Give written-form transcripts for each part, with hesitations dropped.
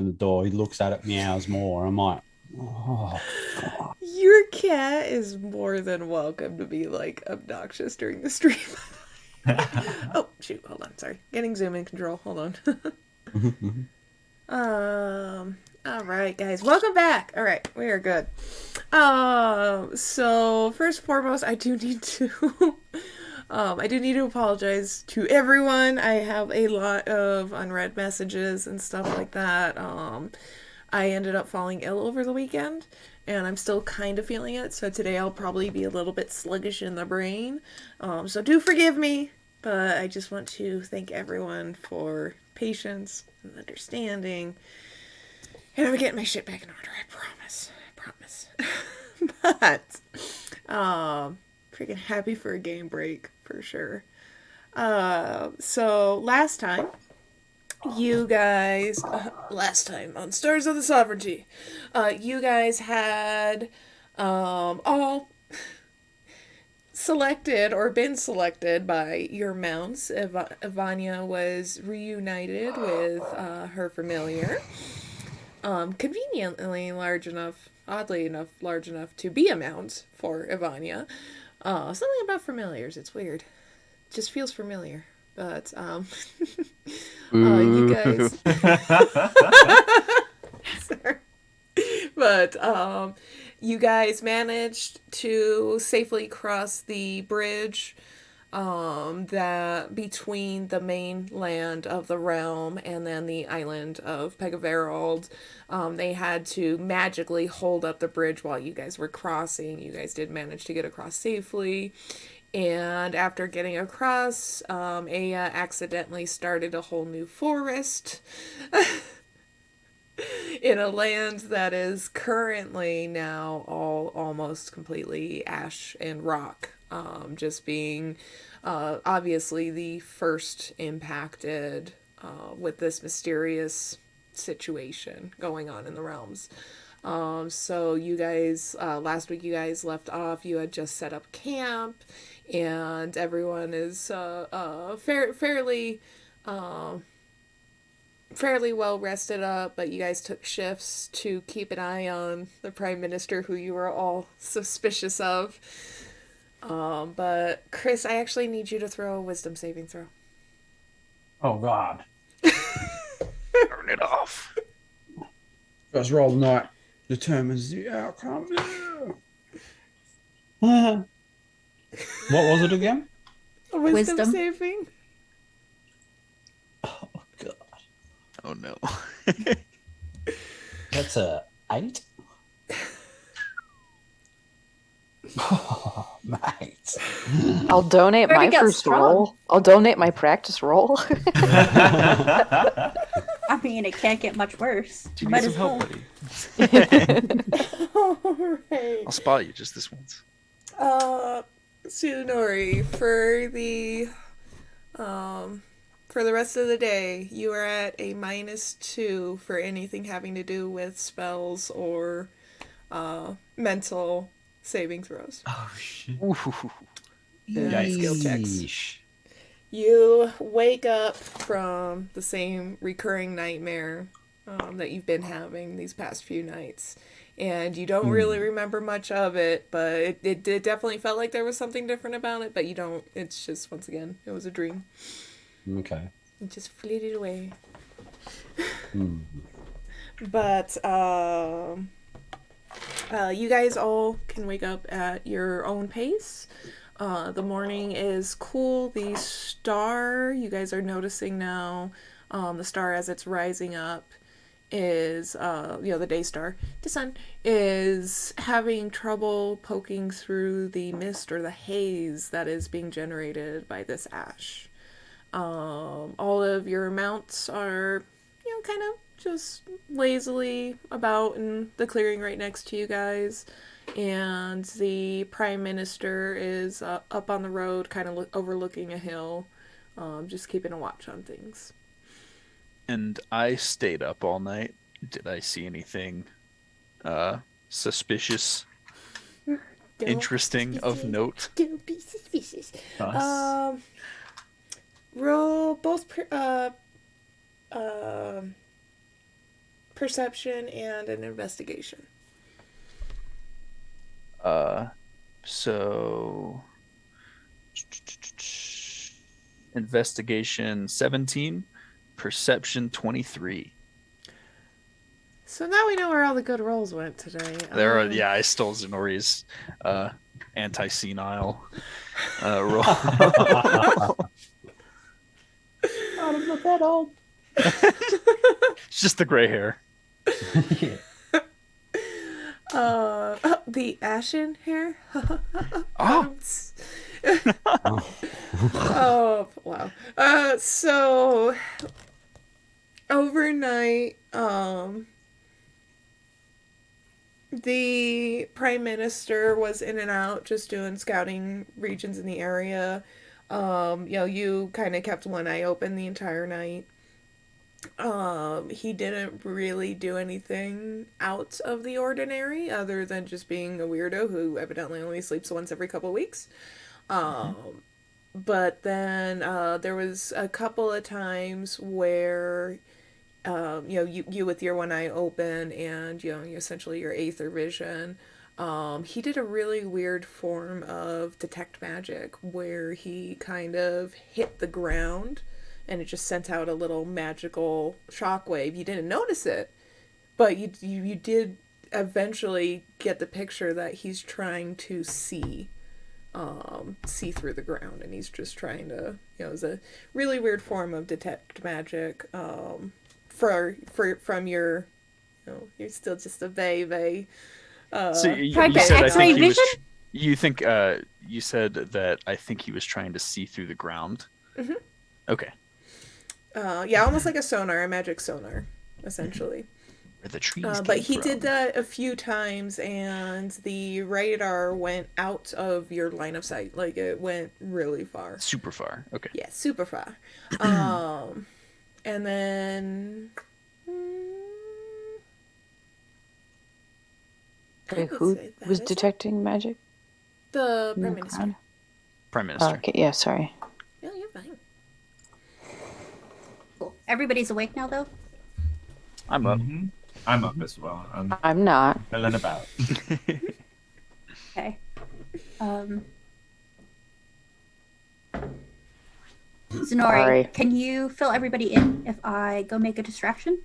open the door. He looks at it, meows more. I'm like, oh, God. Your cat is more than welcome to be like obnoxious during the stream. Oh shoot, hold on, sorry. Getting zoom in control. Hold on. All right, guys, welcome back. All right, we are good. So first and foremost, I do need to apologize to everyone. I have a lot of unread messages and stuff like that. I ended up falling ill over the weekend, and I'm still kind of feeling it. So today I'll probably be a little bit sluggish in the brain. So do forgive me, but I just want to thank everyone for patience and understanding. And I'm getting my shit back in order. I promise. I promise. But freaking happy for a game break for sure. So last time, you guys, last time on Stars of the Sovereignty, you guys had all selected or been selected by your mounts. Ivania was reunited with her familiar. Conveniently large enough, oddly enough, large enough to be a mount for Ivania. Something about familiars, it's weird. It just feels familiar. But, you guys. Sorry. But, you guys managed to safely cross the bridge that between the mainland of the realm and then the island of Pegaverold. They had to magically hold up the bridge while you guys were crossing. You guys did manage to get across safely. And after getting across, Aya accidentally started a whole new forest in a land that is currently now all almost completely ash and rock. Just being obviously the first impacted with this mysterious situation going on in the realms. So you guys, last week you guys left off, you had just set up camp, and everyone is fairly well rested up, but you guys took shifts to keep an eye on the Prime Minister, who you were all suspicious of. But Chris, I actually need you to throw a wisdom saving throw. Oh, God. Turn it off. First roll night determines the outcome. What was it again? A wisdom Wisdom. saving? Oh, God. Oh no. That's a 8. Oh, mate. I'll donate Already my got first strong. roll. I'll donate my practice roll. I mean, it can't get much worse. Do you Might need some as help, well. buddy? Alright. I'll spot you just this once. Tsunori, for the rest of the day, you are at a -2 for anything having to do with spells or mental saving throws. Oh, shit. Ooh. And skill checks. Yeesh. You wake up from the same recurring nightmare that you've been having these past few nights. And you don't really remember much of it, but it definitely felt like there was something different about it, but you don't. It's just, once again, it was a dream. Okay. It just fleeted away. Hmm. But you guys all can wake up at your own pace. The morning is cool. The star, you guys are noticing now, the star as it's rising up is, the day star, the sun, is having trouble poking through the mist or the haze that is being generated by this ash. All of your mounts are, kind of just lazily about in the clearing right next to you guys. And the Prime Minister is up on the road, kind of overlooking a hill, just keeping a watch on things. And I stayed up all night. Did I see anything suspicious, interesting, of note? Don't be suspicious. Nice. Roll both perception, and an investigation. So investigation 17, perception 23. So now we know where all the good rolls went today. Yeah, I stole Zenori's anti-senile roll. I'm not that old. It's just the gray hair. The ashen hair. Oh. Oh wow. So overnight, the Prime Minister was in and out just doing scouting regions in the area. You kind of kept one eye open the entire night. He didn't really do anything out of the ordinary other than just being a weirdo who evidently only sleeps once every couple of weeks. But then there was a couple of times where you with your one eye open and essentially your aether vision, he did a really weird form of detect magic where he kind of hit the ground and it just sent out a little magical shockwave. You didn't notice it, but you did eventually get the picture that he's trying to see through the ground, and he's just trying to, it's a really weird form of detect magic. From your, you're still just a baby. So you Tried to said I X-ray think he was. vision? You think you said that I think he was trying to see through the ground. Mm-hmm. Okay. Yeah, almost like a sonar, a magic sonar, essentially. Where the trees But came he from. did that a few times, and the radar went out of your line of sight. Like, it went really far. Super far. Okay. Yeah, super far. And then... Wait, who was detecting magic? The in Prime the Minister. crowd? Prime Minister. Okay, yeah, sorry. No, you're fine. Cool. Everybody's awake now, though? I'm up. Mm-hmm. I'm up as well. I'm not. Milling about. Okay. Zenori, Sorry. can you fill everybody in if I go make a distraction?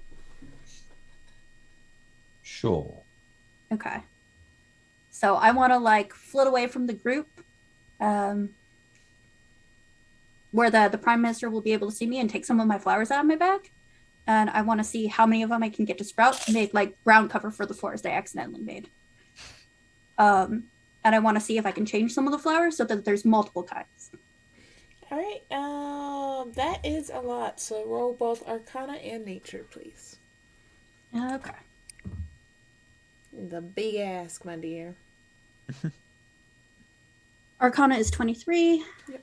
Sure. Okay. So I want to float away from the group, where the Prime Minister will be able to see me and take some of my flowers out of my bag. And I want to see how many of them I can get to sprout to make ground cover for the forest I accidentally made. And I want to see if I can change some of the flowers so that there's multiple kinds. All right. That is a lot. So roll both Arcana and Nature, please. Okay. The big ask, my dear. Arcana is 23. Yep.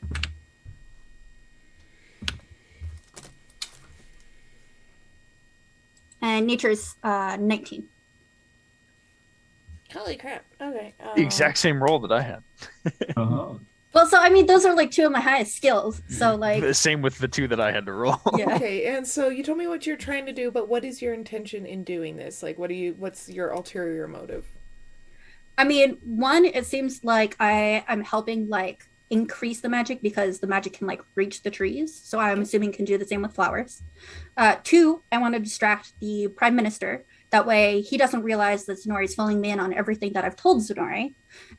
And nature is 19. Holy crap. Okay. The exact same roll that I had. Uh-huh. Well, so, I mean, those are two of my highest skills. So, The same with the two that I had to roll. yeah. Okay, and so you told me what you're trying to do, but what is your intention in doing this? What's your ulterior motive? I mean, one, it seems like I'm helping, increase the magic because the magic can, reach the trees. So I'm assuming can do the same with flowers. Two, I want to distract the Prime Minister. That way he doesn't realize that Zenori's filling me in on everything that I've told Zenori.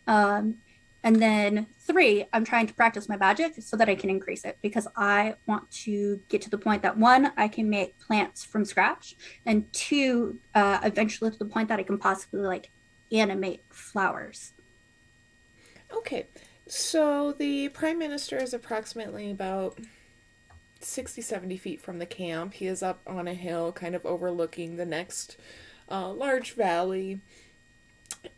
And then three, I'm trying to practice my magic so that I can increase it because I want to get to the point that one, I can make plants from scratch, and two, eventually to the point that I can possibly animate flowers. Okay, so the Prime Minister is approximately about 60, 70 feet from the camp. He is up on a hill kind of overlooking the next large valley.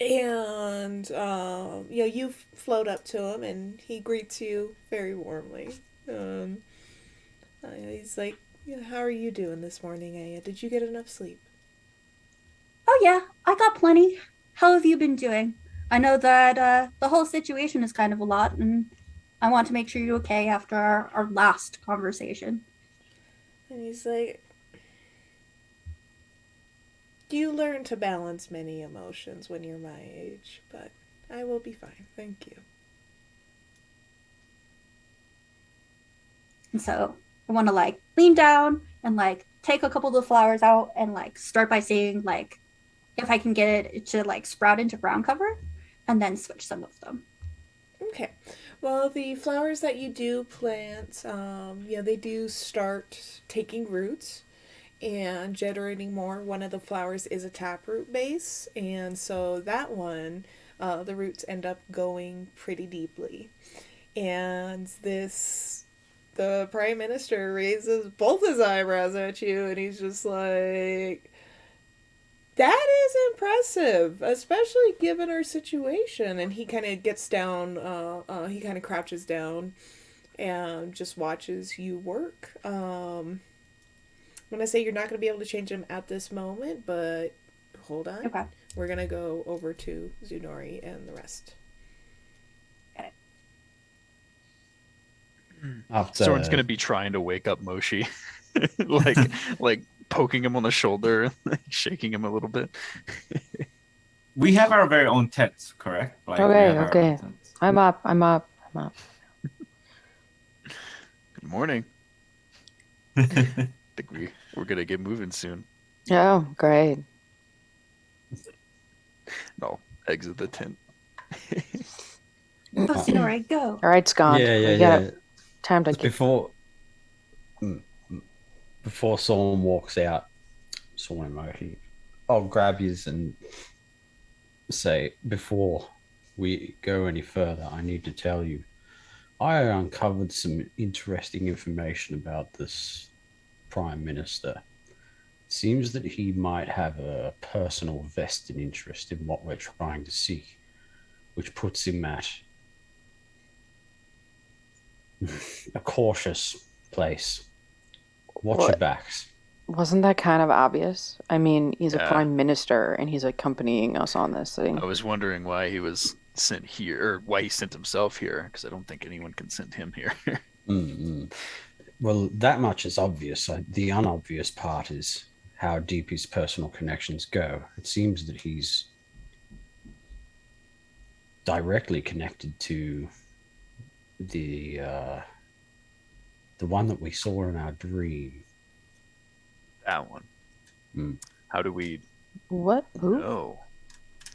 And you float up to him and he greets you very warmly. He's like, how are you doing this morning, Aya? Did you get enough sleep? Oh yeah, I got plenty. How have you been doing? I know that the whole situation is kind of a lot, and I want to make sure you're okay after our last conversation. And he's like, You learn to balance many emotions when you're my age, but I will be fine. Thank you. And so I want to like lean down and like take a couple of the flowers out and like start by saying like if I can get it to like sprout into ground cover and then switch some of them. Okay. Well, the flowers that you do plant, they do start taking roots and generating more. One of the flowers is a taproot base, and so that one, the roots end up going pretty deeply. And the prime minister raises both his eyebrows at you, and he's just like, that is impressive, especially given our situation. And he kind of gets down, he kind of crouches down and just watches you work. I'm going to say you're not going to be able to change him at this moment, but hold on. Okay. We're going to go over to Zunori and the rest. Got it. After Someone's gonna be trying to wake up Moshi, like poking him on the shoulder, like shaking him a little bit. We have our very own tents, correct? Like, we Okay, have our okay. own tents. I'm up. Good morning. I think we're gonna get moving soon. Oh, great. I'll exit the tent. Businori, go. All right, Scott. We got time to Just get. before someone walks out, someone emoji, I'll grab his and say, before we go any further, I need to tell you, I uncovered some interesting information about this prime minister. Seems that he might have a personal vested interest in what we're trying to seek, which puts him at a cautious place. Watch your What? backs. Wasn't that kind of obvious? I mean, he's a Yeah. prime minister and he's accompanying us on this thing. I was wondering why he was sent here, or why he sent himself here, because I don't think anyone can send him here. Mm-mm. Well, that much is obvious. The unobvious part is how deep his personal connections go. It seems that he's directly connected to the one that we saw in our dream. That one. Mm. How do we What? Who? know?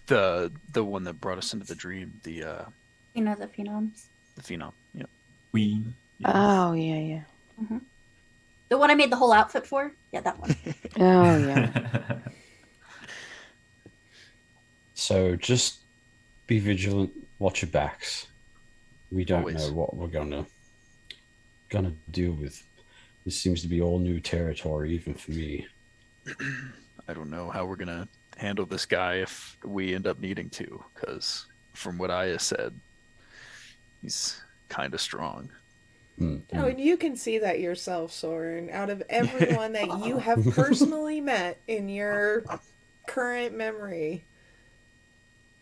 The one that brought us into the dream, the You know the phenoms. phenom. Yeah. Queen. Oh, yeah. The one I made the whole outfit for? Yeah, that one. Oh, yeah. So just be vigilant. Watch your backs. We don't Always. know what we're gonna deal with. This seems to be all new territory, even for me. I don't know how we're gonna handle this guy if we end up needing to, because from what Aya said, he's kind of strong. Oh, and you can see that yourself, Soren. Out of everyone that you have personally met in your current memory,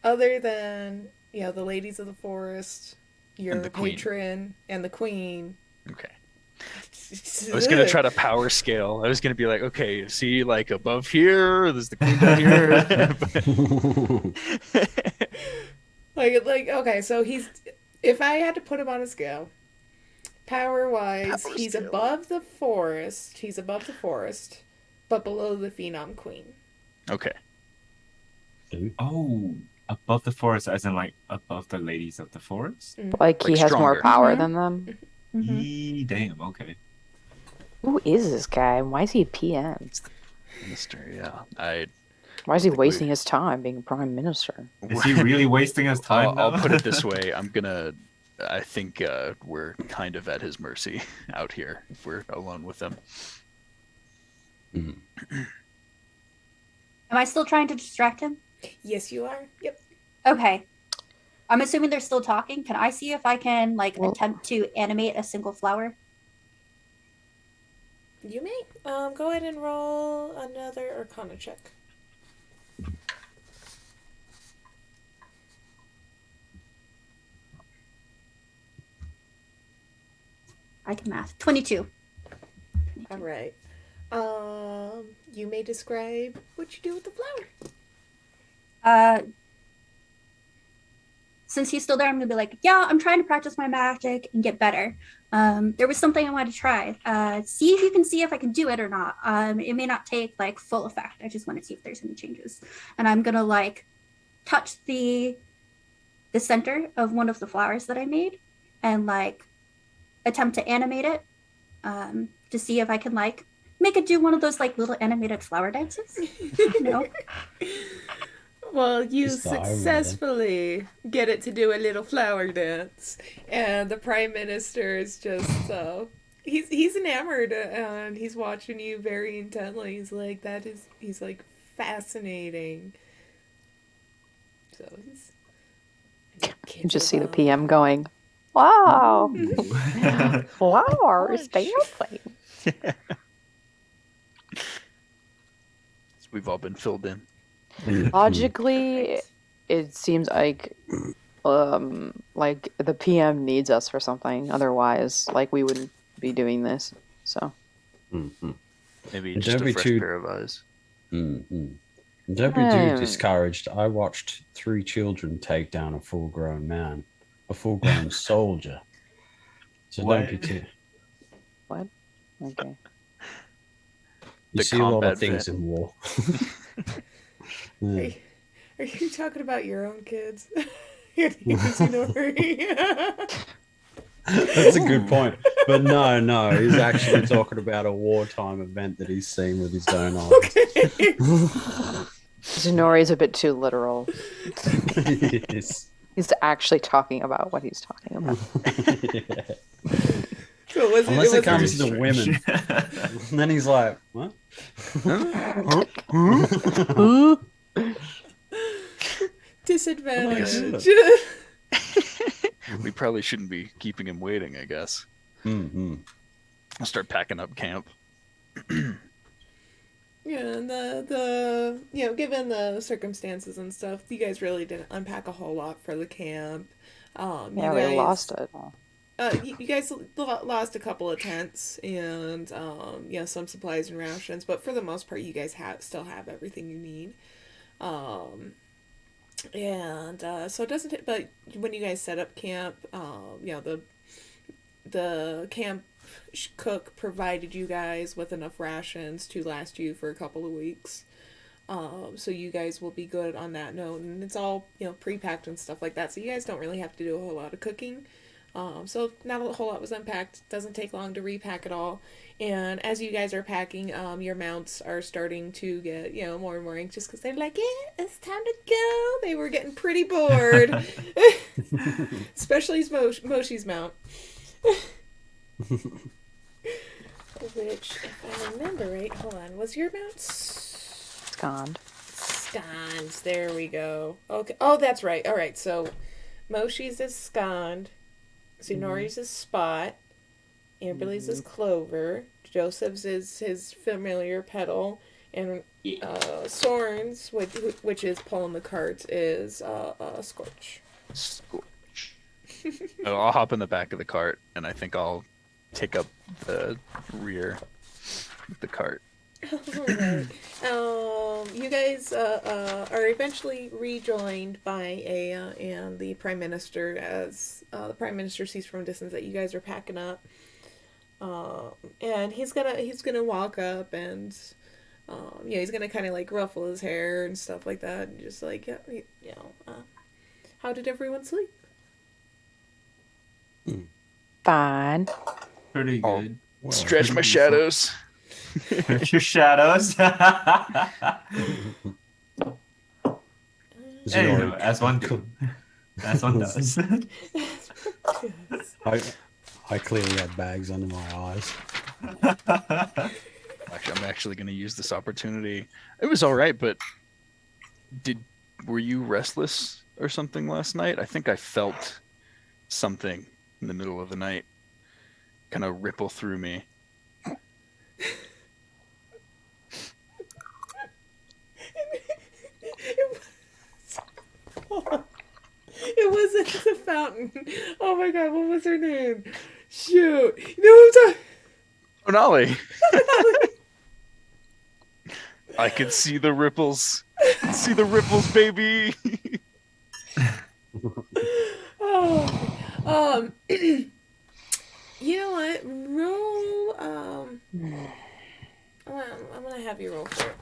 other than, the ladies of the forest, your the queen. patron, and the queen. Okay. I was gonna try to power scale. I was gonna be like, okay, see, like above here, there's the queen down here. like okay, so if I had to put him on a scale, power-wise, Power he's scale. above the forest. He's above the forest, but below the phenom queen. Okay. Oh, above the forest, as in like above the ladies of the forest? Like he Like has more stronger. power Mhm. than them. Damn, okay. Who is this guy? Why is he a PM? Minister, yeah. Why is he think wasting his time being a prime minister? Is he really wasting his time? I'll now? put it this way. I think we're kind of at his mercy out here if we're alone with him. Mm. Am I still trying to distract him? Yes, you are. Yep. Okay. I'm assuming they're still talking. Can I see if I can Well- attempt to animate a single flower? You may. Go ahead and roll another Arcana check. I can math. 22. All right. You may describe what you do with the flower. Since he's still there, I'm gonna be like, yeah, I'm trying to practice my magic and get better. There was something I wanted to try. See if you can see if I can do it or not. It may not take like full effect. I just want to see if there's any changes. And I'm gonna like touch the center of one of the flowers that I made and like attempt to animate it to see if I can like make it do one of those like little animated flower dances. You know? Well, you Just the irony. successfully get it to do a little flower dance, and the Prime Minister is just he's enamored, and he's watching you very intently. He's like, he's like fascinating. So You just see the PM going, wow, flowers dancing. We've all been filled in. Logically, it seems like the PM needs us for something. Otherwise, like we wouldn't be doing this. So Mm-hmm. Maybe And just don't a be fresh too- pair of eyes. Mm-hmm. Don't be too discouraged. I watched 3 children take down a full-grown man, a full-grown soldier. So don't be too. what? Okay. You The see a lot combat of things vet. in war. Are you talking about your own kids? Yoshinori. That's a good point. But no, he's actually talking about a wartime event that he's seen with his own eyes. Okay. Zenori's a bit too literal. Yes. He's actually talking about what he's talking about. Yeah. So was Unless it was comes to Very women. strange. And then he's like, what? disadvantage. We probably shouldn't be keeping him waiting, I guess. Mm-hmm. I'll start packing up camp. Yeah, and the given the circumstances and stuff, you guys really didn't unpack a whole lot for the camp. Yeah, You guys, we lost it. you guys lost a couple of tents and some supplies and rations, but for the most part, you guys still have everything you need. So it doesn't. But when you guys set up camp, the camp cook provided you guys with enough rations to last you for a couple of weeks. So you guys will be good on that note, and it's all pre-packed and stuff like that. So you guys don't really have to do a whole lot of cooking. So not a whole lot was unpacked. Doesn't take long to repack it all. And as you guys are packing, your mounts are starting to get more and more anxious because they're like, yeah, it's time to go. They were getting pretty bored, especially Moshi's mount. Which, if I remember right, hold on, was your mount Scond. Scond? There we go. Okay. Oh, that's right. All right. So, Moshi's is Scond, Tsunori's is Spot, Amberly's is Clover, Joseph's is his familiar Petal, and Soren's, which is pulling the carts, is Scorch. Scorch. I'll hop in the back of the cart, and I think I'll take up the rear of the cart. Alright. You guys are eventually rejoined by Aya and the Prime Minister as the Prime Minister sees from a distance that you guys are packing up. And he's gonna walk up and he's gonna kind of like ruffle his hair and stuff like that, and just like how did everyone sleep? Fine. Pretty Oh. good. Well, Stretch my shadows. Stretch your shadows. Anyway, as one do. As one does. I clearly had bags under my eyes. Actually, I'm actually going to use this opportunity. It was all right, but were you restless or something last night? I think I felt something in the middle of the night kind of ripple through me. It wasn't the fountain. Oh my god, what was her name? Shoot. You know what I'm talking Onali! I can see the ripples. See the ripples, baby. Oh, you know what? Roll. I'm gonna have you roll for it.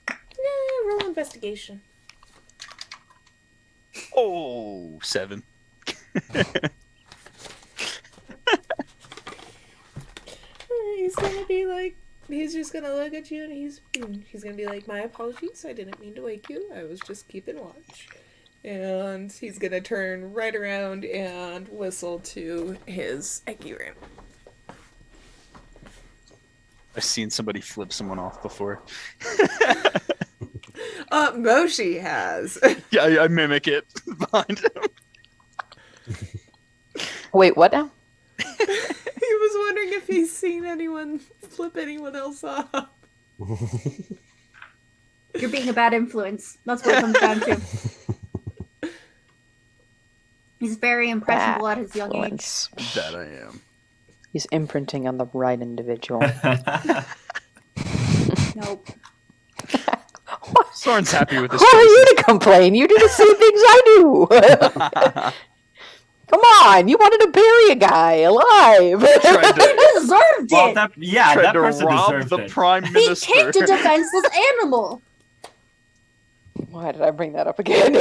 Yeah, roll investigation. Oh, 7. He's gonna be like, he's just gonna look at you and he's gonna be like, my apologies, I didn't mean to wake you. I was just keeping watch. And he's gonna turn right around and whistle to his Ekirin. I've seen somebody flip someone off before. Moshi has. Yeah, I mimic it behind him. Wait, what now? He was wondering if he's seen anyone flip anyone else off. You're being a bad influence. That's what it comes down to. He's very impressionable at his young age. Influence. That I am. He's imprinting on the right individual. Nope. Soren's happy with this. Who are you to complain? You do the same things I do. Come on, you wanted to bury a guy alive. Tried He to, deserved Well, it. tried that to person rob deserved the it. prime He minister. kicked a defenseless animal. Why did I bring that up again?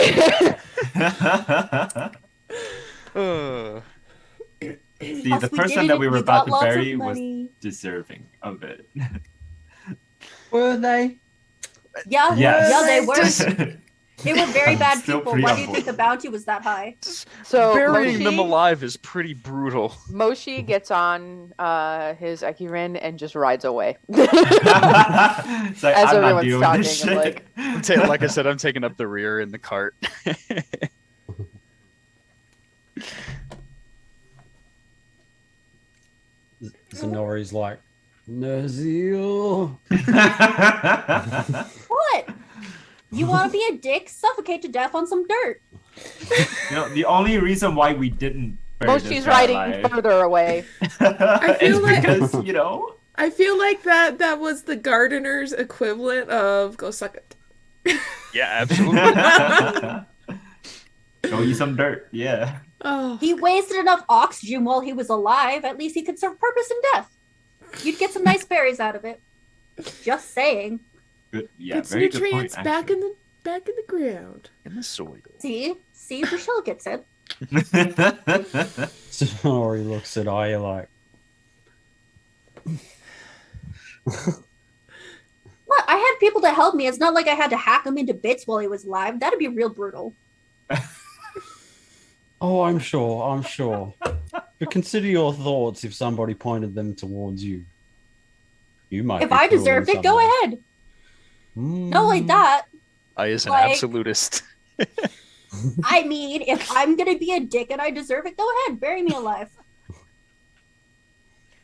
See, Plus, the we person did that it. we were We about got to lots of bury was money. deserving of it. Were they? Yeah, Yes. yeah, they were. They were very I'm bad still people. pretty Why on do you think the board. bounty was that high? So Burying them Moshi, alive is pretty brutal. Moshi gets on his Ekirin and just rides away. It's like, As I'm not everyone's dealing talking, with this I'm shit. like- Like I said, I'm taking up the rear in the cart. Zenori's like, Nazil. What? You want to be a dick? Suffocate to death on some dirt. The only reason why we didn't bury this Moshi's guy riding alive further away. is like- because, I feel like that was the gardener's equivalent of go suck it. Yeah, absolutely. Show you some dirt. Yeah. Oh, He wasted enough oxygen while he was alive. At least he could serve purpose in death. You'd get some nice berries out of it. Just saying. Good. Yeah. it's Very good point. nutrients back in the ground. In the soil. See, Richelle gets it. Zenori looks at Aya like, What? I had people to help me. It's not like I had to hack him into bits while he was alive. That'd be real brutal. oh, I'm sure. But consider your thoughts if somebody pointed them towards you. You might. If be I cruel in deserved it, some go way. ahead. Not like that. I is an Like- absolutist. I mean, if I'm gonna be a dick and I deserve it, go ahead, bury me alive.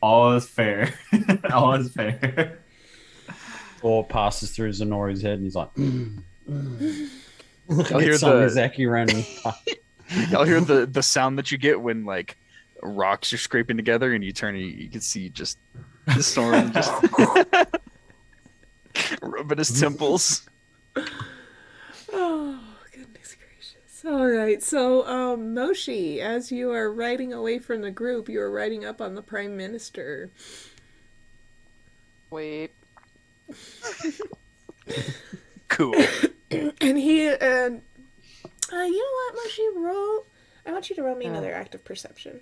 All is fair. All is fair. Thought passes through Zenori's head, and he's like, I'll hear Gets on the- his Ekirin. Y'all hear the sound that you get when like rocks are scraping together and you turn and you can see just the storm just rubbing his temples. Oh, goodness gracious. All right. So, Moshi, as you are riding away from the group, you are riding up on the Prime Minister. Wait. Cool. And he, you know what, Moshi, roll. I want you to roll me another act of perception.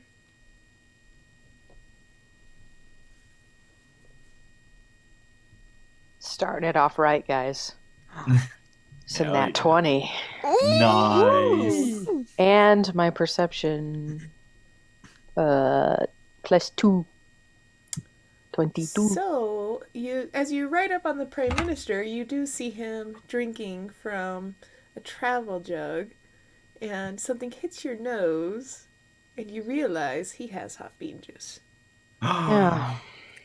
Starting it off right, guys. So Hell nat yeah. 20. Nice. And my perception +2. 22. So, as you ride up on the Prime Minister, you do see him drinking from a travel jug, and something hits your nose, and you realize he has hot bean juice. Yeah.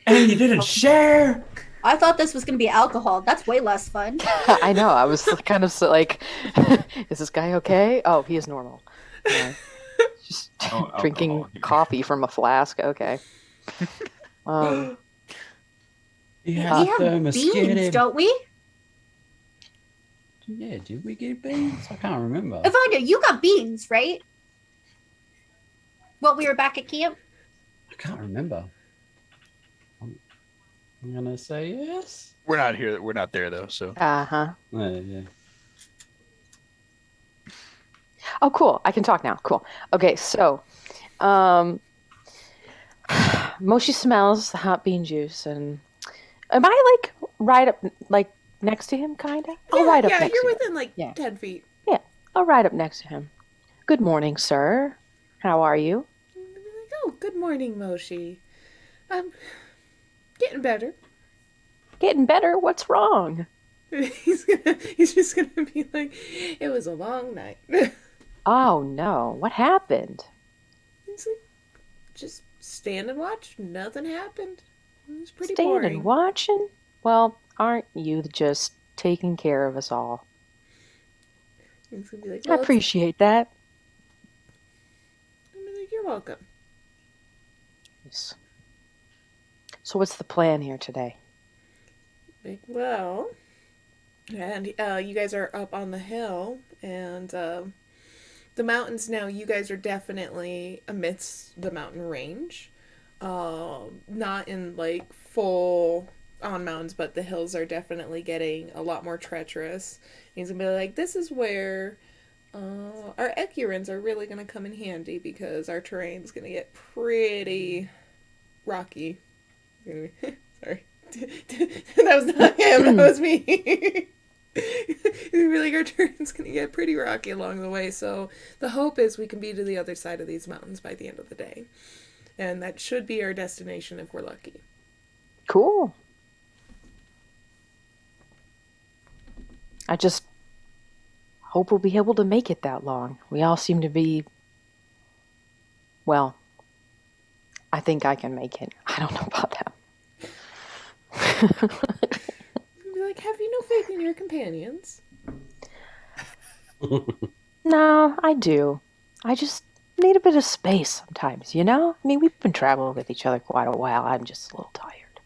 And you didn't share. I thought this was gonna be alcohol. That's way less fun. I know. I was kind of like, is this guy okay? Oh, he is normal. Right. Just Oh, drinking alcohol. coffee from a flask. Okay. You We have a have thermos. Get beans, him. don't we? Yeah, did we get beans? I can't remember. Evander, you got beans, right? Well, we were back at camp. I can't remember. I'm gonna say yes. We're not here. We're not there though. So Uh-huh. Yeah. Oh, cool. I can talk now. Cool. Okay, so Moshi smells the hot bean juice, and am I like right up like next to him, kinda? I'll ride up next you're to him. within like Yeah. 10 feet. Yeah, I'll ride up next to him. Good morning, sir. How are you? And I'll be like, oh, good morning, Moshi. I'm getting better. Getting better? What's wrong? He's just gonna be like, it was a long night. Oh no, what happened? He's like, just stand and watch. Nothing happened. It was pretty Staying boring. and watching? Well, aren't you just taking care of us all? He's gonna be like, I well, appreciate that. I'm like, you're welcome. Yes. So what's the plan here today? Like, well, and you guys are up on the hill, and the mountains now. You guys are definitely amidst the mountain range, not in like full on mountains, but the hills are definitely getting a lot more treacherous. And he's gonna be like, this is where our Ecurans are really gonna come in handy because our terrain's gonna get pretty rocky. Sorry. That was not him, that was me. Really, our terrain's gonna get pretty rocky along the way, so the hope is we can be to the other side of these mountains by the end of the day. And that should be our destination if we're lucky. Cool. I just hope we'll be able to make it that long. We all seem to be, well, I think I can make it. I don't know about that. Be like, have you no faith in your companions? No, I do. I just need a bit of space sometimes, you know? I mean, we've been traveling with each other quite a while. I'm just a little tired.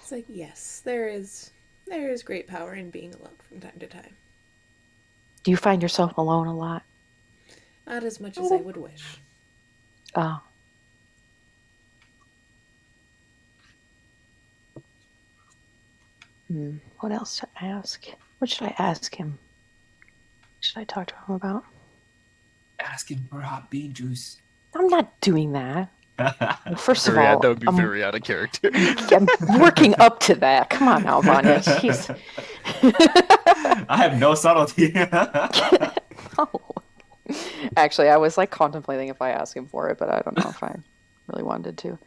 It's like, yes, there is great power in being alone from time to time. Do you find yourself alone a lot? Not as much as I would wish. Oh. What else to ask? What should I ask him? What should I talk to him about? Asking for hot bean juice. I'm not doing that. First of very, all, that would be very out of character. I'm working up to that. Come on now, Vanya. Jeez. I have no subtlety. Oh. Actually, I was like contemplating if I ask him for it, but I don't know if I really wanted to.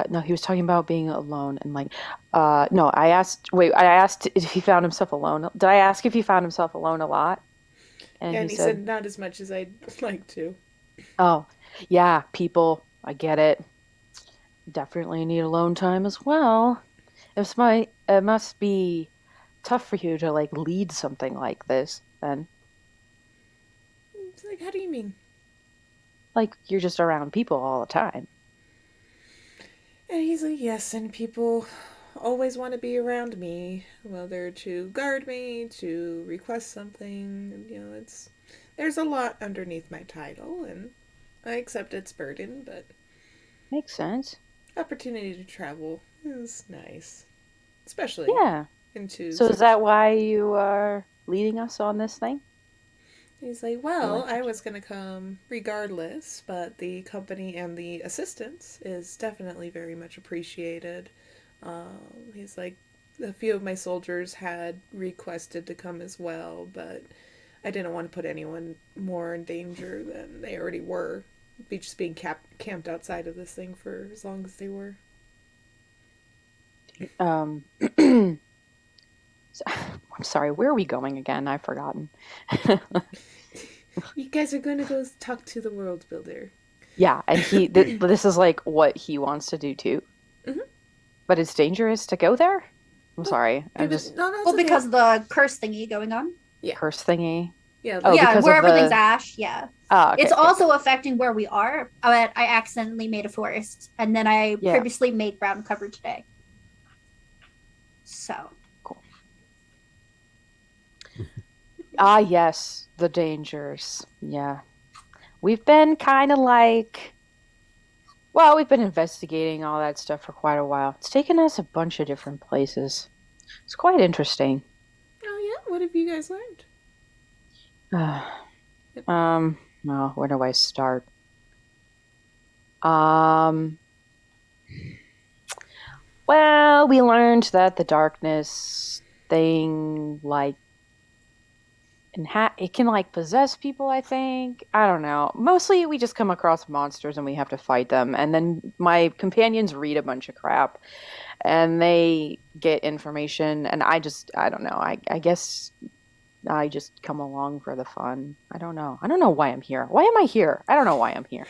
No, he was talking about being alone and like, no, I asked if he found himself alone. Did I ask if he found himself alone a lot? And he said not as much as I'd like to. Oh, yeah, people, I get it. Definitely need alone time as well. It must be tough for you to like lead something like this, then. It's like, how do you mean? Like you're just around people all the time. And he's like, yes, and people always want to be around me, whether to guard me, to request something. You know, there's a lot underneath my title, and I accept its burden, but Makes sense. opportunity to travel is nice, especially into. So is that why you are leading us on this thing? He's like, well, I was going to come regardless, but the company and the assistance is definitely very much appreciated. He's like, a few of my soldiers had requested to come as well, but I didn't want to put anyone more in danger than they already were. Be just being camped outside of this thing for as long as they were. I'm sorry, where are we going again? I've forgotten. You guys are going to go talk to the world builder. Yeah, and this is like what he wants to do too. Mm-hmm. But it's dangerous to go there? I'm sorry. No, well, because of the curse thingy going on. Yeah. curse thingy? Yeah. Oh, yeah, because where of everything's the- ash. Yeah, Oh, okay, it's okay. also affecting where we are. But I accidentally made a forest, and then I Yeah. previously made ground cover today. So Ah, yes, the dangers. Yeah. We've been kind of like, well, we've been investigating all that stuff for quite a while. It's taken us a bunch of different places. It's quite interesting. Oh yeah. What have you guys learned? Well, where do I start? Um, well, we learned that the darkness thing, like, it can like possess people, I think. I don't know. Mostly we just come across monsters and we have to fight them. And then my companions read a bunch of crap and they get information and I don't know. I guess I just come along for the fun. I don't know. I don't know why I'm here. Why am I here? I don't know why I'm here.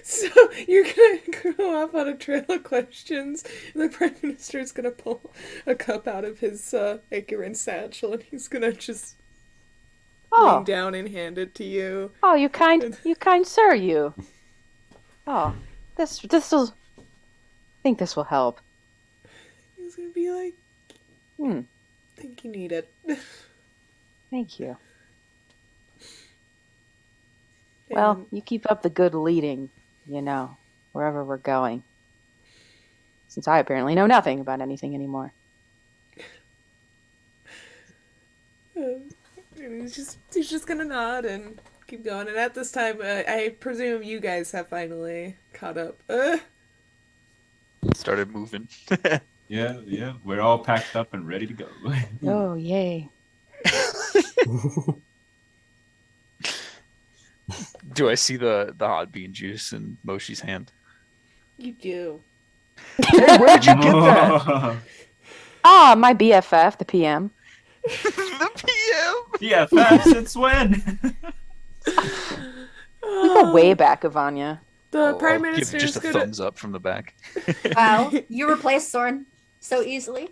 So you're gonna go off on a trail of questions, and the Prime Minister's gonna pull a cup out of his Icaran satchel, and he's gonna just lean Oh, down and hand it to you. oh, you kind sir, you. Oh, this will. I think this will help. He's gonna be like, Hmm. I think you need it. Thank you. Well, And you keep up the good leading, wherever we're going. Since I apparently know nothing about anything anymore. and he's just gonna nod and keep going. And at this time, I presume you guys have finally caught up. Started moving. Yeah. We're all packed up and ready to go. Oh, yay. Do I see the hot bean juice in Moshi's hand? You do. Hey, where'd you get that? Ah, my BFF, the PM. The PM. Yeah, fast since when? We go way back, Ivania. The Oh, Prime I'll Minister give is just a gonna. thumbs up from the back. wow, you replaced Soren so easily.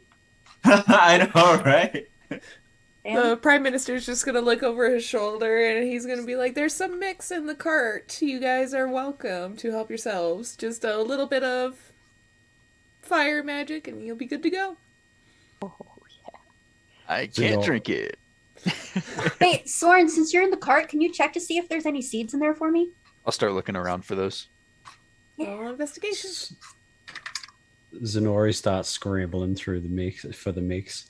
I know, right? The Damn. Prime Minister's just gonna look over his shoulder and he's gonna be like, "There's some mix in the cart. You guys are welcome to help yourselves. Just a little bit of fire magic and you'll be good to go." Oh, I can't know- drink it. Wait, Soren, since you're in the cart, can you check to see if there's any seeds in there for me? I'll start looking around for those. Roll investigation. Zenori starts scrambling through the mix for the mix.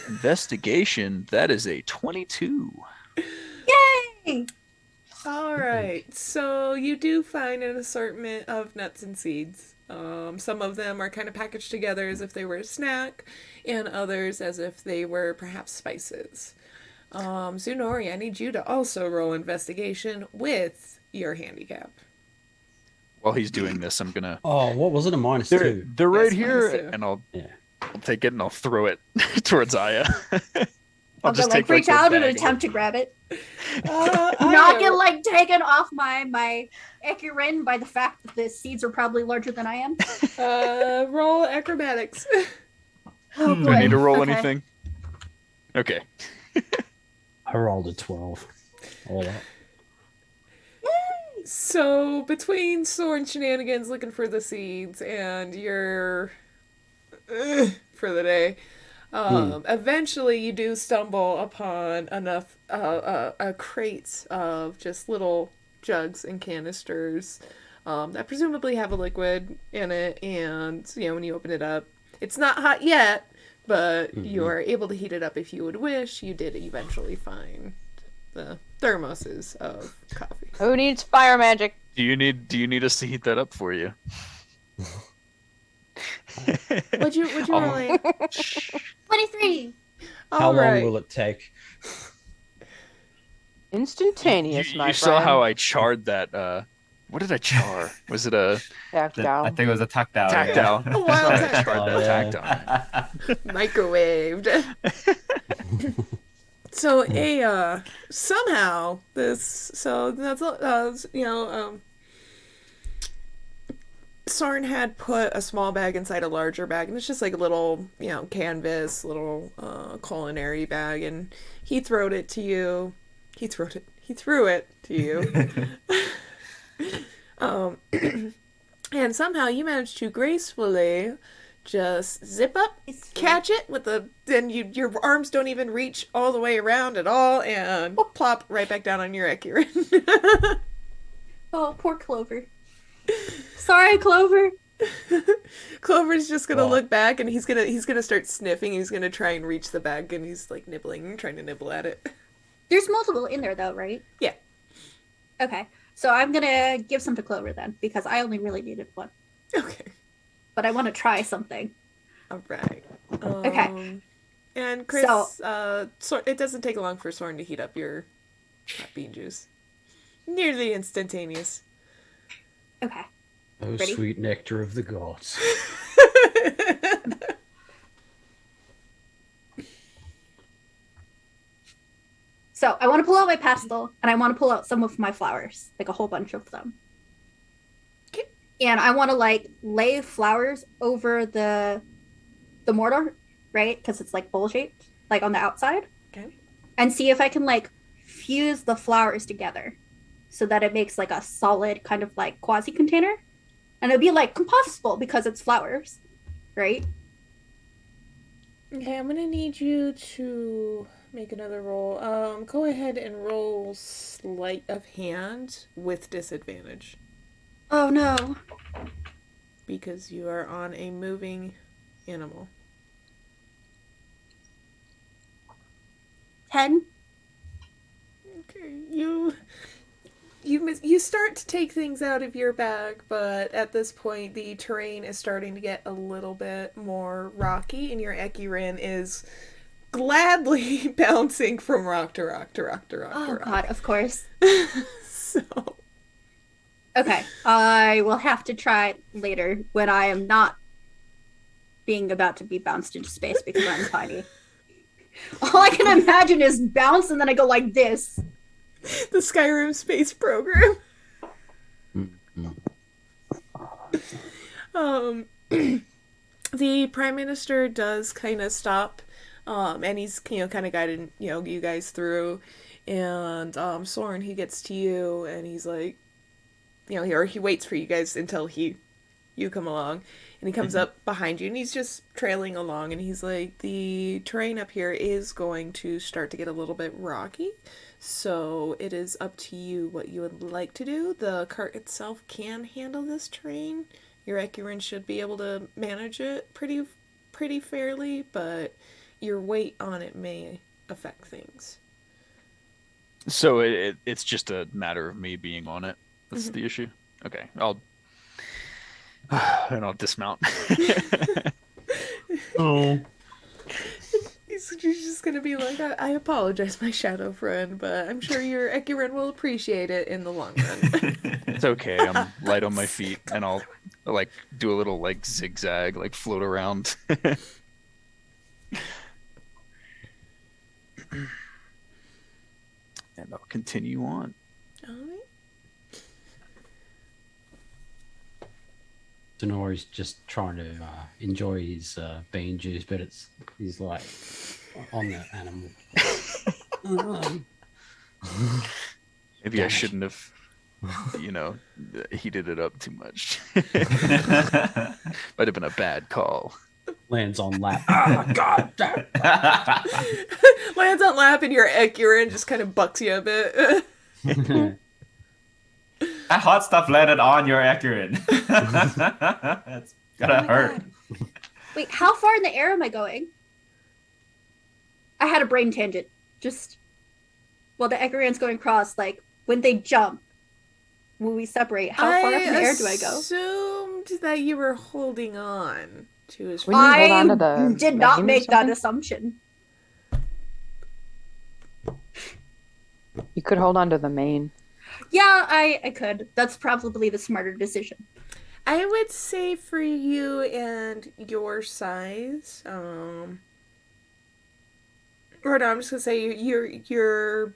Investigation. That is a 22. Yay! All right, so you do find an assortment of nuts and seeds. Some of them are kind of packaged together as if they were a snack, and others as if they were perhaps spices. Zunori, I need you to also roll investigation with your handicap. While he's doing this, I'm gonna. Oh, what was it? A minus They're, two. they're right Yes, here, minus two. and I'll Yeah. take it and I'll throw it towards Aya. I'll go like reach the out and bag. attempt to grab it. I Not get know. like taken off my Ekirin by the fact that the seeds are probably larger than I am. Roll acrobatics. Oh, Do I need to roll Okay. anything? Okay. I rolled a 12. All up. So between Soren shenanigans looking for the seeds and your for the day, eventually you do stumble upon enough crates of just little jugs and canisters that presumably have a liquid in it, and when you open it up, it's not hot yet, but you are able to heat it up if you would wish. You did eventually find the thermoses of coffee. Who needs fire magic? Do you need us to heat that up for you? Would you roll in? 23. How All long right. will it take? Instantaneous, my You friend. saw how I charred that. What did I char? Was it a Tactile. I think it was a tactile. tactile? Oh, wow. I charred that Yeah. tactile. Microwaved. So somehow this, so that's Soren had put a small bag inside a larger bag, and it's just like a little, canvas, little culinary bag, and he throwed it to you. He threw it to you. um, and somehow you managed to gracefully just zip up, catch it with then your arms don't even reach all the way around at all, and plop right back down on your Ecurin. Oh, poor Clover. Sorry, Clover. Clover's just gonna look back, and he's gonna start sniffing. He's gonna try and reach the bag, and he's like nibbling, trying to nibble at it. There's multiple in there though, right? Yeah. Okay. So I'm gonna give some to Clover then, because I only really needed one. Okay. But I want to try something. All right. Okay. And Chris, it doesn't take long for Soren to heat up your bean juice. Nearly instantaneous. Okay. Oh, Ready? sweet nectar of the gods. So I want to pull out my pastel, and I want to pull out some of my flowers, like a whole bunch of them. Okay. And I want to like lay flowers over the mortar, right? Because it's like bowl shaped, like on the outside. Okay. And see if I can like fuse the flowers together, so that it makes like a solid kind of like quasi container, and it'll be like compostable because it's flowers, right? Okay, I'm gonna need you to make another roll. Go ahead and roll sleight of hand with disadvantage. Oh no. Because you are on a moving animal. 10. Okay, you start to take things out of your bag, but at this point the terrain is starting to get a little bit more rocky, and your Ecurin is gladly bouncing from rock to rock to rock to rock to rock. God, of course. So Okay, I will have to try it later when I am not being about to be bounced into space because I'm tiny. All I can imagine is bounce and then I go like this. the Skyrim space program. The Prime Minister does kind of stop, and he's kind of guiding you guys through, and Soren, he gets to you and he's like, he waits for you guys until you come along, and he comes up behind you and he's just trailing along, and he's like, the terrain up here is going to start to get a little bit rocky, so it is up to you what you would like to do. The cart itself can handle this terrain. Your Ecurin should be able to manage it pretty fairly, but your weight on it may affect things. So it's just a matter of me being on it. That's the issue. Okay, I'll dismount. Oh. He's just gonna be like, I apologize, my shadow friend, but I'm sure your Ecurin will appreciate it in the long run. It's okay. I'm light on my feet, and I'll like do a little like zigzag, like float around. And I'll continue on. Alright. Denori's just trying to enjoy his bean juice, but he's like on the animal. Maybe I shouldn't have, heated it up too much. Might have been a bad call. Lands on lap. Oh, God. Lands on lap, and your Ecurin just kind of bucks you a bit. That hot stuff landed on your Ecurin. That's gotta hurt. God. Wait, how far in the air am I going? I had a brain tangent. Just while the Ecurin's going across, like when they jump, when we separate, how far up in the air do I go? I assumed that you were holding on to his. When you hold on to the did not rein or make that something? assumption. You could hold on to the mane. Yeah, I could. That's probably the smarter decision. I would say for you and your size, or no, I'm just gonna say you're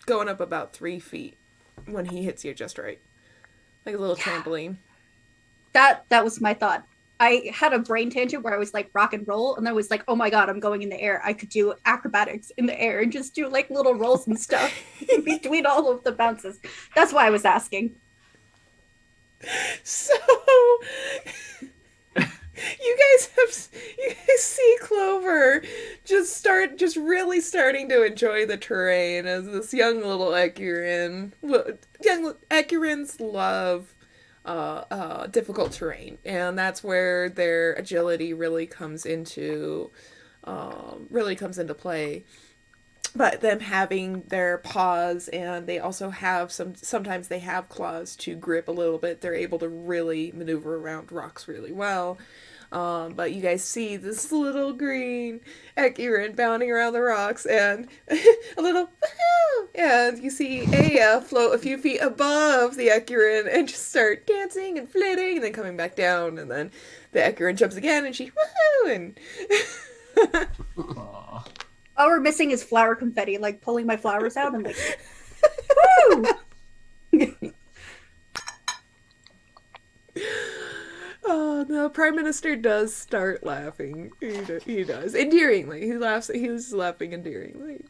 going up about 3 feet when he hits you just right, like a little trampoline. That was my thought. I had a brain tangent where I was like rock and roll, and then I was like, oh my god, I'm going in the air. I could do acrobatics in the air and just do like little rolls and stuff in between all of the bounces. That's why I was asking. So you guys see Clover just really starting to enjoy the terrain as this young little Ecurin. Young Ecurins love difficult terrain, and that's where their agility really comes into play. But them having their paws, and they also have sometimes they have claws to grip a little bit. They're able to really maneuver around rocks really well. But you guys see this little green Ecurin bounding around the rocks, and a little woohoo! And you see Aya float a few feet above the Ecurin and just start dancing and flitting, and then coming back down, and then the Ecurin jumps again, and she woohoo! And Aw. All we're missing is flower confetti, like pulling my flowers out and like, woo! Oh, the Prime Minister does start laughing. He does. Endearingly. He laughs. He was laughing endearingly.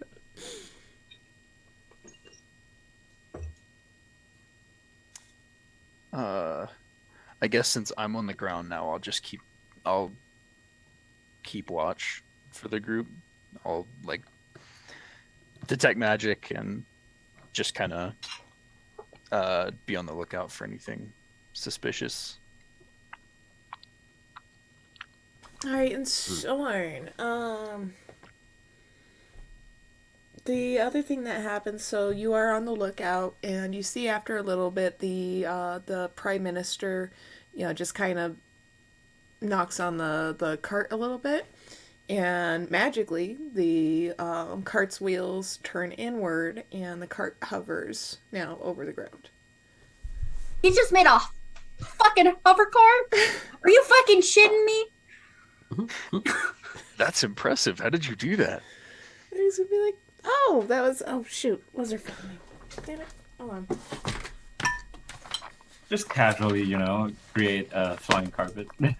I guess since I'm on the ground now, I'll keep watch for the group. I'll like detect magic and just kind of be on the lookout for anything suspicious. Alright, and Sorn, the other thing that happens, so you are on the lookout, and you see after a little bit the Prime Minister, just kind of knocks on the cart a little bit, and magically the cart's wheels turn inward, and the cart hovers now over the ground. You just made a fucking hover car? Are you fucking shitting me? That's impressive. How did you do that? And he's gonna be like, oh shoot, was there filming? Damn it, hold on. Just casually, create a flying carpet. Wait,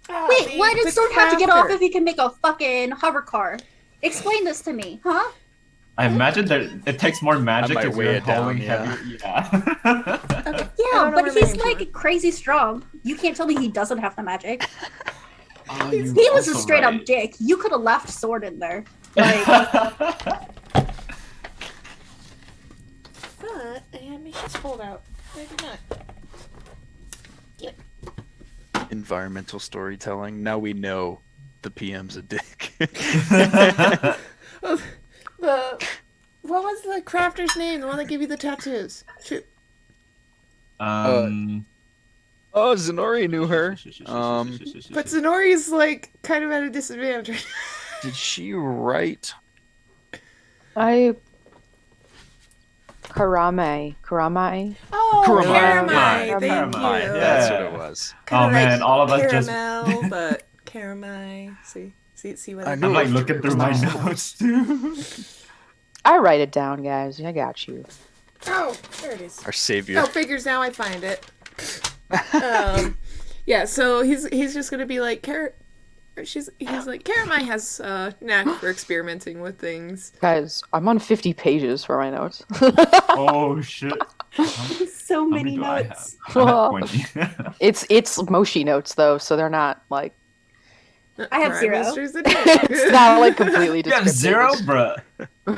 why did Sword have to get off if he can make a fucking hover car? Explain this to me, huh? I imagine that it takes more magic might if weigh you're it down, holding yeah. heavy. Yeah. Okay. Yeah, but he's like crazy strong. You can't tell me he doesn't have the magic. Oh, He you're was a also straight right. up dick. You could have left Sword in there. Like, But I had my sheets pulled out. I did not. Environmental storytelling. Now we know the PM's a dick. What was the crafter's name? The one that gave you the tattoos? Shoot. Oh, Zenori knew her. But Zenori's like kind of at a disadvantage. Did she write? Karame. Oh, Caramel. Caramel. Thank Caramel, you. yeah. That's what it was. Kinda Oh, man, all of us just- caramel, but caramel. See what I I knew I'm mean? like it. looking through my notes too. I write it down, guys. I got you. Oh, there it is. Our savior. Oh, figures now I find it. Yeah, so he's just gonna be like, he's like, Karamai has knack for experimenting with things. Guys, I'm on 50 pages for my notes. Oh shit. so How many do I notes. have? I have 20. It's Moshi notes though, so they're not like I have Prime zero. Minister's a dick. it's not like completely You have descriptive. zero, bruh.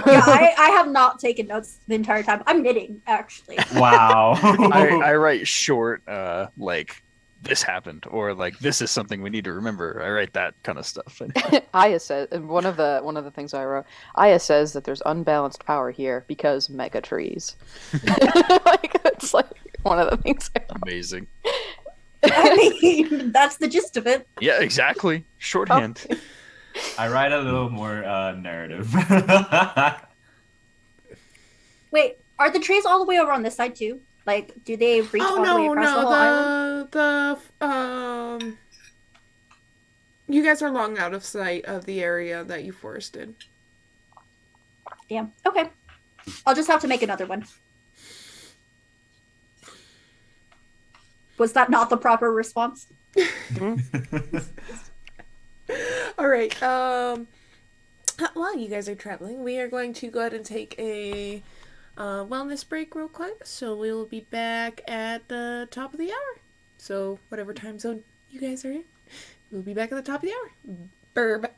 Yeah, I have not taken notes the entire time. I'm knitting, actually. Wow. I write short, like this happened, or like this is something we need to remember. I write that kind of stuff. Aya says, and one of the things I wrote, Aya says that there's unbalanced power here because mega trees. Like it's like one of the things. Amazing. I mean, that's the gist of it. Yeah, exactly. Shorthand. I write a little more narrative. Wait, are the trees all the way over on this side too? Like, do they reach Oh all the way no, across the whole island? the you guys are long out of sight of the area that you forested. Damn. Okay. I'll just have to make another one. Was that not the proper response? All right. While you guys are traveling, we are going to go ahead and take a wellness break real quick. So we will be back at the top of the hour. So whatever time zone you guys are in, we'll be back at the top of the hour. Burb.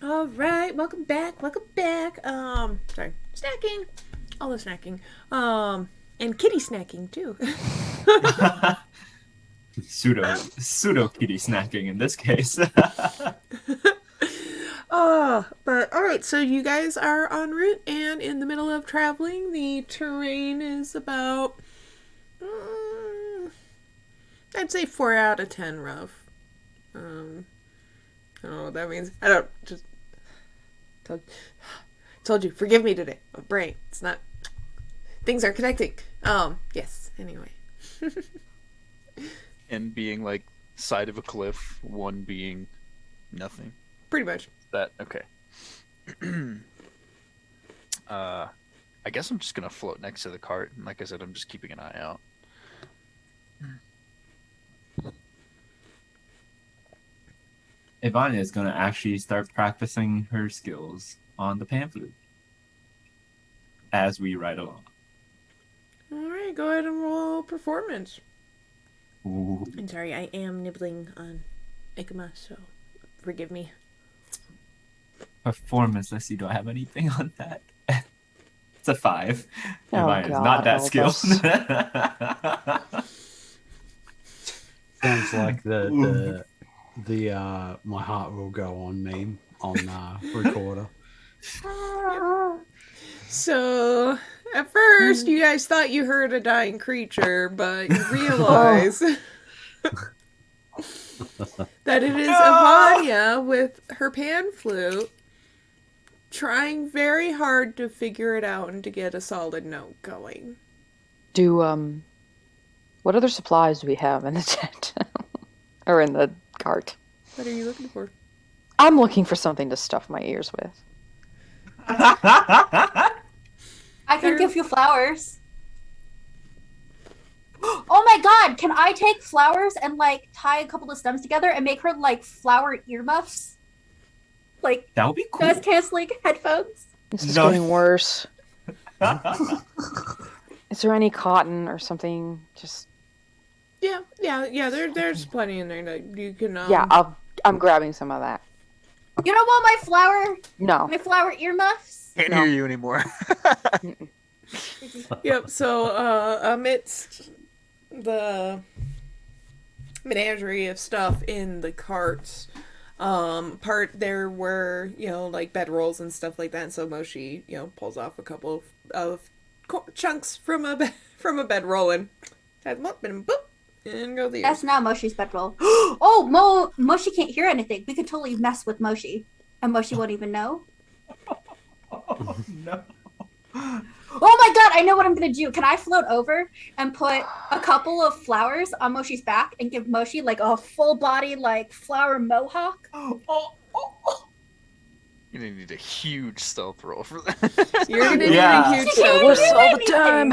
All right, welcome back. Sorry, snacking, all the snacking, and kitty snacking too. Pseudo kitty snacking in this case. But all right, so you guys are en route and in the middle of traveling. The terrain is about, I'd say 4 out of 10 rough. I don't know what that means. I don't just told you. Forgive me today. My brain. It's not. Things are connecting. Yes. Anyway. And being like side of a cliff, one being nothing. Pretty much. That okay. I guess I'm just gonna float next to the cart, and like I said, I'm just keeping an eye out. Ivania is going to actually start practicing her skills on the pan flute as we ride along. All right. Go ahead and roll performance. Ooh. I'm sorry. I am nibbling on Ikema, so forgive me. Performance. Let's see. Do I have anything on that? It's a 5. Oh, Ivania is God, not that help skilled. Sounds like the my heart will go on meme on recorder. So, at first, you guys thought you heard a dying creature, but you realize that it is Ivania with her pan flute trying very hard to figure it out and to get a solid note going. What other supplies do we have in the tent? Or in the cart? What are you looking for? I'm looking for something to stuff my ears with. I can give you flowers. Oh my god, can I take flowers and like tie a couple of stems together and make her like flower earmuffs? Like That would be cool. noise canceling headphones? This is No. getting worse. Is there any cotton or something? Just Yeah. There's plenty in there that you can. yeah, I'm grabbing some of that. You don't want No. my flower earmuffs? Can't No. hear you anymore. Yep. So, amidst the menagerie of stuff in the carts, there were like bedrolls and stuff like that. And so Moshi pulls off a couple of chunks from a bedroll and ties them up and boop and go the That's not Moshi's bedroll. Oh, Moshi can't hear anything. We could totally mess with Moshi, and Moshi won't even know. Oh, no. Oh my god, I know what I'm gonna do. Can I float over and put a couple of flowers on Moshi's back and give Moshi like a full body like flower mohawk? You're gonna need a huge stealth roll for that. You're gonna need Yeah. a huge She can't Worse do all the time.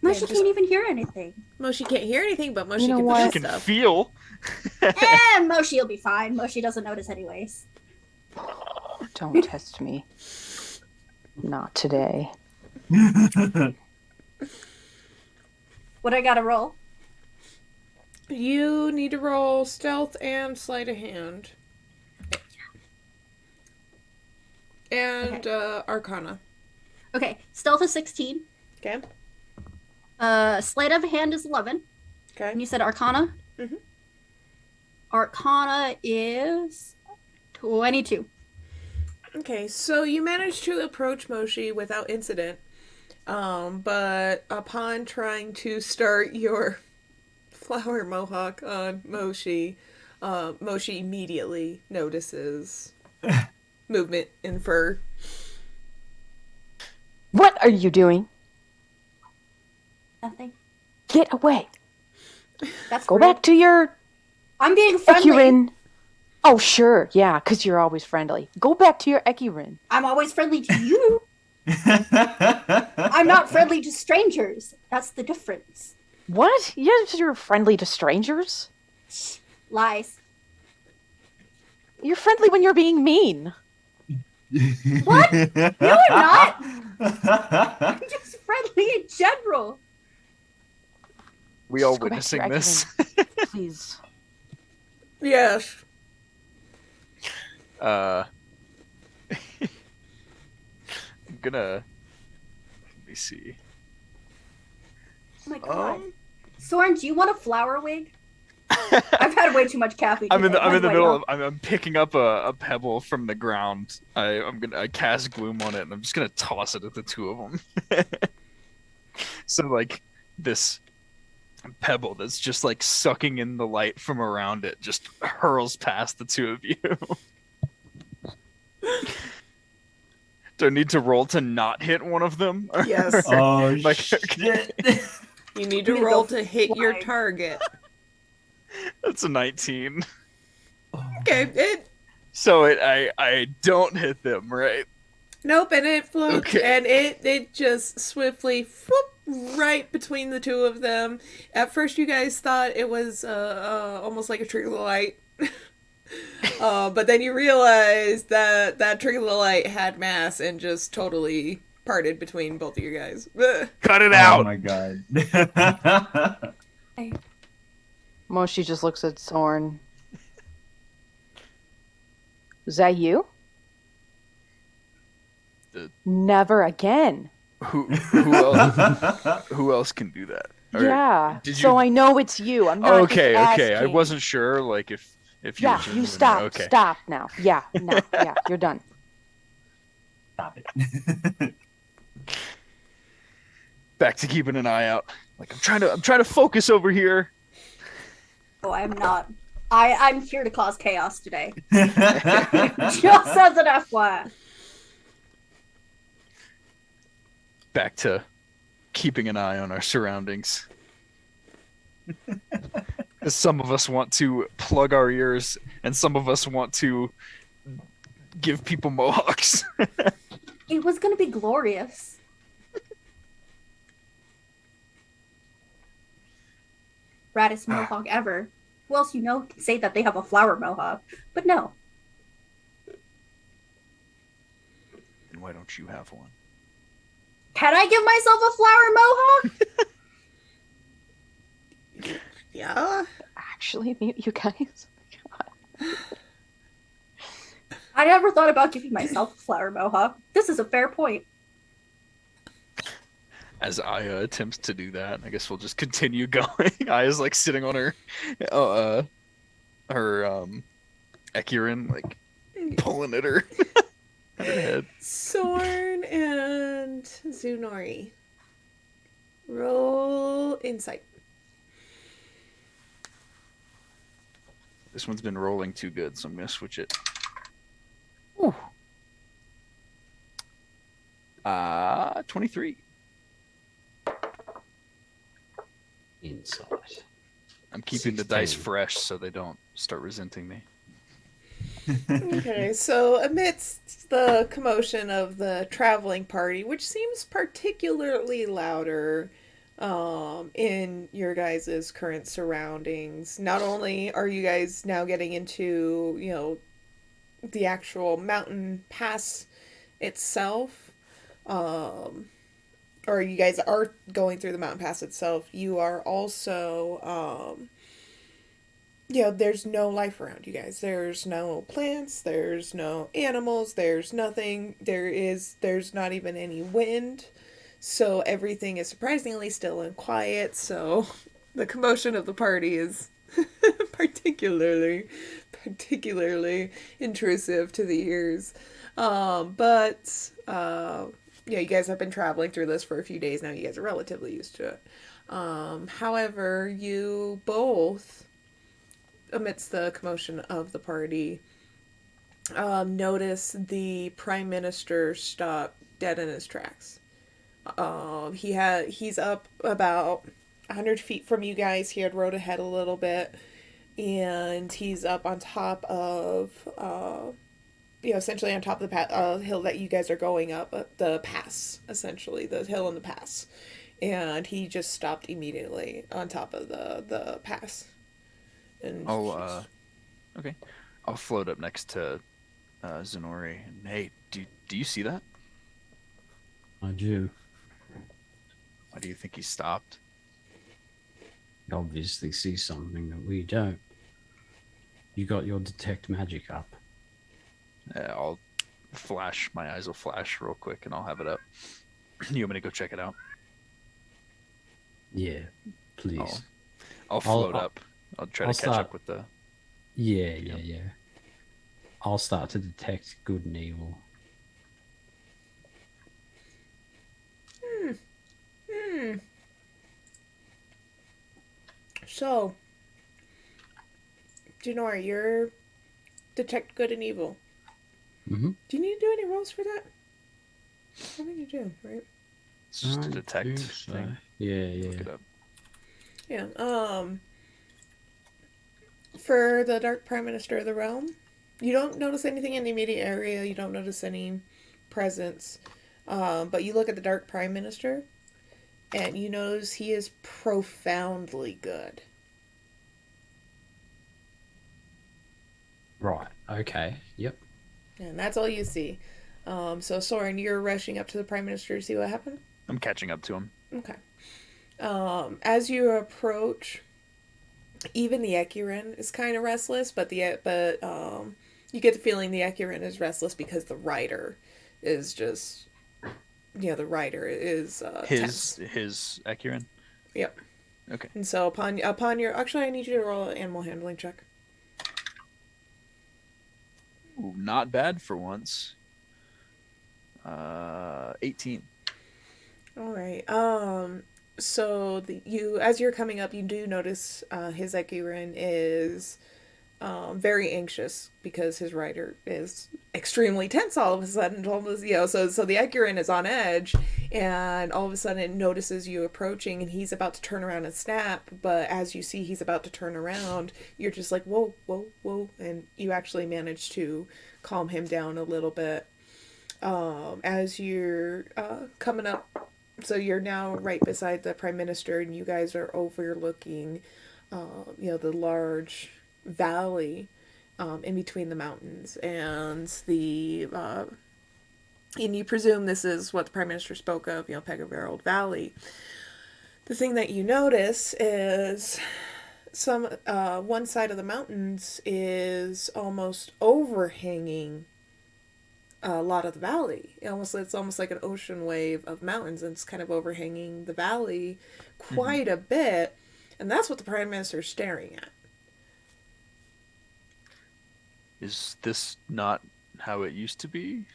Moshi just- can't even hear anything. Moshi can't hear anything, but Moshi You know can what? feel You can stuff. feel. Moshi'll be fine. Moshi doesn't notice anyways. Don't test me. Not today. What I gotta roll? You need to roll stealth and sleight of hand. And Arcana. Okay, stealth is 16. Okay. Sleight of hand is 11. Okay. And you said Arcana? Mhm. Arcana is 22. Okay, so you managed to approach Moshi without incident. But upon trying to start your flower mohawk on Moshi, Moshi immediately notices movement in fur. What are you doing? Nothing. Get away. That's Go rude. back to your I'm being friendly. Ekirin. Oh, sure. Yeah, because you're always friendly. Go back to your Ekirin. I'm always friendly to you. I'm not friendly to strangers. That's the difference. What? You're friendly to strangers? Lies. You're friendly when you're being mean. What? No, I'm not. I'm just friendly in general. We all Just go back to your witnessing this. Ekirin, please. Yes. I'm gonna let me see. Oh my god. Soren, do you want a flower wig? I've had way too much caffeine. I'm in today. the By middle way, of I'm picking up a pebble from the ground. I cast gloom on it and I'm just gonna toss it at the two of them. So like this pebble that's just like sucking in the light from around it just hurls past the two of you. Do I need to roll to not hit one of them? Yes. Oh Like, shit! You need to You need to roll go to hit your flying. target. That's a 19. Okay, it So I don't hit them, right? nope, and it floats, Okay. and it just swiftly whoop, right between the two of them. At first, you guys thought it was almost like a tree of light, but then you realized that that tree of light had mass and just totally parted between both of you guys. Cut it Oh out. my god! Moshi just looks at Soren. Is that you? Never again. Who else can do that? Or Yeah. did So you- I know it's you. I'm not Okay, just okay. I asking. wasn't sure like if you were Yeah, you genuine or- stop. Okay. Stop now. Yeah, no, yeah, you're done. Stop it! Back to keeping an eye out. Like I'm trying to focus over here. Oh, I'm not. I'm here to cause chaos today. Just as an FYI. Back to keeping an eye on our surroundings. 'Cause some of us want to plug our ears and some of us want to give people mohawks. It was gonna be glorious. Raddest mohawk ever. Who else you know can say that they have a flower mohawk? But no. And why don't you have one? Can I give myself a flower mohawk? Yeah. Actually, you guys. I never thought about giving myself a flower mohawk. This is a fair point. As Aya attempts to do that, I guess we'll just continue going. Aya's like sitting on her Ekirin, like pulling at her, at her head. Sorn and Zunori. Roll insight. This one's been rolling too good, so I'm gonna switch it. Ooh. 23. Insight. I'm keeping the dice 16. fresh so they don't start resenting me. Okay, so amidst the commotion of the traveling party, which seems particularly louder in your guys' current surroundings, not only are you guys now getting into, the actual mountain pass itself, or you guys are going through the mountain pass itself, you are also there's no life around you guys. There's no plants, there's no animals, there's nothing. There's not even any wind. So everything is surprisingly still and quiet. So the commotion of the party is particularly intrusive to the ears. You guys have been traveling through this for a few days now. You guys are relatively used to it. However, you both, amidst the commotion of the party, notice the Prime Minister stop dead in his tracks. He's up about 100 feet from you guys. He had rode ahead a little bit, and he's up on top of, essentially on top of the hill that you guys are going up, the pass, essentially, the hill and the pass. And he just stopped immediately on top of the pass. And Okay. I'll float up next to Zenori. And hey, do you see that? I do. Why do you think he stopped? You obviously see something that we don't. You got your detect magic up. I'll flash. My eyes will flash real quick, and I'll have it up. You want me to go check it out? Yeah, please. I'll float I'll- up. I'll try I'll to catch start- up with the. Yeah. I'll start to detect good and evil. So, Janora, you're detect good and evil. Mm-hmm. Do you need to do any rolls for that? I think you do, right? It's just a detect So. thing. Yeah. Look it up. Yeah. For the Dark Prime Minister of the Realm, you don't notice anything in the immediate area. You don't notice any presence. But you look at the Dark Prime Minister, and you notice he is profoundly good. Right. Okay. Yep. And that's all you see. So, Soren, you're rushing up to the Prime Minister to see what happened? I'm catching up to him. Okay. As you approach, even the Ecurin is kind of restless, but you get the feeling the Ecurin is restless because the rider is just, the rider is tense. His Ecurin. Yep. Okay. And so upon your, actually, I need you to roll an animal handling check. Ooh, not bad for once. 18. All right. So as you're coming up, you do notice his Ecurin is very anxious because his rider is extremely tense all of a sudden. Almost, so the Ecurin is on edge, and all of a sudden it notices you approaching, and he's about to turn around and snap. But as you see he's about to turn around, you're just like, whoa, whoa, whoa, and you actually manage to calm him down a little bit. As you're coming up, so you're now right beside the Prime Minister, and you guys are overlooking, the large valley in between the mountains, and and you presume this is what the Prime Minister spoke of, Pegaverold Valley. The thing that you notice is some one side of the mountains is almost overhanging a lot of the valley. It's almost like an ocean wave of mountains, and it's kind of overhanging the valley quite a bit, and that's what the Prime Minister is staring at. Is this not how it used to be?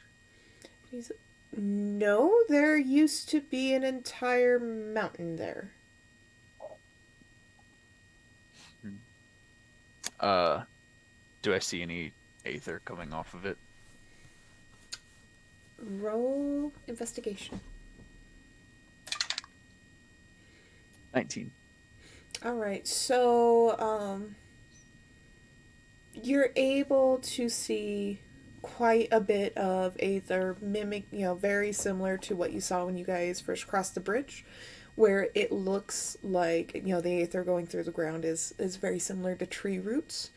No, there used to be an entire mountain there. Do I see any aether coming off of it? Roll investigation. 19. All right, so you're able to see quite a bit of aether mimic, very similar to what you saw when you guys first crossed the bridge, where it looks like, the aether going through the ground is very similar to tree roots.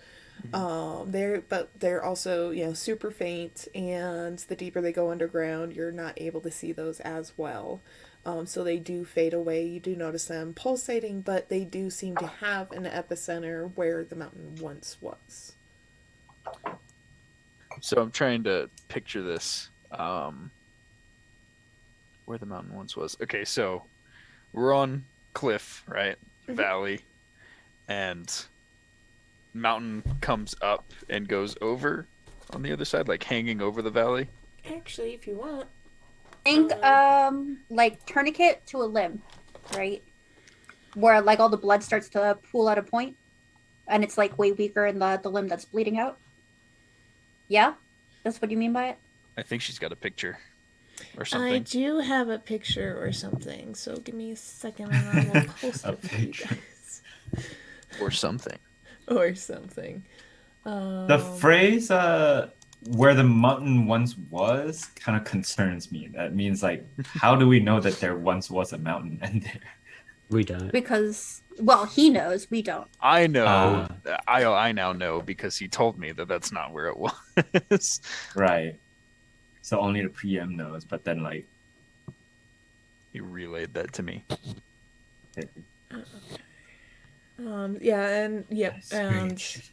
They're also, super faint, and the deeper they go underground, you're not able to see those as well. So they do fade away. You do notice them pulsating, but they do seem to have an epicenter where the mountain once was. So I'm trying to picture this. Where the mountain once was. Okay, so we're on cliff, right? Valley. And mountain comes up and goes over on the other side, like hanging over the valley. Actually, if you want. Think like tourniquet to a limb, right? Where like all the blood starts to pool at a point, and it's like way weaker in the limb that's bleeding out. Yeah? That's what you mean by it? I think she's got a picture or I something. do have a picture or something, so give me a second and I will post A it for you picture. guys. Or something. Or something. The phrase where the mountain once was kind of concerns me. That means like, how do we know that there once was a mountain and there? We don't. Because, well, he knows, we don't. I know. I now know because he told me that that's not where it was. Right. So only the PM knows, but then like He relayed that to me. Yeah, and yep, That's and great.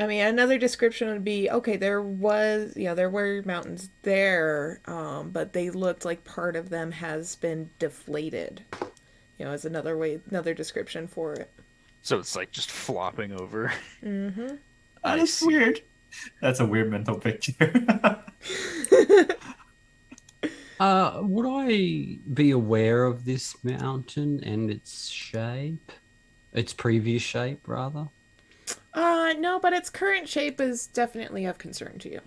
I mean, another description would be okay. There were mountains there, but they looked like part of them has been deflated. Is another description for it. So it's like just flopping over. Mm-hmm. I That's see. weird. That's a weird mental picture. Would I be aware of this mountain and its shape? Its previous shape, rather? No, but its current shape is definitely of concern to you.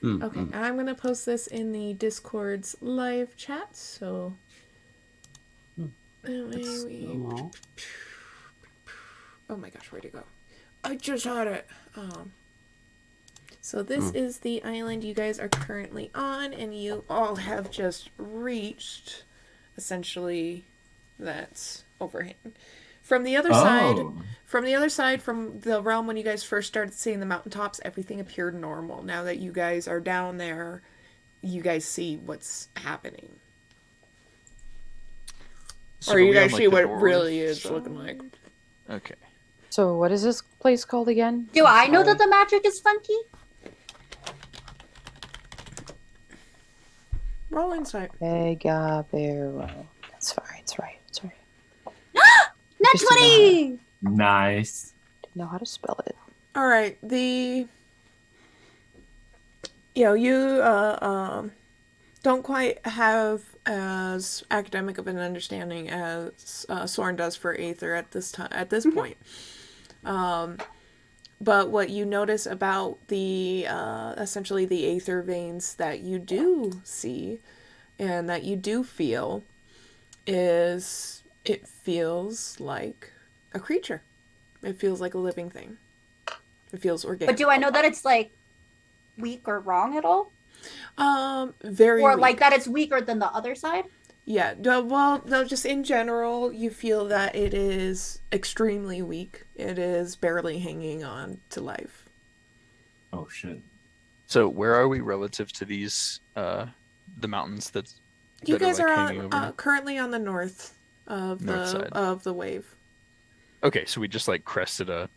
Mm, Okay, I'm going to post this in the Discord's live chat, so... Well, Oh my gosh, where'd it go? I just had it! So this is the island you guys are currently on, and you all have just reached, essentially, that overhang. From the other side, from the realm when you guys first started seeing the mountaintops, everything appeared normal. Now that you guys are down there, you guys see what's happening. So Or are you we on, guys like, see the what it north really is side? looking like. Okay. So what is this place called again? Do I know that Sorry. the magic is funky? Roll insight. Vega Barrow. That's fine. It's right. It's right. Nat Just didn't 20! Nice. know how to spell it. All right, you don't quite have as academic of an understanding as Soren does for Aether at this time. At this point, but what you notice about the essentially the Aether veins that you do see and that you do feel is it feels like a creature. It feels like a living thing. It feels organic. But do I know that it's like weak or wrong at all? Very Or weak. like that it's weaker than the other side? Yeah, no, just in general, you feel that it is extremely weak. It is barely hanging on to life. Oh shit. So where are we relative to these the mountains that You guys like, are hanging over? on currently on the north of North side. the wave. Okay, so we just like crested a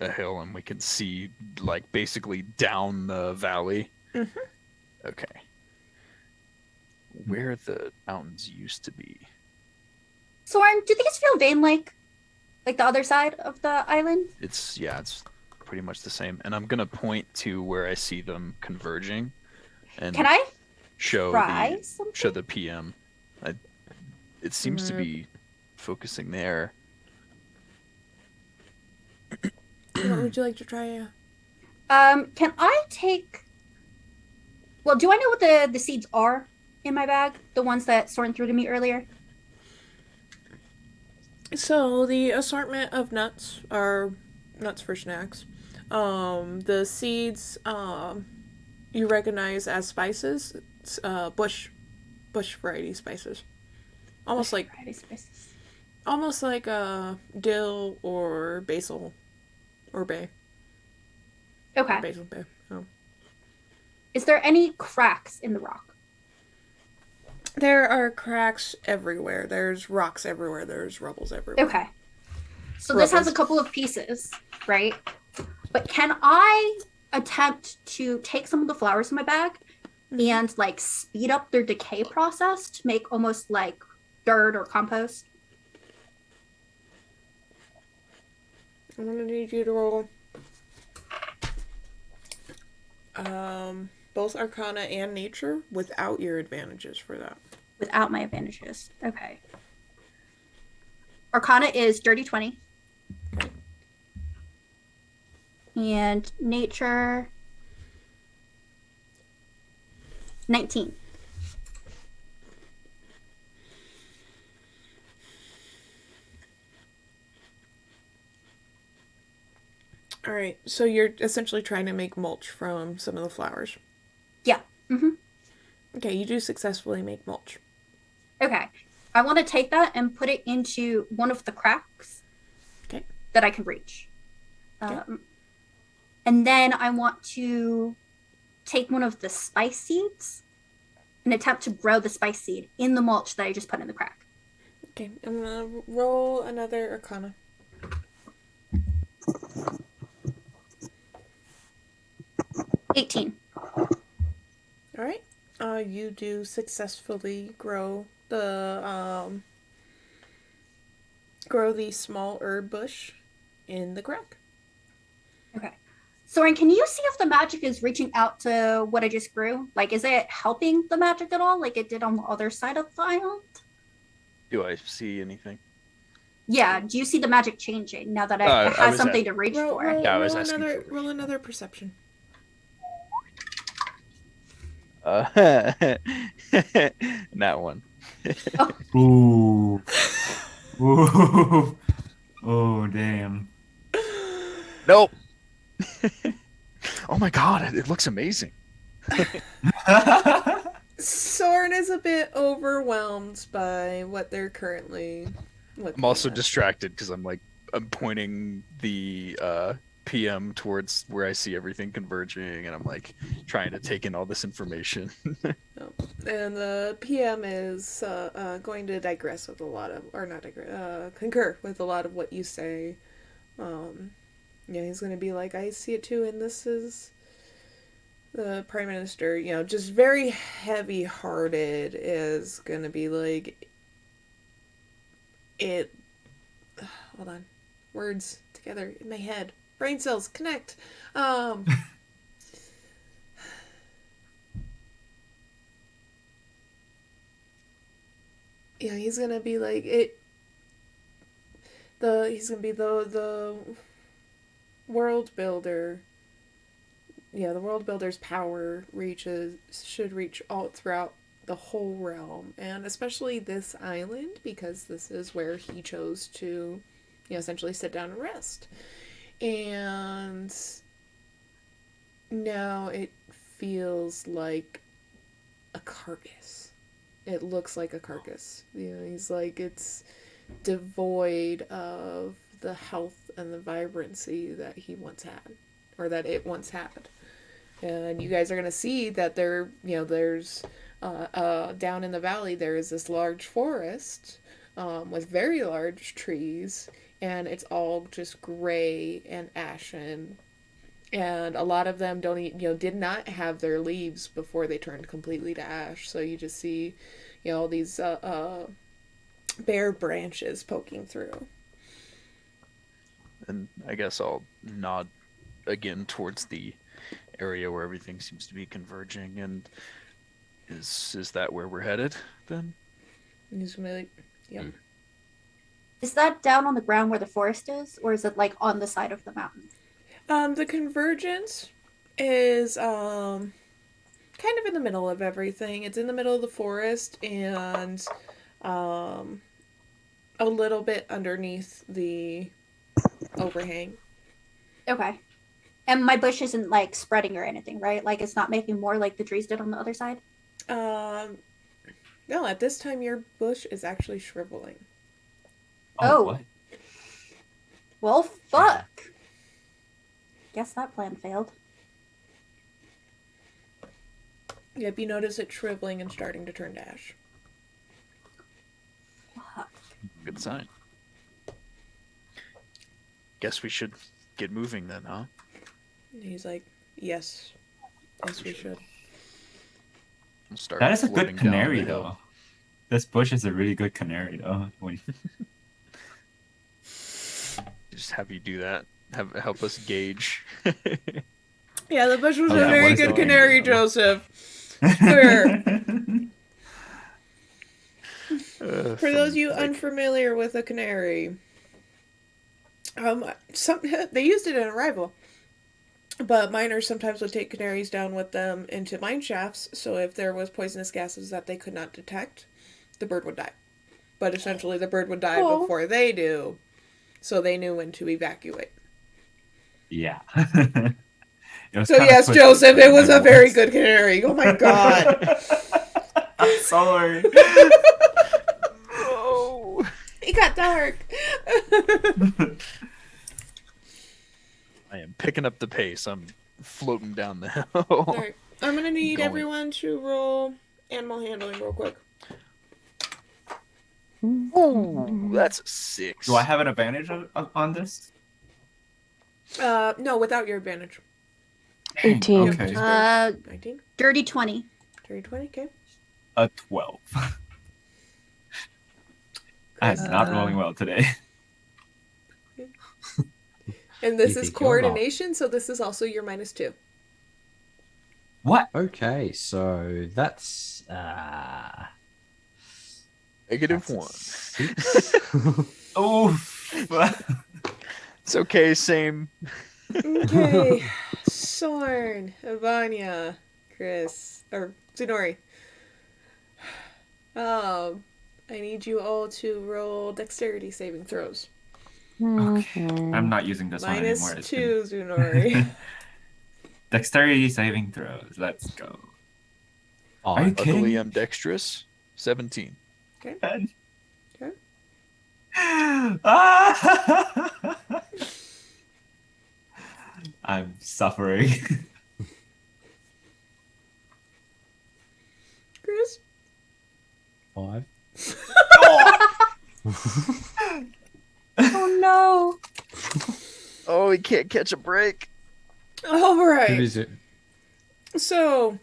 hill and we can see like basically down the valley. Mm-hmm. Okay. Where the mountains used to be. Soren, do these feel vein-like? Like the other side of the island? It's pretty much the same. And I'm gonna point to where I see them converging and Can I show try the something? PM. It seems to be focusing there. What would you like to try? Can I take... Well, do I know what the seeds are in my bag? The ones that Soren threw to me earlier? So the assortment of nuts are nuts for snacks. The seeds you recognize as spices. It's, bush variety spices. Almost like Variety spices. dill or basil or bay. Okay. Basil bay. Oh. Is there any cracks in the rock? There are cracks everywhere. There's rocks everywhere. There's rubbles everywhere. Okay. So this has a couple of pieces, right? But can I attempt to take some of the flowers in my bag and like speed up their decay process to make almost like dirt or compost? I'm gonna need you to roll both Arcana and Nature without your advantages for that. Without my advantages. Okay. Arcana is dirty 20. And nature 19. All right, so you're essentially trying to make mulch from some of the flowers. Yeah. Mm-hmm. Okay, you do successfully make mulch. Okay. I want to take that and put it into one of the cracks that I can reach. And then I want to take one of the spice seeds and attempt to grow the spice seed in the mulch that I just put in the crack. Okay, I'm gonna roll another Arcana. 18. All right. You do successfully grow the small herb bush in the crack. Okay. Soren, can you see if the magic is reaching out to what I just grew? Like, is it helping the magic at all, like it did on the other side of the island? Do I see anything? Yeah. Do you see the magic changing now that it I has was something at- to reach Roll, for? roll, Yeah, I was roll asking another for- roll another perception. That one. Ooh. Ooh. Oh, damn. Nope. Oh my god, it looks amazing. Soren is a bit overwhelmed by what they're currently looking I'm also at. distracted because I'm pointing the PM towards where I see everything converging, and I'm like trying to take in all this information. And the PM is going to digress with a lot of, or not digress, concur with a lot of what you say. Yeah, he's going to be like, I see it too, and this is the Prime Minister, just very heavy-hearted, is going to be like, hold on, words together in my head. Brain cells, connect. He's gonna be like it. He's gonna be the world builder. Yeah, the world builder's power should reach all throughout the whole realm, and especially this island, because this is where he chose to, essentially sit down and rest. And now it feels like a carcass. It looks like a carcass. He's like, it's devoid of the health and the vibrancy that he once had, or that it once had. And you guys are gonna see that there's down in the valley there is this large forest with very large trees, and it's all just gray and ashen. And a lot of them did not have their leaves before they turned completely to ash. So you just see, all these bare branches poking through. And I guess I'll nod again towards the area where everything seems to be converging. And is that where we're headed then? And he's gonna be like, yep. Is that down on the ground where the forest is, or is it like on the side of the mountain? The convergence is kind of in the middle of everything. It's in the middle of the forest and a little bit underneath the overhang. Okay. And my bush isn't like spreading or anything, right? Like it's not making more like the trees did on the other side? No, at this time your bush is actually shriveling. Oh. What? Well, fuck. Guess that plan failed. Yep, you notice it shriveling and starting to turn to ash. Fuck. Good sign. Guess we should get moving then, huh? And he's like, yes. Yes, we should. We'll start That is a floating good down canary, the hill. though. This bush is a really good canary, though. Just have you do that. Help us gauge. Yeah, the bush was Oh, a that very was good the canary, angel. Joseph. Swear. For For those of you unfamiliar with a canary, they used it in Arrival, but miners sometimes would take canaries down with them into mine shafts, so if there was poisonous gases that they could not detect, the bird would die. But essentially the bird would die before they do, so they knew when to evacuate. Yeah. So yes, Joseph, it was a very good canary. Oh my god. I'm sorry. Oh. It got dark. I am picking up the pace. I'm floating down the hill. Alright, I'm gonna need Going. everyone to roll animal handling real quick. Ooh, that's a 6. Do I have an advantage on this? No, without your advantage. Dang, 18. Okay. 19? Dirty 20. Dirty 20, okay. A 12. I'm not rolling well today. And this You is think you're not. coordination, so this is also your -2. What? Okay, so that's -1. six. Oh. It's okay, same. Okay. Sorn, Ivania, Chris, or Zenori. I need you all to roll dexterity saving throws. Okay. I'm not using this one anymore. It's -2, Zenori. Dexterity saving throws. Let's go. Are you Five. kidding Luckily, me? I'm dexterous. 17. Okay. Ben? Okay. Ah! I'm suffering. Chris? 5. Oh no. Oh, he can't catch a break. All Who right. is it? So,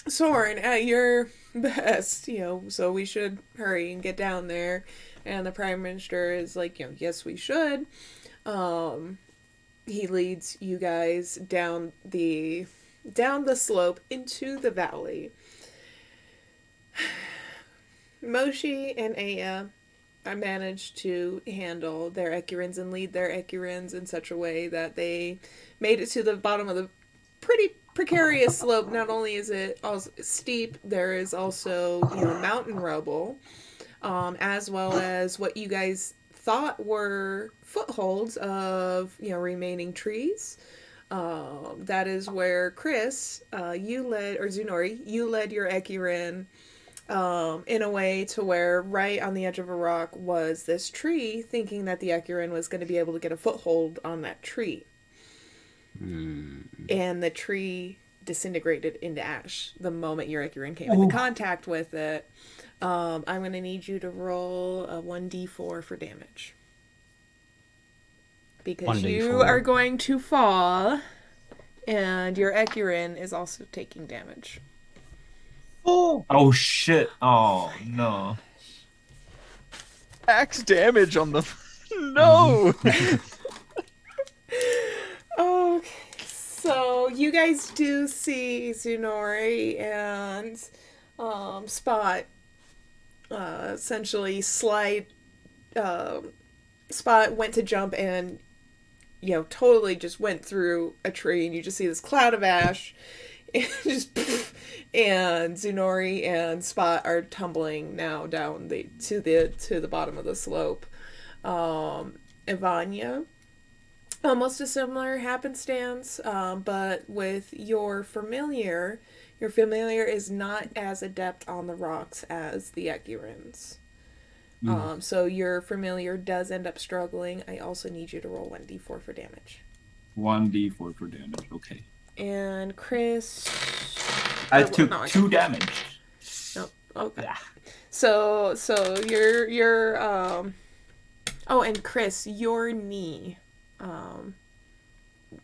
Soren, at your best, so we should hurry and get down there. And the Prime Minister is like, yes, we should. He leads you guys down the slope into the valley. Moshi and Aya managed to handle their Ecurins and lead their Ecurins in such a way that they made it to the bottom of the pretty precarious slope. Not only is it also steep, there is also mountain rubble, as well as what you guys thought were footholds of remaining trees. That is where Chris, Zunori, you led your Ecurin in a way to where right on the edge of a rock was this tree, thinking that the Ecurin was going to be able to get a foothold on that tree. And the tree disintegrated into ash the moment your Ecurin came into contact with it. I'm going to need you to roll a 1d4 for damage. Because 1d4. you are going to fall, and your Ecurin is also taking damage. Oh shit. Oh no. Max damage on the. No! Okay, so you guys do see Zunori and Spot essentially slide. Spot went to jump and totally just went through a tree, and you just see this cloud of ash, and and Zunori and Spot are tumbling now down to the bottom of the slope. Ivania, almost a similar happenstance, but with your familiar is not as adept on the rocks as the Ecurins. So your familiar does end up struggling. I also need you to roll 1d4 for damage. 1d4 for damage. Okay. And Chris, I took 2 damage. no, okay. Yeah. So you're oh, and Chris, your knee, your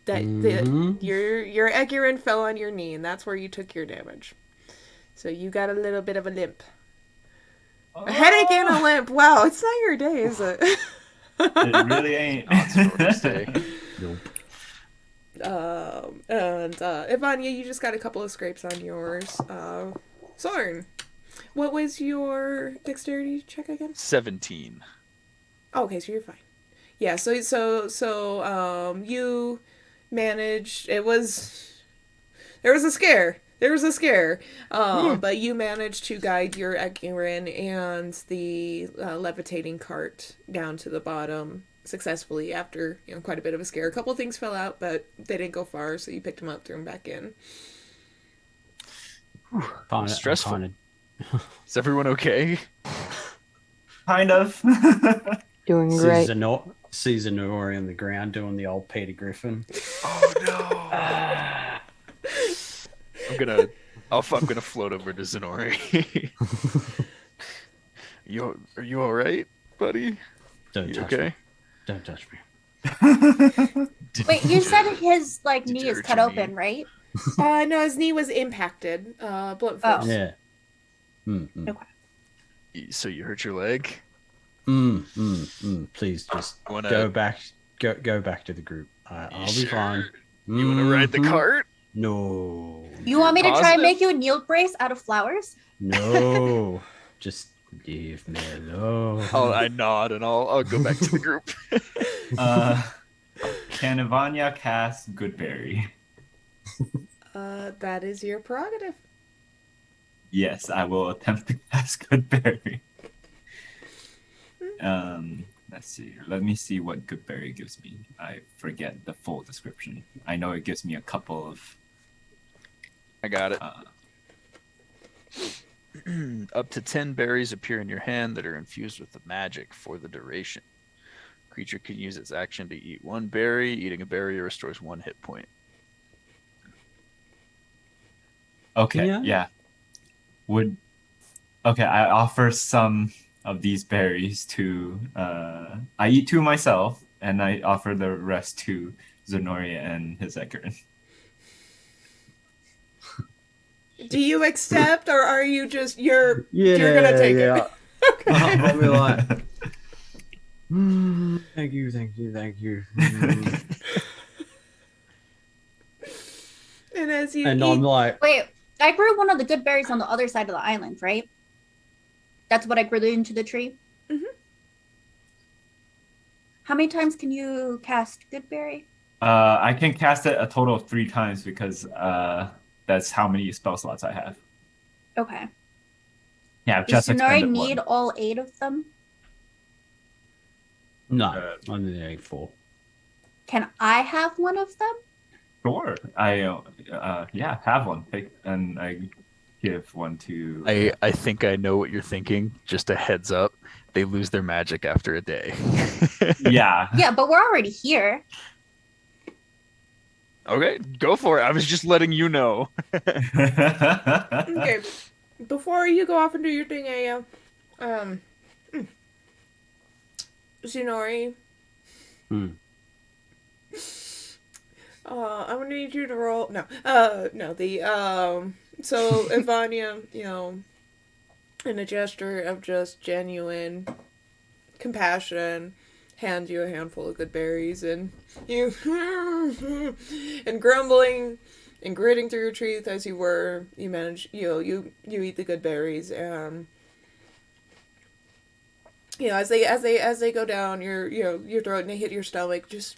Ecurin fell on your knee, and that's where you took your damage. So you got a little bit of a limp. A headache and a limp. Wow, it's not your day, is it? It really ain't. Nope. And Ivania, you just got a couple of scrapes on yours. Sorn, what was your dexterity check again? 17. Oh, okay, so you're fine. Yeah, so you managed. There was a scare. But you managed to guide your Ecurin and the levitating cart down to the bottom successfully after quite a bit of a scare. A couple of things fell out, but they didn't go far, so you picked them up, threw them back in. Stressful. Is everyone okay? Kind of. Doing great. See Zenori on the ground doing the old Peter Griffin. Oh no! I'm gonna float over to Zenori. Are you all right, buddy? Don't You touch okay? me. Don't touch me. Wait, you said his like Did knee you is hurt cut your open, knee? right? No, his knee was impacted. Blunt Oh. force. Yeah. Mm. So you hurt your leg? Please just Wanna- go back. Go back to the group. I'll be fine. You want to ride the cart? No. You want me to try and Positive? make you a knee brace out of flowers? No. Just leave me alone. I nod and I'll go back to the group. Can Ivania cast Goodberry? That is your prerogative. Yes, I will attempt to cast Goodberry. Let's see. Let me see what Goodberry gives me. I forget the full description. I know it gives me a couple of. I got it. Up to 10 berries appear in your hand that are infused with the magic for the duration. Creature can use its action to eat one berry. Eating a berry restores 1 hit point. Okay, Yeah. yeah. Okay, I offer some of these berries to. I eat 2 myself, and I offer the rest to Zenori and his Ekerin. Do you accept, or are you just you're Yeah, gonna take yeah. it? Okay. I'll be like, thank you. And as you And eat, I'm like, Wait, I grew one of the good berries on the other side of the island, right? That's what I grew into the tree. Mhm. How many times can you cast good berry? I can cast it a total of 3 times because that's how many spell slots I have. Okay. Yeah, I've Does just Tsunari expended need 1. all 8 of them? no, I'm the 84. Can I have one of them? Sure. I yeah, have one. Take and I give one to. I think I know what you're thinking. Just a heads up. They lose their magic after a day. Yeah. Yeah, but we're already here. Okay, go for it. I was just letting you know. okay, before you go off and do your thing, Aya, Zenori, I'm gonna need you to roll. No, so Ivania, in a gesture of just genuine compassion, hands you a handful of good berries, and you and grumbling and gritting through your teeth as you were, you manage, you eat the good berries, and as they go down your throat and they hit your stomach, just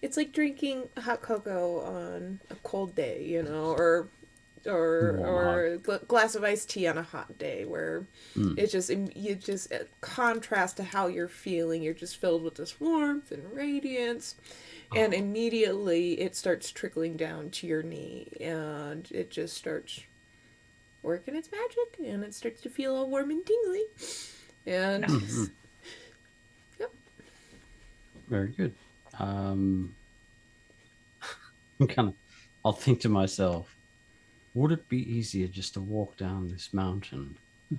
it's like drinking hot cocoa on a cold day, or a glass of iced tea on a hot day, where it just contrast to how you're feeling. You're just filled with this warmth and radiance, and immediately it starts trickling down to your knee, and it just starts working its magic, and it starts to feel all warm and tingly, and yep. Very good. I'll think to myself, would it be easier just to walk down this mountain?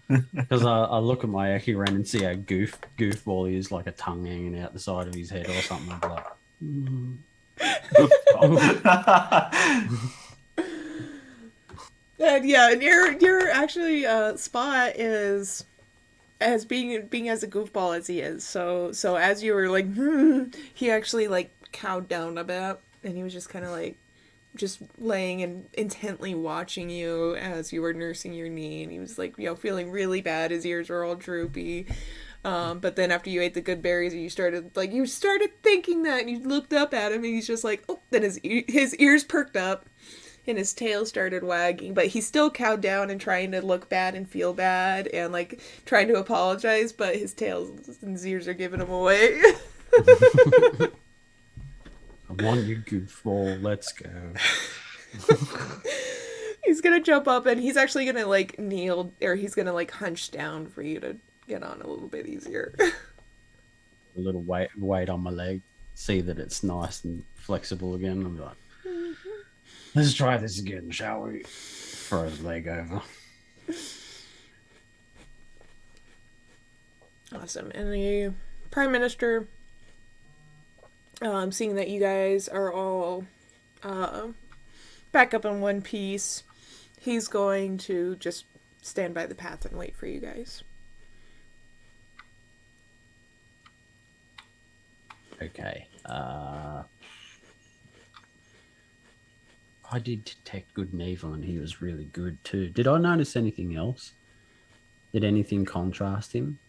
Because I look at my Ekiren and see how goofball he is, like a tongue hanging out the side of his head or something. I'm like, And and your actually Spot is as being as a goofball as he is. So as you were like, he actually like cowed down a bit, and he was just kind of like just laying and intently watching you as you were nursing your knee, and he was like, feeling really bad. His ears were all droopy. But then after you ate the good berries, you started thinking that, and you looked up at him, and he's just like, oh. Then his ears perked up, and his tail started wagging, but he's still cowed down and trying to look bad and feel bad and like trying to apologize, but his tail and his ears are giving him away. I want you, goofball. Let's go. He's gonna jump up, and he's actually gonna like kneel, or he's gonna like hunch down for you to get on a little bit easier. A little weight on my leg. See that it's nice and flexible again. I'm like, let's try this again, shall we? Throw his leg over. Awesome. And the Prime Minister Seeing that you guys are all back up in one piece, he's going to just stand by the path and wait for you guys. Okay. I did detect good and evil, and he was really good too. Did I notice anything else? Did anything contrast him?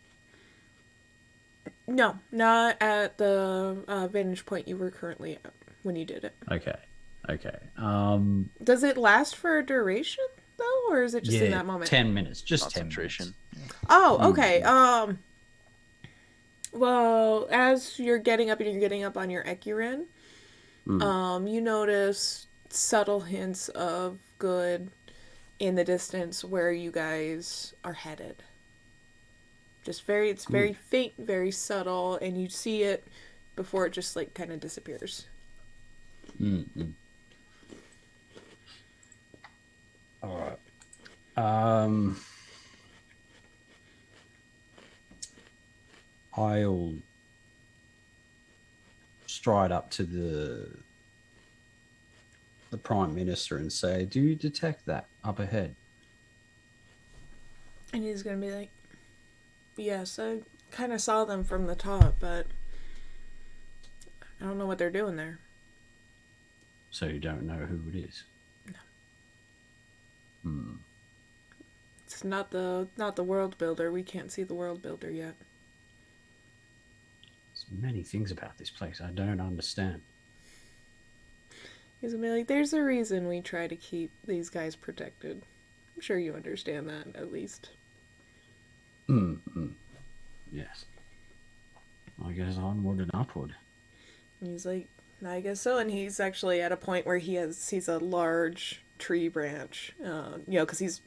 No, not at the vantage point you were currently at when you did it. Okay. Okay. Does it last for a duration though, or is it just in that moment? 10 minutes. Just 10 Concentration. minutes. Oh, okay. Well, as you're getting up on your Ecurin, you notice subtle hints of good in the distance where you guys are headed. It's very faint, very subtle, and you see it before it just like kind of disappears. Mm-hmm. All right. I'll stride up to the Prime Minister and say, "Do you detect that up ahead?" And he's gonna be like, "Yes, I kind of saw them from the top, but I don't know what they're doing there." So you don't know who it is? No. It's not the world builder. We can't see the world builder yet. There's many things about this place I don't understand. He's gonna be like, "There's a reason we try to keep these guys protected. I'm sure you understand that, at least." Yes. I guess onward and upward. And he's like, "I guess so." And he's actually at a point where he's a large tree branch, because he's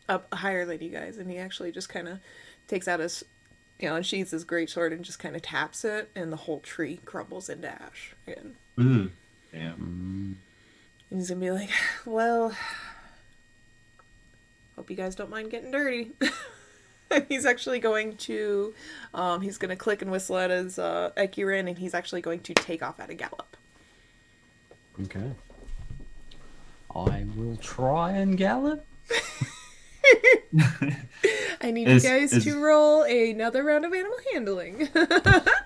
up higher than you guys, and he actually just kind of takes out his, and sheathes his greatsword and just kind of taps it, and the whole tree crumbles into ash again. Damn. And he's gonna be like, "Well, hope you guys don't mind getting dirty." He's actually going to, he's going to click and whistle at his Ecurin, and he's actually going to take off at a gallop. Okay. I will try and gallop. I need you guys to roll another round of animal handling.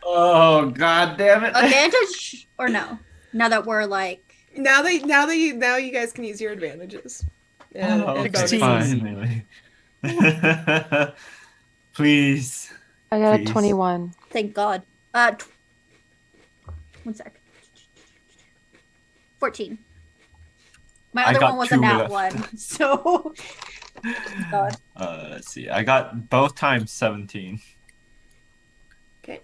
Oh, god damn it. Advantage or no? Now that we're like... Now you guys can use your advantages. Okay, bonuses. finally. Please. I got Please. a 21. Thank God. 1 sec. 14. My other one was a nat 1, so... God. Let's see. I got both times 17. Okay.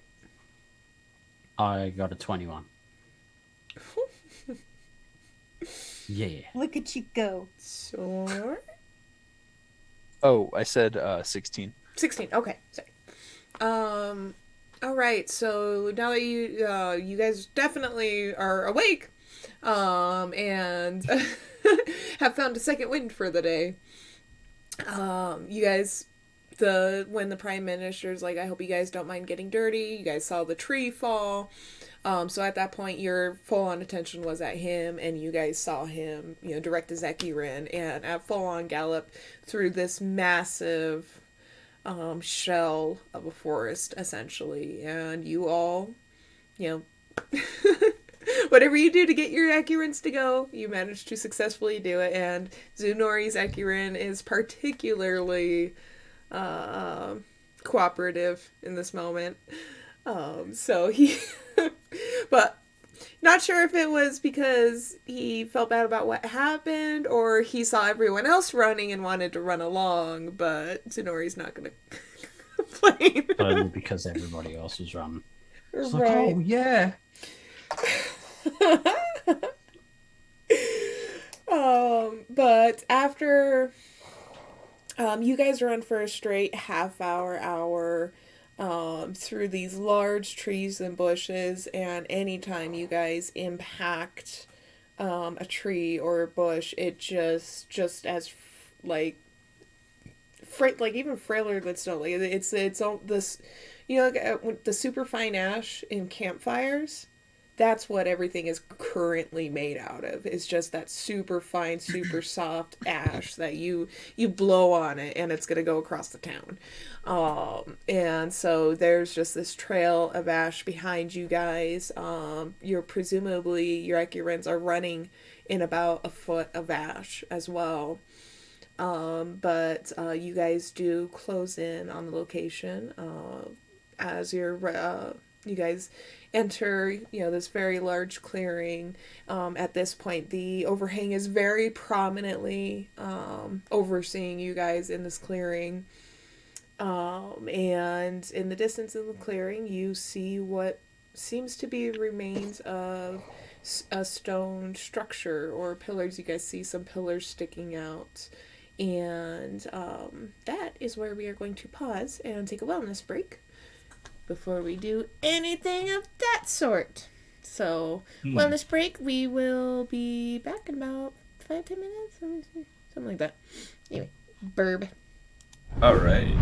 I got a 21. Yeah. Look at you go. So... Oh, I said 16. 16. Okay. Sorry. All right. So now that you guys definitely are awake, and have found a second wind for the day. You guys, when the Prime Minister's like, "I hope you guys don't mind getting dirty." You guys saw the tree fall. So at that point, your full-on attention was at him, and you guys saw him, direct his Ecurin, and at full-on gallop through this massive shell of a forest, essentially. And you all, whatever you do to get your Ecurins to go, you managed to successfully do it. And Zunori's Ecurin is particularly cooperative in this moment. So he... But not sure if it was because he felt bad about what happened or he saw everyone else running and wanted to run along, but Tsunori's not going to complain. Only because everybody else was running. It's like, Right. oh, yeah. But after you guys run for a straight hour, through these large trees and bushes, and anytime you guys impact a tree or a bush, it just as like even frailer than snow. Like it's all this, like the super fine ash in campfires. that's what everything is currently made out of. It's just that super fine, super soft ash that you blow on it and it's gonna go across the town. And so there's just this trail of ash behind you guys. You're presumably your Ecurans are running in about a foot of ash as well. But you guys do close in on the location as you guys enter, this very large clearing. At this point, the overhang is very prominently overseeing you guys in this clearing. And in the distance of the clearing, you see what seems to be remains of a stone structure or pillars. You guys see some pillars sticking out. And that is where we are going to pause and take a wellness break before we do anything of that sort. So, wellness break. We will be back in about 5-10 minutes, something like that. Anyway, burb. All right.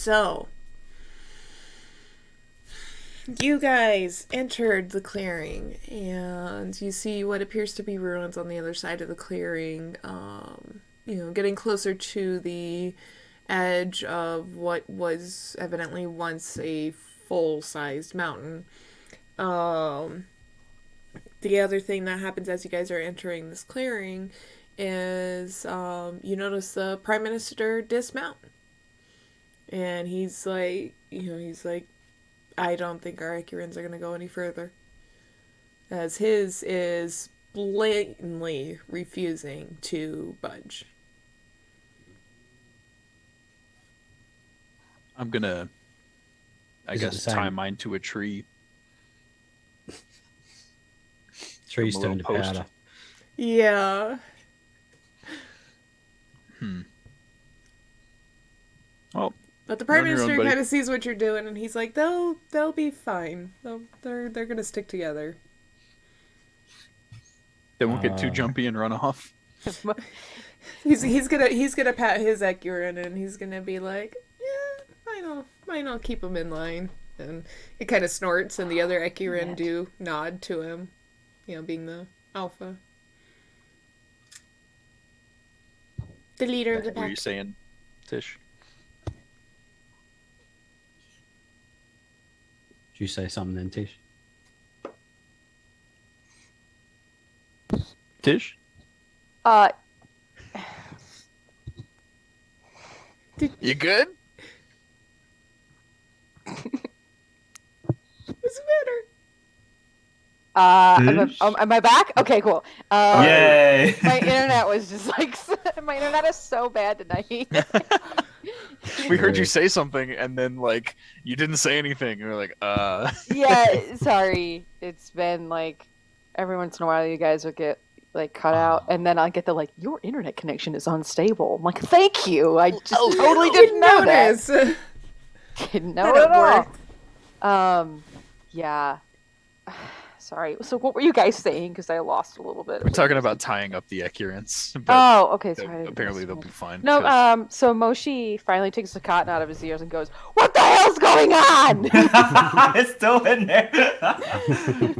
So, you guys entered the clearing, and you see what appears to be ruins on the other side of the clearing. Getting closer to the edge of what was evidently once a full-sized mountain. The other thing that happens as you guys are entering this clearing is you notice the Prime Minister dismount. And he's like, I don't think our Ecurins are going to go any further. As his is blatantly refusing to budge. I'm gonna, I Is it guess, the same? tie mine to a tree. Trees From a turn to little post. powder. Yeah. Well, But the Prime You're on your own, Minister buddy. kind of sees what you're doing, and he's like, they'll be fine. They're gonna stick together. they won't get too jumpy and run off. He's gonna pat his Ecurin, and he's gonna be like, yeah, fine, I'll keep him in line. And it kind of snorts, and the other Ecurin Net. do nod to him, being the alpha. The leader of the What were you pack. saying, Tish? Did you say something then, Tish? Tish? You good? What's the matter? Am I back? Okay, cool. Yay! My internet was just like, my internet is so bad tonight. We heard you say something, and then like you didn't say anything. And we're like, Yeah, sorry. It's been like every once in a while you guys will get like cut out, and then I'll get the like your internet connection is unstable. I'm like, thank you. I just totally didn't know that. Notice. Didn't know That it at worked. all. Yeah. Sorry. So what were you guys saying? Because I lost a little bit. We're talking about tying up the Ecurins. But Oh, okay. Sorry. I didn't apparently listen. they'll be fine. No, 'cause so Moshi finally takes the cotton out of his ears and goes, "What the hell's going on?" It's still in there.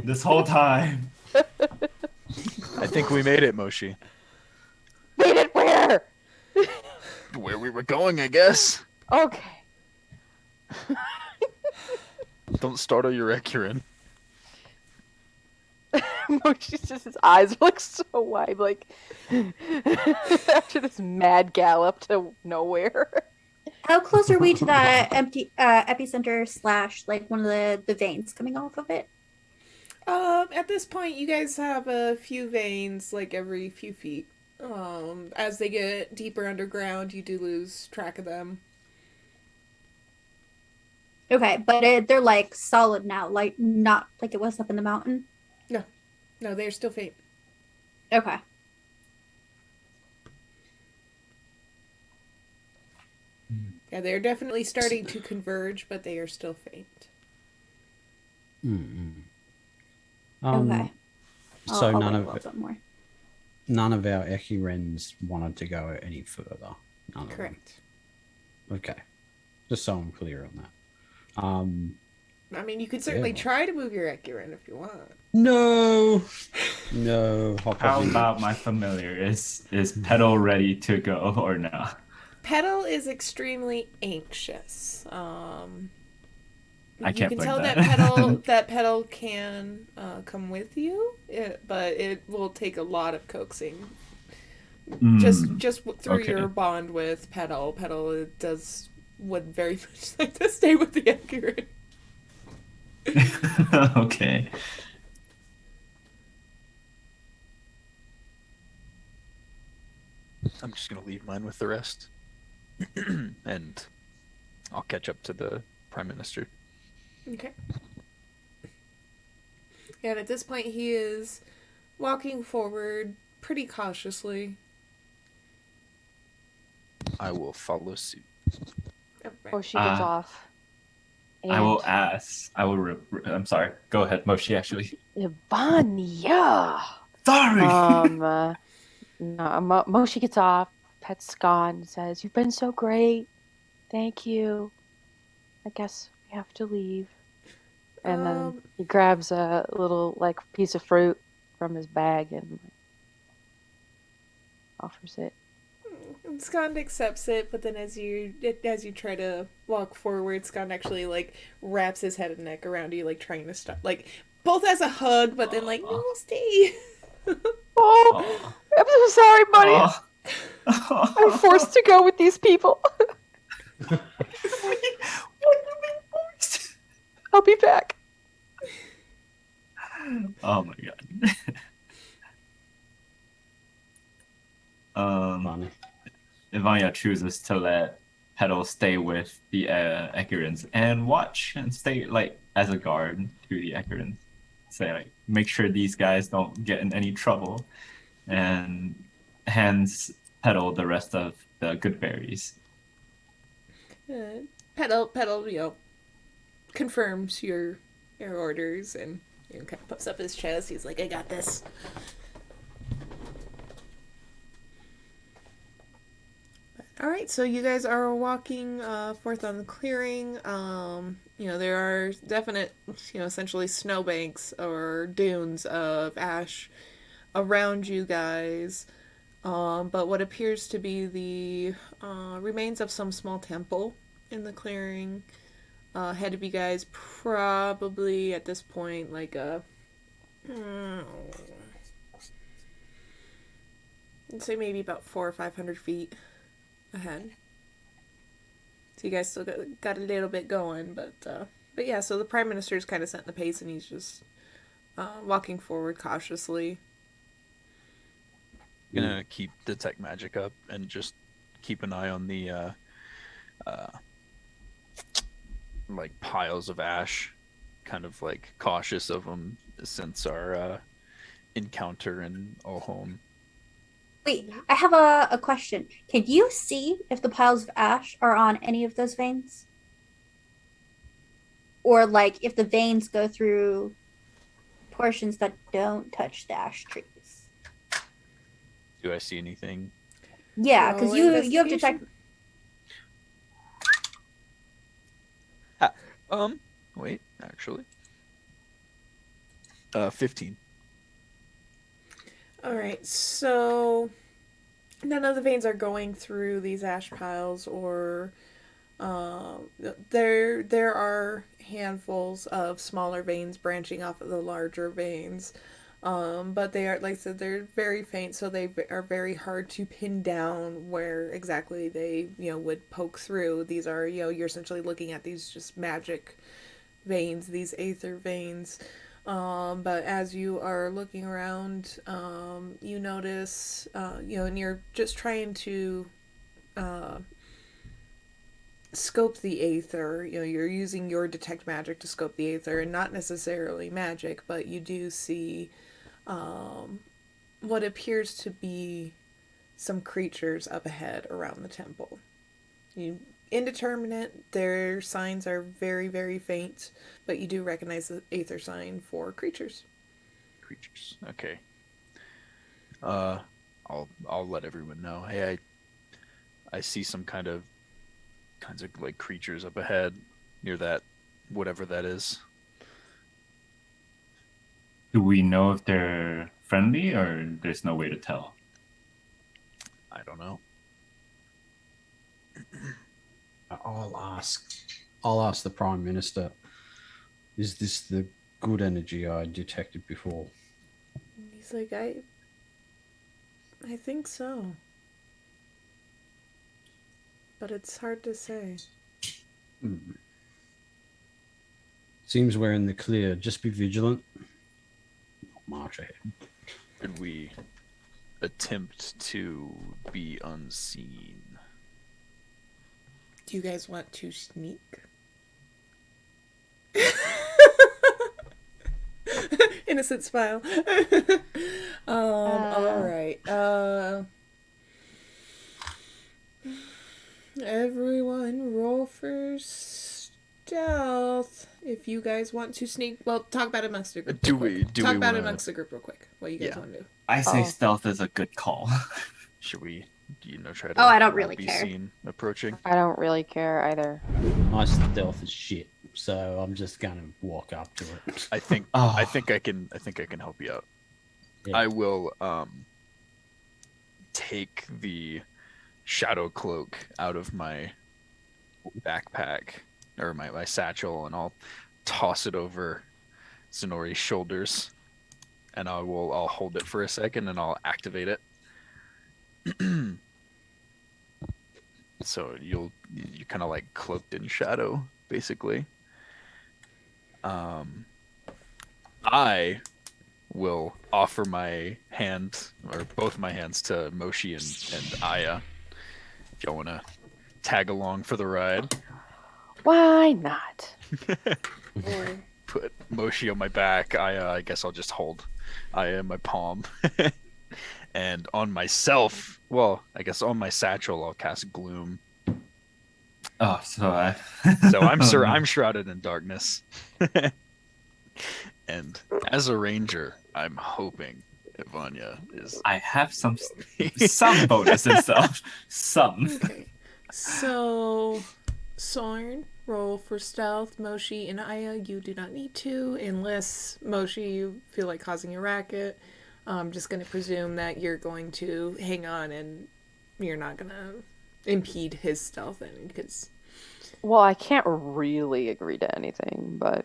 This whole time. I think we made it, Moshi. Made it where? Where we were going, I guess. Okay. Don't startle your Ecurin. Moshi's just his eyes look so wide, like after this mad gallop to nowhere. How close are we to that empty epicenter / like one of the veins coming off of it? At this point, you guys have a few veins, like every few feet. As they get deeper underground, you do lose track of them. Okay, but they're like solid now, like not like it was up in the mountain. No, they're still faint. Okay. Yeah, they're definitely starting to converge, but they are still faint. Mm-mm. Okay. So I'll none wait a of little bit more. none of our Ecurens wanted to go any further. None of them. Correct. Okay. Just so I'm clear on that. I mean, you could certainly Yeah. try to move your Ecurin if you want. No. No. I'll How probably- about my familiar? Is Petal ready to go or not? Petal is extremely anxious. I You can't can blame tell that. that Petal can come with you, but it will take a lot of coaxing. Just through okay. your bond with Petal. Petal would very much like to stay with the Ecurin. Okay. I'm just gonna leave mine with the rest, and I'll catch up to the Prime Minister. Okay. And at this point, he is walking forward pretty cautiously. I will follow suit. Alright. Moshi gets off. I will ask. I'm sorry. Go ahead, Moshi. Actually. Vanya. Sorry. Moshi gets off, pets Scott, and says, "You've been so great. Thank you." I guess we have to leave. And then Um, he grabs a little like piece of fruit from his bag and offers it. Skond accepts it, but then as you try to walk forward, Skond actually like wraps his head and neck around you, like trying to stop, like both as a hug, but then like no, stay. Oh, I'm so sorry, buddy. Oh. I'm forced to go with these people. What do you mean forced? I'll be back. Oh my god. Funny. Ivania chooses to let Petal stay with the Ekerins and watch and stay like as a guard to the Ekerins. Say like make sure these guys don't get in any trouble, and hands Petal the rest of the good berries. Petal, confirms your orders and kind of puffs up his chest. He's like, I got this. All right, so you guys are walking forth on the clearing. There are definite, essentially snowbanks or dunes of ash around you guys. But what appears to be the remains of some small temple in the clearing. Ahead of you guys, probably at this point, like I'd say maybe about 400 or 500 feet ahead. So you guys still got a little bit going, but yeah. So the Prime Minister's kind of setting the pace, and he's just walking forward cautiously. Gonna keep detect magic up and just keep an eye on the like piles of ash, kind of like cautious of them since our encounter in Ohome. Wait, I have a question. Can you see if the piles of ash are on any of those veins? Or like if the veins go through portions that don't touch the ash trees? Do I see anything? Yeah, because you have detect. Wait, actually. 15. All right, so none of the veins are going through these ash piles, or there are handfuls of smaller veins branching off of the larger veins, but they are, like I said, they're very faint, so they are very hard to pin down where exactly they would poke through. These are you're essentially looking at these just magic veins, these aether veins. But as you are looking around, you notice, and you're just trying to scope the aether. You're using your detect magic to scope the aether, and not necessarily magic, but you do see what appears to be some creatures up ahead around the temple. Indeterminate, their signs are very, very faint, but you do recognize the aether sign for creatures. Okay. I'll let everyone know. Hey, I see some kinds of like creatures up ahead near that whatever that is. Do we know if they're friendly or there's no way to tell? I don't know. I'll ask the Prime Minister, is this the good energy I detected before? He's like, I think so. But it's hard to say. Seems we're in the clear. Just be vigilant. March ahead. Should we attempt to be unseen? Do you guys want to sneak? Innocent smile. All right. Everyone roll for stealth. If you guys want to sneak, well, talk about it amongst the group. Talk about it amongst the group real quick. What you guys want to do? I say stealth is a good call. Should we, try to I don't really be care. seen approaching? I don't really care either. My stealth is shit, so I'm just gonna walk up to it. I think Oh. I think I can help you out. Yeah. I will take the shadow cloak out of my backpack or my satchel, and I'll toss it over Zenori's shoulders, and I'll hold it for a second, and I'll activate it. So you kind of like cloaked in shadow, basically. I will offer my hand, or both my hands, to Moshi and Aya. If y'all want to tag along for the ride. Why not? Boy. Put Moshi on my back. I guess I'll just hold Aya in my palm. And on myself, well, I guess on my satchel, I'll cast Gloom. Oh, so So I'm shrouded in darkness. And as a ranger, I'm hoping Ivania is. I have some bonus and stuff. Some. Okay. So, Sorn, roll for stealth. Moshi and Aya, you do not need to, unless Moshi, you feel like causing a racket. I'm just going to presume that you're going to hang on and you're not going to impede his stealth any, because. Well, I can't really agree to anything, but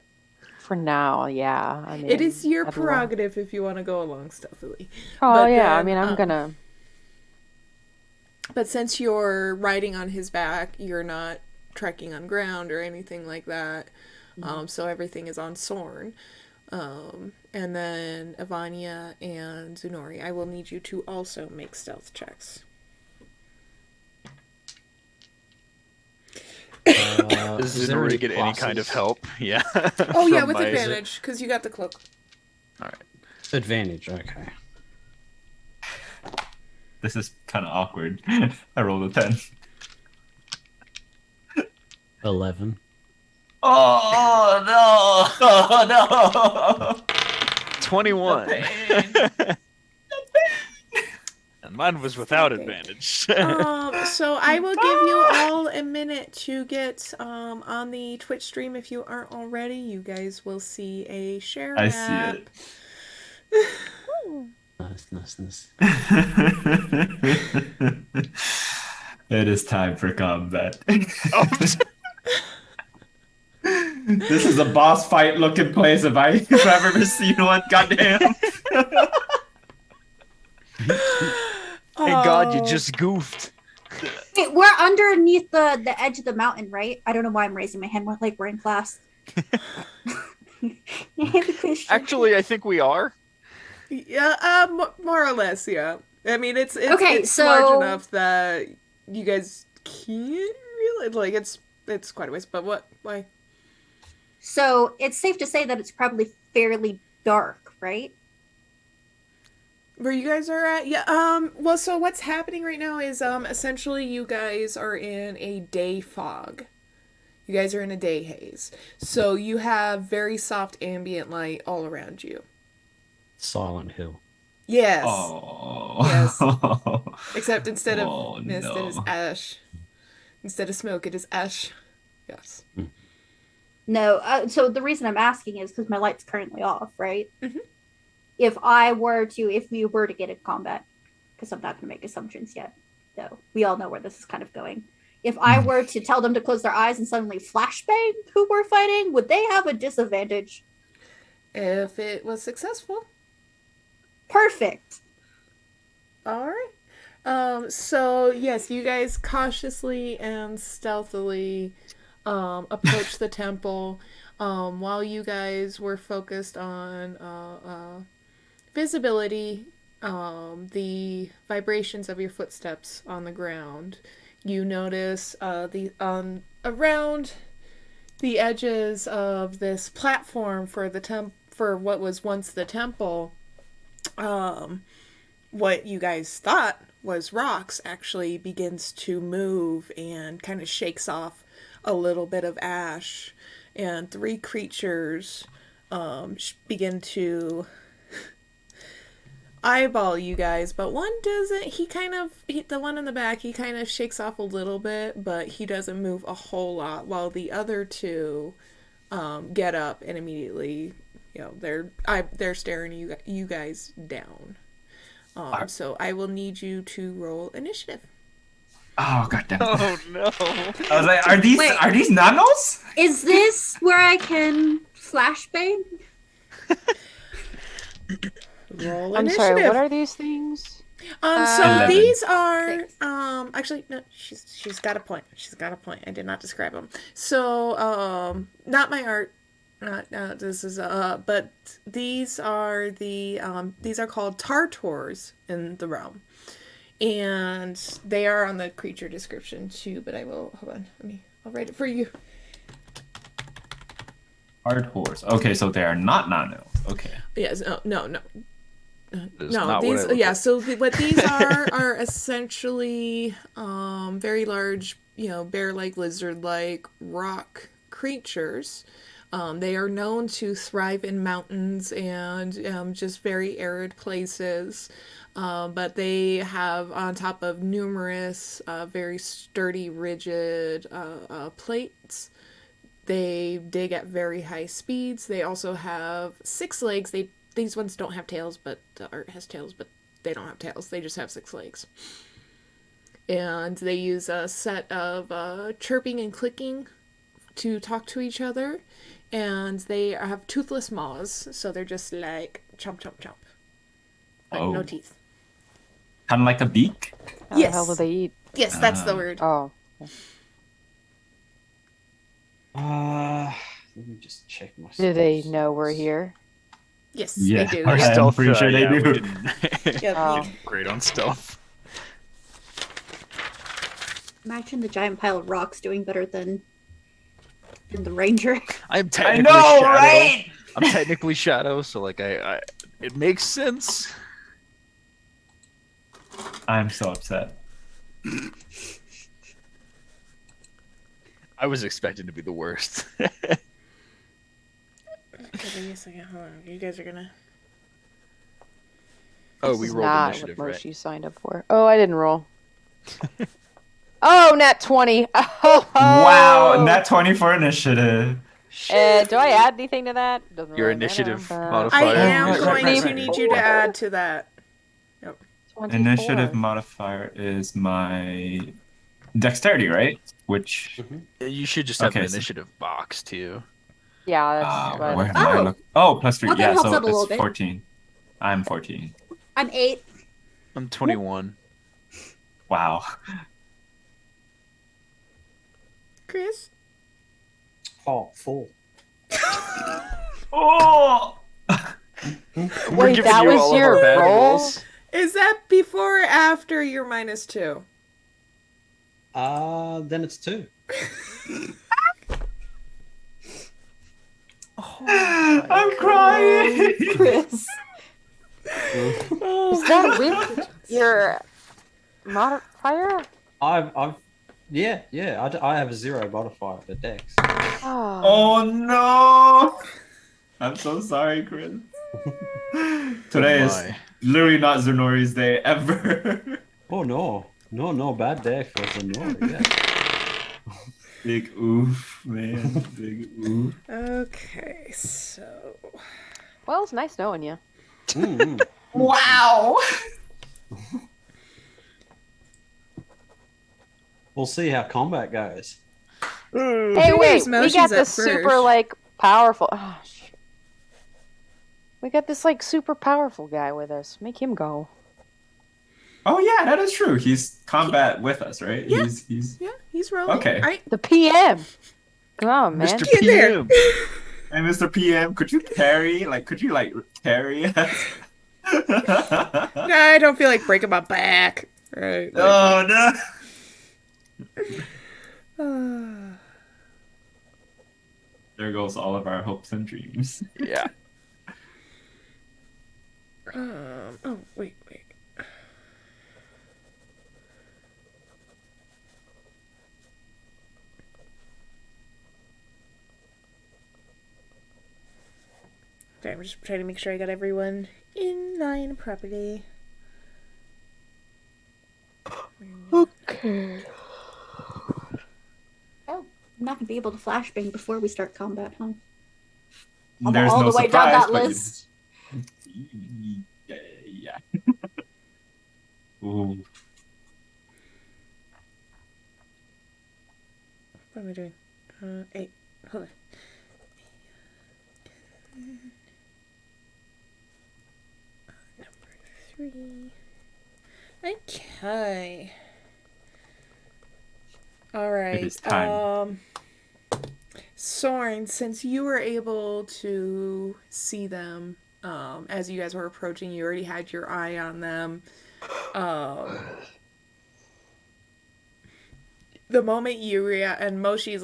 for now, yeah. I mean, It is your I'd love- prerogative if you want to go along stealthily. Oh But yeah, I then, mean, I'm gonna. But since you're riding on his back, you're not trekking on ground or anything like that. So everything is on Sorn. And then Ivania and Zunori, I will need you to also make stealth checks. Does Is there Zenori get any kind of classes? help? Yeah. Oh yeah, From with my- advantage, because you got the cloak. All right. Advantage, okay. This is kind of awkward. I rolled a 10. 11. Oh no! Oh no! 21. Pain. And mine was without Okay. advantage. So I will give you all a minute to get on the Twitch stream if you aren't already. You guys will see a share I map. see Nice. it. It is time for combat. This is a boss fight looking place if I've ever seen one. Goddamn. Thank God you just goofed. Wait, we're underneath the edge of the mountain, right? I don't know why I'm raising my hand. We're like we're in class. Actually, I think we are. Yeah, more or less, yeah. I mean, it's Okay, it's so- large enough that you guys can't really like it's quite a ways. But what? Why? So it's safe to say that it's probably fairly dark, right? Where you guys are at? Yeah. Well, so what's happening right now is essentially you guys are in a day fog. You guys are in a day haze. So you have very soft ambient light all around you. Silent Hill. Yes. Oh. Yes. Except instead of Oh, mist, it is no. ash. Instead of smoke, it is ash. Yes. No. So the reason I'm asking is because my light's currently off, right? Mhm. If we were to get in combat, because I'm not going to make assumptions yet, though we all know where this is kind of going. If I were to tell them to close their eyes and suddenly flashbang who we're fighting, would they have a disadvantage? If it was successful. Perfect. All right. So yes, you guys cautiously and stealthily approach the temple. While you guys were focused on visibility, the vibrations of your footsteps on the ground, you notice around the edges of this platform for for what was once the temple. What you guys thought was rocks actually begins to move and kind of shakes off a little bit of ash, and three creatures begin to eyeball you guys, but one doesn't. The one in the back, he kind of shakes off a little bit, but he doesn't move a whole lot. While the other two get up and immediately, they're staring you guys down. So I will need you to roll initiative. Oh god damn it. Oh no. I was like, are these nanos? Is this where I can flashbang? Roll I'm initiative. sorry, what are these things? So 11. these are Six. actually no, she's got a point. She's got a point. I did not describe them. So not my art. Not this is but these are called Tartors in the realm. And they are on the creature description too, but hold on, I'll write it for you. Hard horse. Okay, so they are not nanos. Okay. Yes, no. That's No, not what these I look like. so what these are essentially very large, bear-like, lizard-like rock creatures. They are known to thrive in mountains and just very arid places. But they have, on top of numerous very sturdy, rigid plates, they dig at very high speeds. They also have 6 legs. These ones don't have tails, but the art has tails, but they don't have tails. They just have 6 legs. And they use a set of chirping and clicking to talk to each other. And they have toothless maws, so they're just like chomp, chomp, chomp. Like no teeth. Kind of like a beak? How the hell do they eat? Yes, that's the word. Oh. Let me just check my. Do they know we're here? Yes, Yeah. they do. Our Yeah. stealth, pretty sure they we do. didn't- Yeah, Oh. Great on stealth. Imagine the giant pile of rocks doing better than the ranger. I'm I technically know, shadow. right? I'm technically shadow, so like I it makes sense. I'm so upset. I was expecting to be the worst. Okay, give me a second. Hold on. You guys are gonna. Oh, This we is rolled not initiative, what right? Moshi signed up for. Oh, I didn't roll. Oh, nat 20. Oh, Wow, nat 20 for initiative. do I add anything to that? Doesn't Your really initiative matter. modifier. I am right, going right, to right. need you to add to that. 24. Initiative modifier is my dexterity, right? Which You should just have Okay, an so- initiative box too. Yeah, that's what where I am I? Oh. Look. Oh, plus 3. Well, that Yeah, helps so out a little it's bit. 14. I'm 14. I'm 8. I'm 21. Wow. Chris? Oh, 4. Oh! We're Wait, giving that you was all of your our bad roll? rolls. Is that before or after your -2? Then it's 2. I'm crying. Chris. Is that with your modifier? Yeah. I have a 0 modifier for Dex. Oh. Oh no! I'm so sorry, Chris. Today is my. literally not Zenori's day ever. Oh no, bad day for Zenori. Yeah. Big oof, man. Big oof. Okay, so. Well, it's nice knowing you. Mm-hmm. Wow! We'll see how combat goes. Hey, wait, we Moshi's got up this super, first. like, powerful... Oh, shit. We got this, like, super powerful guy with us. Make him go. Oh yeah, that is true. He's combat with us, right? Yeah. He's Yeah, he's rolling. Okay. Right? The PM! Come on, man. Mr. Get there. PM. Hey, Mr. PM, could you carry us? No, I don't feel like breaking my back. Right. Oh no! There goes all of our hopes and dreams. Yeah. Oh, wait. Okay, I'm just trying to make sure I got everyone inline property. Okay. Oh, I'm not gonna be able to flashbang before we start combat, huh? There's all no the way down surprise, that but list. yeah. Ooh. What am I doing? 8. Hold on. Number 3. Okay. All right. It is time. Soren, since you were able to see them as you guys were approaching, you already had your eye on them. The moment you and Moshi's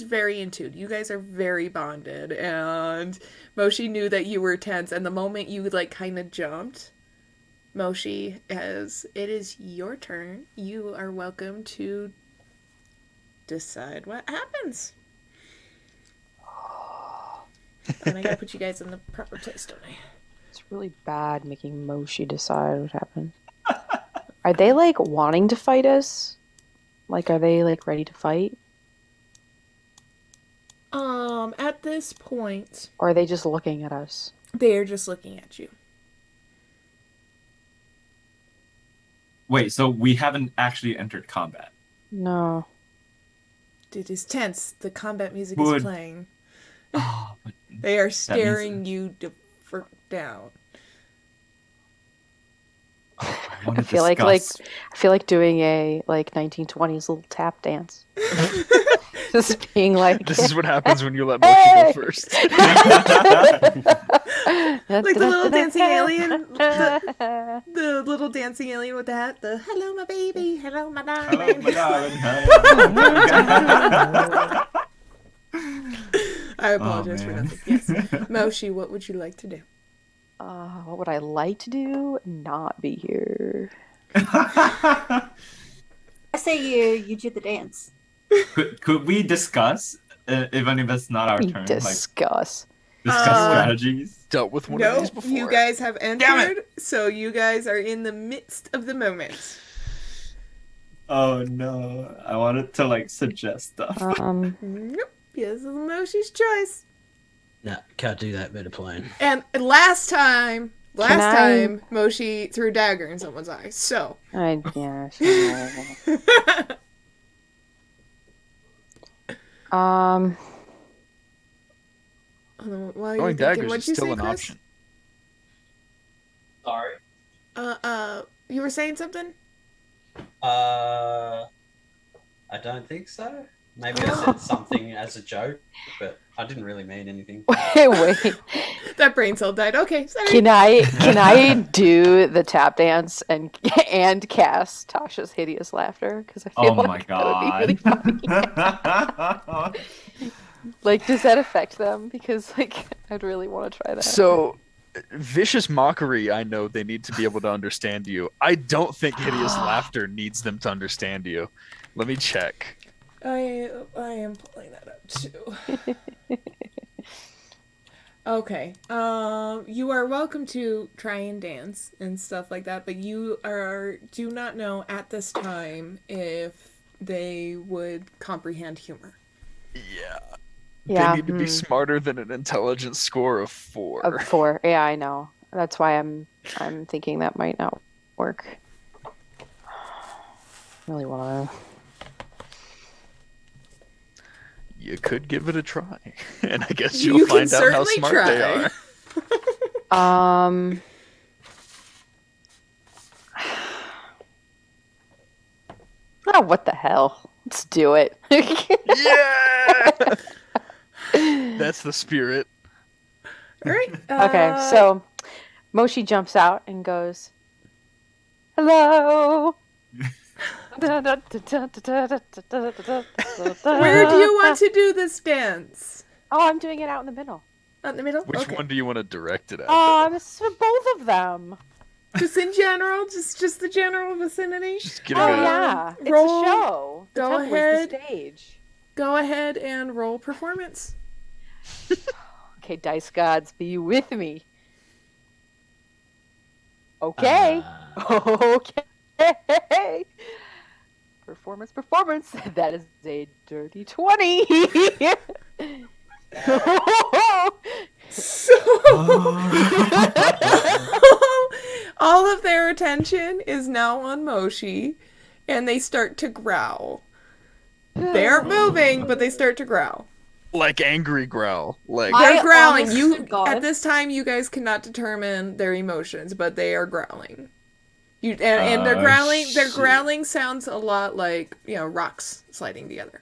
very in tune. You guys are very bonded, and Moshi knew that you were tense, and the moment you kind of jumped, Moshi, as it is your turn, you are welcome to decide what happens. And I gotta put you guys in the proper place, don't I? It's really bad making Moshi decide what happened. Are they wanting to fight us? Are they ready to fight? At this point, Or are they just looking at us? they are just looking at you. Wait, so we haven't actually entered combat? No. It is tense. The combat music Would- is playing. Oh, but They are staring you down. I feel like doing a 1920s little tap dance. Just being This is what happens when you let Mochi go first. Like the little dancing alien. The little dancing alien with the hat. The hello, my baby. Hello, my darling. I apologize for nothing. Yes. Moshi, what would you like to do? What would I like to do? Not be here. I say you do the dance. Could we discuss, even if it's not our turn, Discuss. discuss strategies? Dealt with one of No, these before. you guys have Damn entered, so you guys are in the midst of the moment. Oh no, I wanted to suggest stuff. Nope. Yes, this is Moshi's choice. No, can't do that. Better plan. And last time, Moshi threw a dagger in someone's eye. So. Yeah. While you're Throwing thinking, daggers what'd is you still say, an Chris? option. Sorry. You were saying something? I don't think so. Maybe I said something as a joke, but I didn't really mean anything. Wait. That brain cell died. Okay, sorry. Can I do the tap dance and cast Tasha's hideous laughter? Because I feel Oh my that would be really god. funny. Does that affect them? Because I'd really want to try that. So, vicious mockery, I know they need to be able to understand you. I don't think hideous laughter needs them to understand you. Let me check. I am pulling that up too. Okay. You are welcome to try and dance and stuff like that, but do not know at this time if they would comprehend humor. Yeah. Yeah, They need to be smarter than an intelligence score of 4. Of 4. Yeah, I know. That's why I'm thinking that might not work. Really want to. You could give it a try, and I guess you'll find out how smart they are. Oh, what the hell? Let's do it. Yeah! That's the spirit. All right. Okay, so Moshi jumps out and goes, "Hello." Where do you want to do this dance? Oh, I'm doing it out in the middle. Out in the middle? Which Okay. one do you want to direct it at? though? It's for both of them. Just in general? Just the general vicinity? Just getting Oh a yeah, it's roll- a show. The go temple ahead. is the stage. Go ahead and roll performance. Okay, dice gods, be with me. Okay. Uh, Okay. Performance. That is a dirty 20. So Oh. all of their attention is now on Moshi, and they start to growl. They aren't moving, but they start to growl. Like angry growl. Like They're growling. honest You to God. at this time, you guys cannot determine their emotions, but they are growling. And they're growling. Their Shit. growling sounds a lot like rocks sliding together.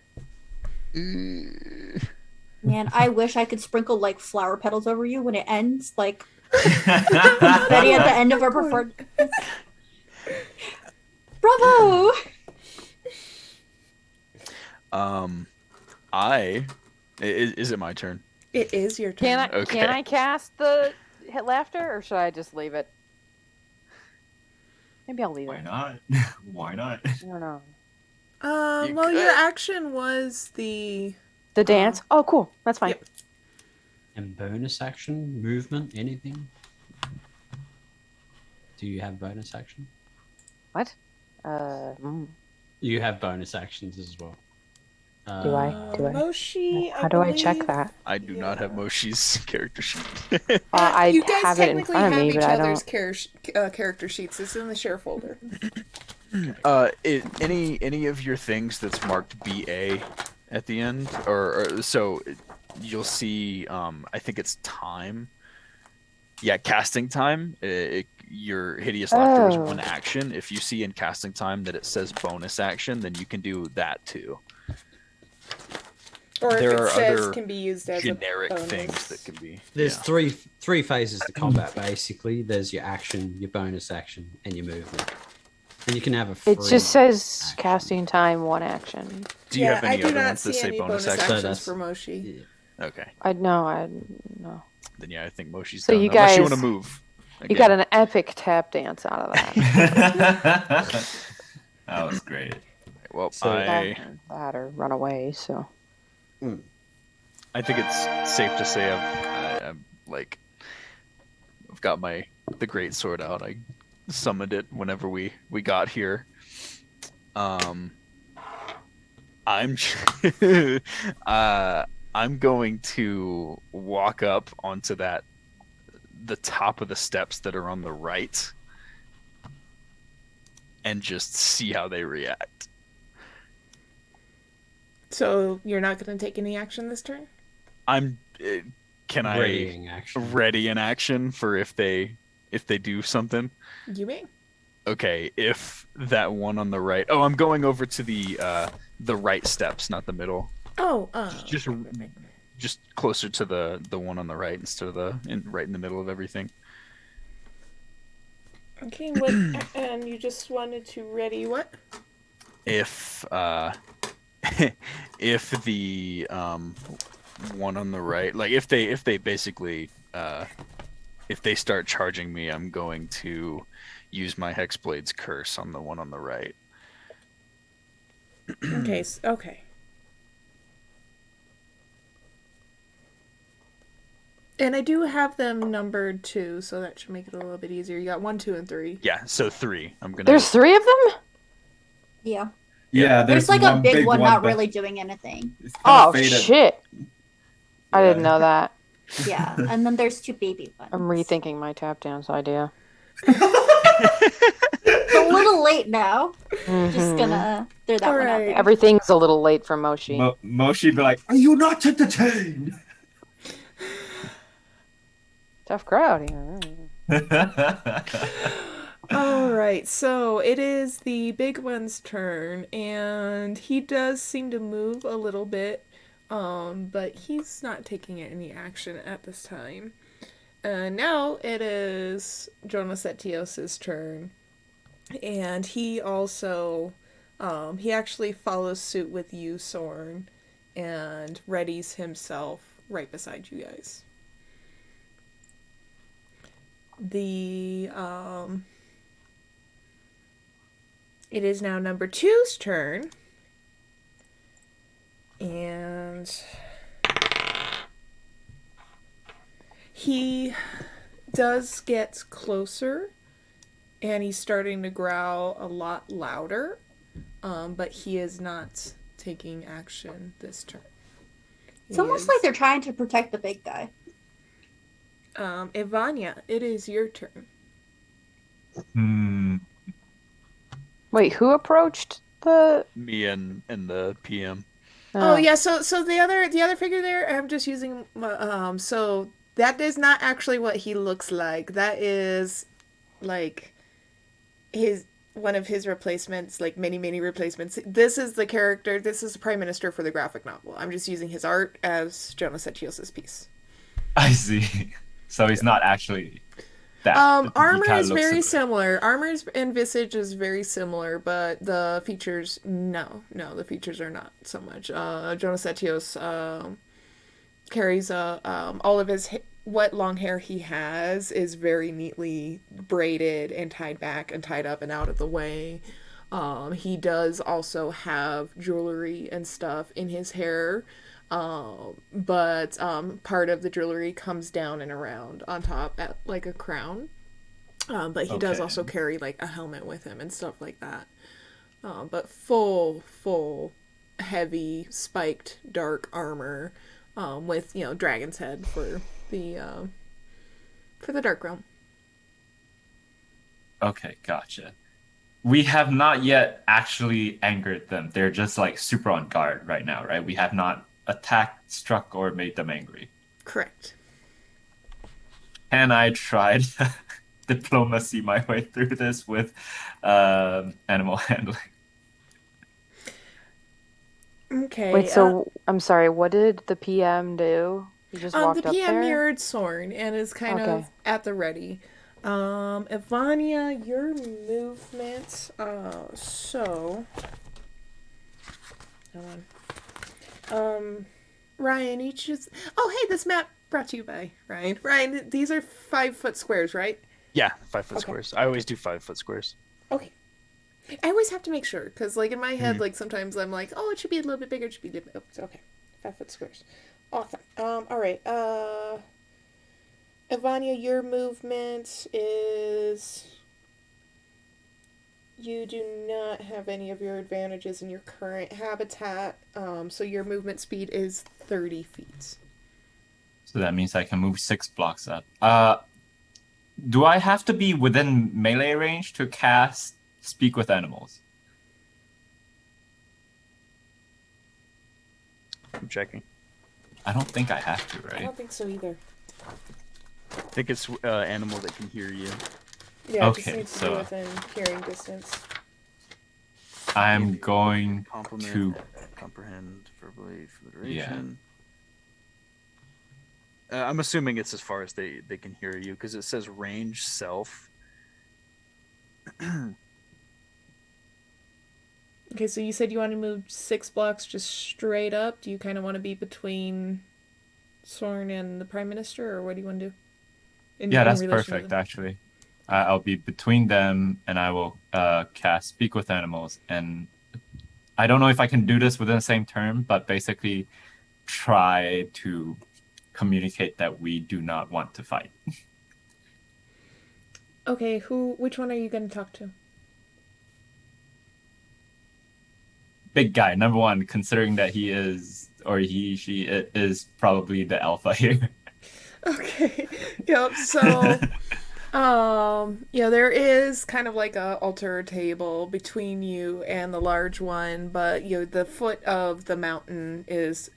Man, I wish I could sprinkle like flower petals over you when it ends, like Betty at the end of our performance. Bravo! Is it my turn? It is your turn. Okay. Can I cast the hit laughter, or should I just leave it? Maybe I'll leave Why it. not? Why not? I don't know. You Well, your could. action was the. The dance? Oh, cool. That's fine. Yep. and bonus action, movement, anything? Do you have bonus action? What? Mm. You have bonus actions as well. Do I? Do I? Moshi. How do I check believe- that? I do not have Moshi's character sheet. I you guys have it in technically front of have me, each but I other's don't. character sheets. It's in the share folder. Any of your things that's marked BA at the end, or so you'll see. I think it's time. Yeah, casting time. Your hideous laughter was one action. If you see in casting time that it says bonus action, then you can do that too. Or There if are it says other can be used as Generic a bonus. things that can be. There's yeah. three phases to combat basically. There's your action, your bonus action, and your movement. And you can have a free It just says action. casting time, one action. Do you have any I do other not ones that see say any bonus bonus action? actions So for Moshi. Yeah. Okay, I know. then yeah, I think Moshi's So done. you Unless you guys- want to move. You got an epic tap dance out of that. That was great. Well, So- That or run away. So I think it's safe to say I'm like I've got the great sword out. I summoned it whenever we got here. I'm I'm going to walk up onto the top of the steps that are on the right and just see how they react. So you're not going to take any action this turn? Can Readying I action. ready an action for if they do something? You may. Okay, if that one on the right. Oh, I'm going over to the right steps, not the middle. Oh, Just closer to the one on the right instead of right in the middle of everything. okay. What? And you just wanted to ready what? If if the one on the right, like if they basically if they start charging me, I'm going to use my Hexblade's curse on the one on the right. Okay. Okay. And I do have them numbered too, so that should make it a little bit easier. You got 1, 2, and 3. Yeah, so 3. I'm gonna. there's 3 of them. Yeah. Yeah, There's like a one big one not that- really doing anything. it's kinda Oh faded. shit! I didn't Yeah. know that. Yeah. And then there's 2 baby ones. I'm rethinking my tap dance idea. It's a little late now. Just Mhm. gonna throw that one out Alright. there. Everything's a little late for Moshi. Moshi be like, "Are you not entertained?" Tough crowd here. All right, so it is the big one's turn, and he does seem to move a little bit, but he's not taking any action at this time. Now it is Jonas Etios' turn, and he also, he actually follows suit with you, Sorn, and readies himself right beside you guys. It is now number 2's turn. And he does get closer and he's starting to growl a lot louder, but he is not taking action this turn. It's almost like they're trying to protect the big guy. Ivania, it is your turn. Wait, who approached the? Me and the PM. Oh yeah, so the other figure there, I'm just using so that is not actually what he looks like. That is like one of his replacements, like many replacements. This is the character, this is the Prime Minister for the graphic novel. I'm just using his art as Jonas Setios' piece. I see. So he's not actually that. Armor is very similar. Armor and visage is very similar, but the features, no, the features are not so much. Jonas Setios carries all of his what long hair he has is very neatly braided and tied back and tied up and out of the way. He does also have jewelry and stuff in his hair, but part of the jewelry comes down and around on top at like a crown. But he does also carry like a helmet with him and stuff like that. But full heavy spiked dark armor, with dragon's head for the dark realm. Okay, gotcha. We have not yet actually angered them. They're just like super on guard right now, right? We have not attacked, struck, or made them angry. Correct. And I tried diplomacy my way through this with animal handling. Okay. Wait, so I'm sorry. What did the PM do? He just walked the up PM there? mirrored Sorn and is kind of at the ready. Ivania, your movement. So. Hold on. Ryan, you just. Oh, hey, this map brought to you by Ryan. Ryan, these are 5-foot squares, right? Yeah, 5-foot squares. I always do 5-foot squares. Okay. I always have to make sure, because, like, in my head, like, sometimes I'm like, oh, it should be a little bit bigger, it should be a little bit... Oh, okay. 5-foot squares. Awesome. Alright, Ivania, your movement is... You do not have any of your advantages in your current habitat, so your movement speed is 30 feet. So that means I can move 6 blocks up. Do I have to be within melee range to cast Speak with Animals? I'm checking. I don't think I have to, right? I don't think so either. I think it's animal that can hear you. Yeah, okay, it just needs to be within hearing distance. I'm going to comprehend verbally for the duration. Yeah. I'm assuming it's as far as they can hear you because it says range self. Okay, so you said you want to move 6 blocks just straight up. Do you kind of want to be between Sorn and the Prime Minister, or what do you want to do? Yeah, that's perfect, actually. I'll be between them, and I will cast Speak with Animals. And I don't know if I can do this within the same turn, but basically try to communicate that we do not want to fight. Okay, which one are you going to talk to? Big guy, number one, considering that she is probably the alpha here. Okay. Yep. So, there is kind of like a altar table between you and the large one, but the foot of the mountain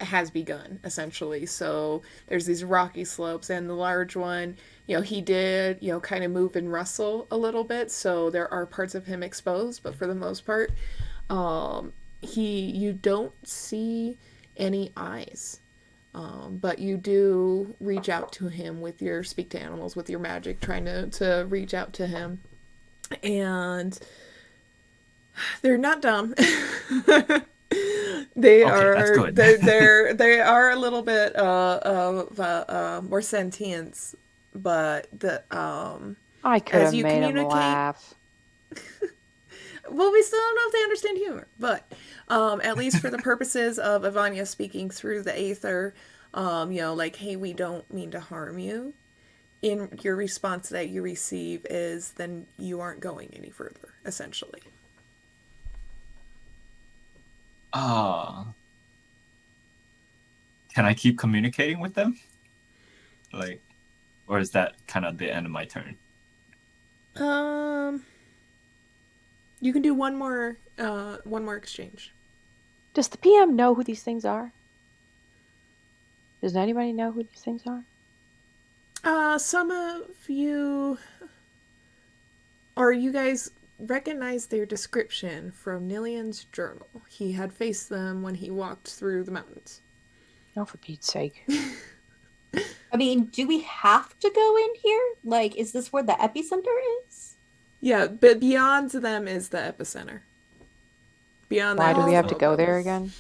has begun essentially. So there's these rocky slopes, and the large one, he did, kind of move and rustle a little bit. So there are parts of him exposed, but for the most part, you don't see any eyes. But you do reach out to him with your speak to animals, with your magic, trying to reach out to him. And they're not dumb. They are they are a little bit more sentience, but I could have made him laugh. Well, we still don't know if they understand humor, but at least for the purposes of Ivania speaking through the aether, like, hey, we don't mean to harm you. in your response that you receive is then you aren't going any further, essentially. Ah. Can I keep communicating with them? Like, or is that kind of the end of my turn? You can do one more exchange. Does the PM know who these things are? Does anybody know who these things are? Some of you, or you guys recognize their description from Nillian's journal. He had faced them when he walked through the mountains. Oh, for Pete's sake. I mean, do we have to go in here? Like, is this where the epicenter is? Yeah, but beyond them is the epicenter. Beyond Why that, do we is have the to go there locals. again?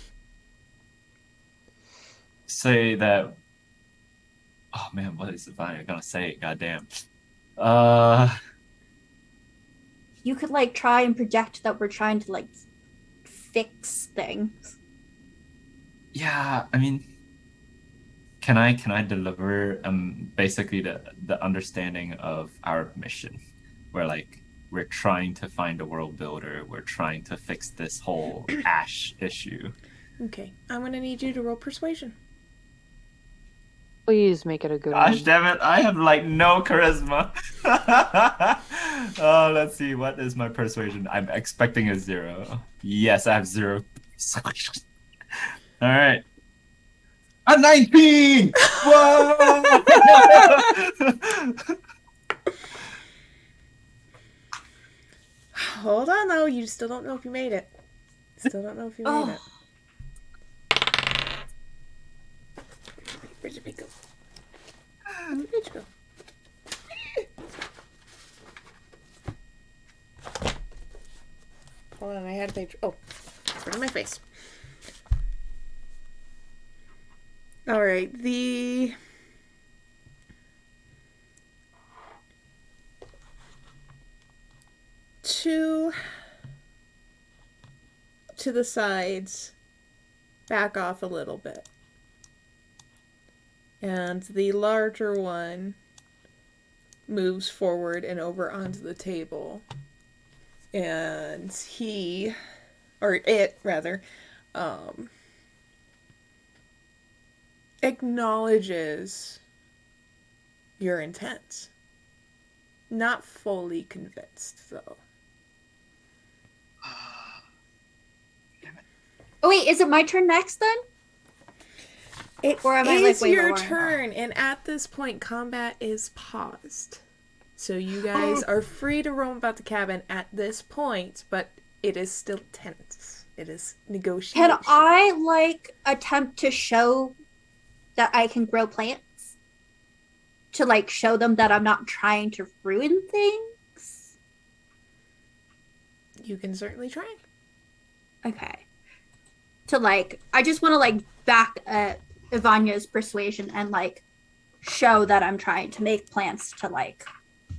Say that. Oh man, what is I gonna say? Goddamn. Uh, You could like try and project that we're trying to like fix things. yeah. I mean, can I deliver basically the understanding of our mission, where like we're trying to find a world builder, we're trying to fix this whole ash issue. Okay, I'm gonna need you to roll persuasion. Please make it a good Gosh one. damn it, I have like no charisma. Oh, let's see, what is my persuasion? I'm expecting a 0. Yes, I have 0. All right. A 19! Whoa! Hold on, though. You still don't know if you made it. Still don't know if you made it. Where'd your page go? Where'd your page go? Hold on, I had a page. Oh, it's right in my face. All right, the two to the sides back off a little bit. And the larger one moves forward and over onto the table. And he, or it rather, acknowledges your intent. Not fully convinced, though. Oh wait, is it my turn next then? It Or am I, is like, way your lower? turn, and at this point, combat is paused. So you guys are free to roam about the cabin at this point, but it is still tense. It is negotiation. Can I like attempt to show that I can grow plants? To like show them that I'm not trying to ruin things? You can certainly try. Okay. To like, I just want to like back Ivanya's persuasion and like show that I'm trying to make plants to like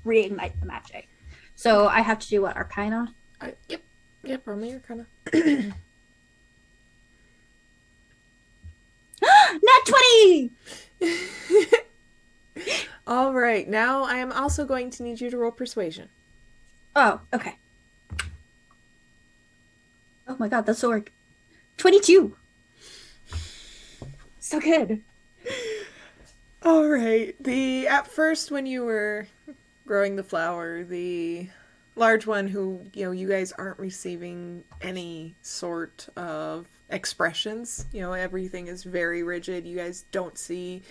reignite the magic. So I have to do what, Arcana? Yep, roll me Arcana. Nat 20! All right, now I am also going to need you to roll persuasion. Oh, okay. Oh my god, that's so like 22. So good. All right. At first when you were growing the flower, the large one who, you guys aren't receiving any sort of expressions. Everything is very rigid. You guys don't see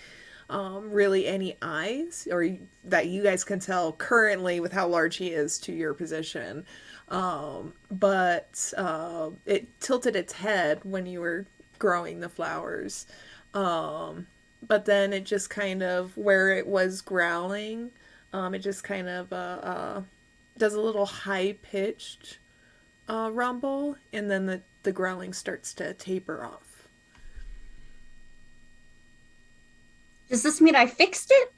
really any eyes, or that you guys can tell currently with how large he is to your position. But it tilted its head when you were growing the flowers. But then it just kind of, where it was growling, it just kind of does a little high-pitched rumble, and then the growling starts to taper off. Does this mean I fixed it?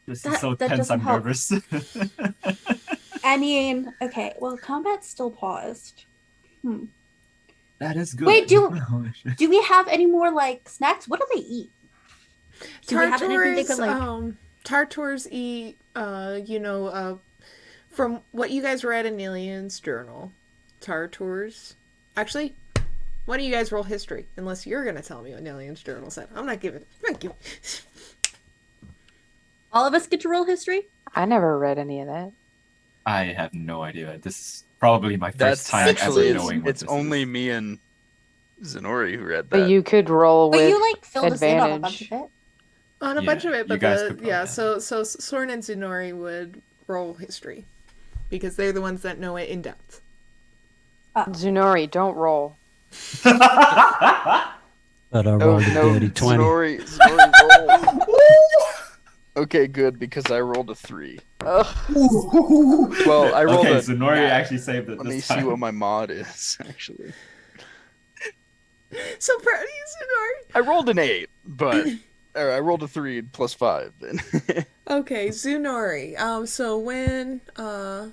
This is so tense, doesn't I'm help. nervous. I mean, okay. Well, combat's still paused. That is good. Wait, do we have any more like snacks? What do they eat? Do we have anything they could like? Tartors eat. From what you guys read in Nilian's journal, Tartors. Actually, why don't you guys roll history? Unless you're gonna tell me what Nilian's journal said. I'm not giving. All of us get to roll history. I never read any of that. I have no idea. This is probably my first That's time actually ever knowing what it's this only is. me and Zenori who read that. But you could roll But with you like filled us in on a advantage. bunch of it. On a Yeah, bunch of it, you but guys could roll that. so Soren and Zenori would roll history because they're the ones that know it in depth. Zunori, don't roll. But I rolled a dirty 20. Zenori roll. Okay, good, because I rolled a 3. Ugh. Well, I rolled Okay, a Zenori nat. actually saved it Let me this see time. what my mod is, actually. So proud of you, Zenori. I rolled an 8, but I rolled a 3 plus 5 then. Okay, Zunori. So when the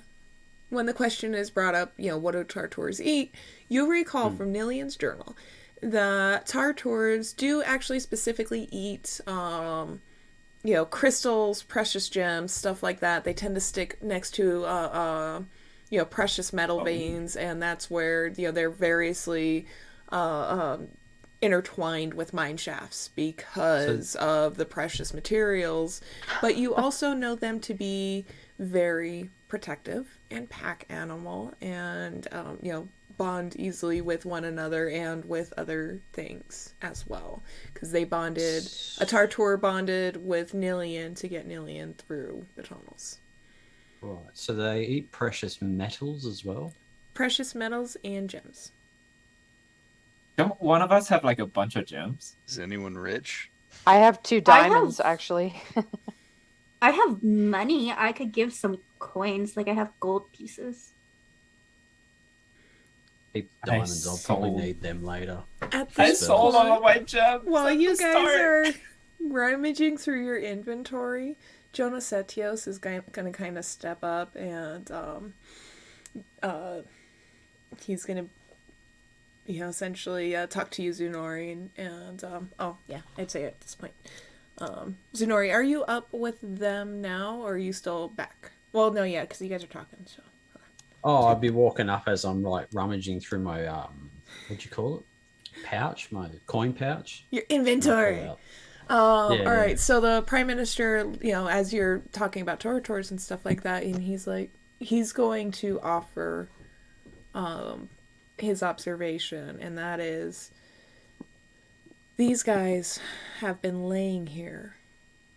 question is brought up, what do Tartors eat? You'll recall from Nilian's journal that Tartors do actually specifically eat, crystals, precious gems, stuff like that. They tend to stick next to, precious metal veins, and that's where, they're variously intertwined with mine shafts because of the precious materials. But you also know them to be very protective and pack animal and, bond easily with one another and with other things as well. Because they bonded, a Tartor bonded with Nilian to get Nilian through the tunnels. Right. So they eat precious metals as well? Precious metals and gems. Don't one of us have like a bunch of gems? Is anyone rich? I have 2 diamonds, actually. I have money. I could give some coins. Like I have gold pieces. Keep diamonds. I'll probably need them later. At I this sold all of point, my gems. while at you the guys start. are rummaging through your inventory, Jonas Setios is going to kind of step up and he's going to essentially talk to you, Zunori, and I'd say at this point. Zunori, are you up with them now, or are you still back? Well, no, yeah, because you guys are talking, so. Oh, I'd be walking up as I'm like rummaging through my what'd you call it? Pouch, my coin pouch. Your inventory. All right. So the prime minister, as you're talking about Torators and stuff like that, and he's going to offer, his observation, and that is, these guys have been laying here,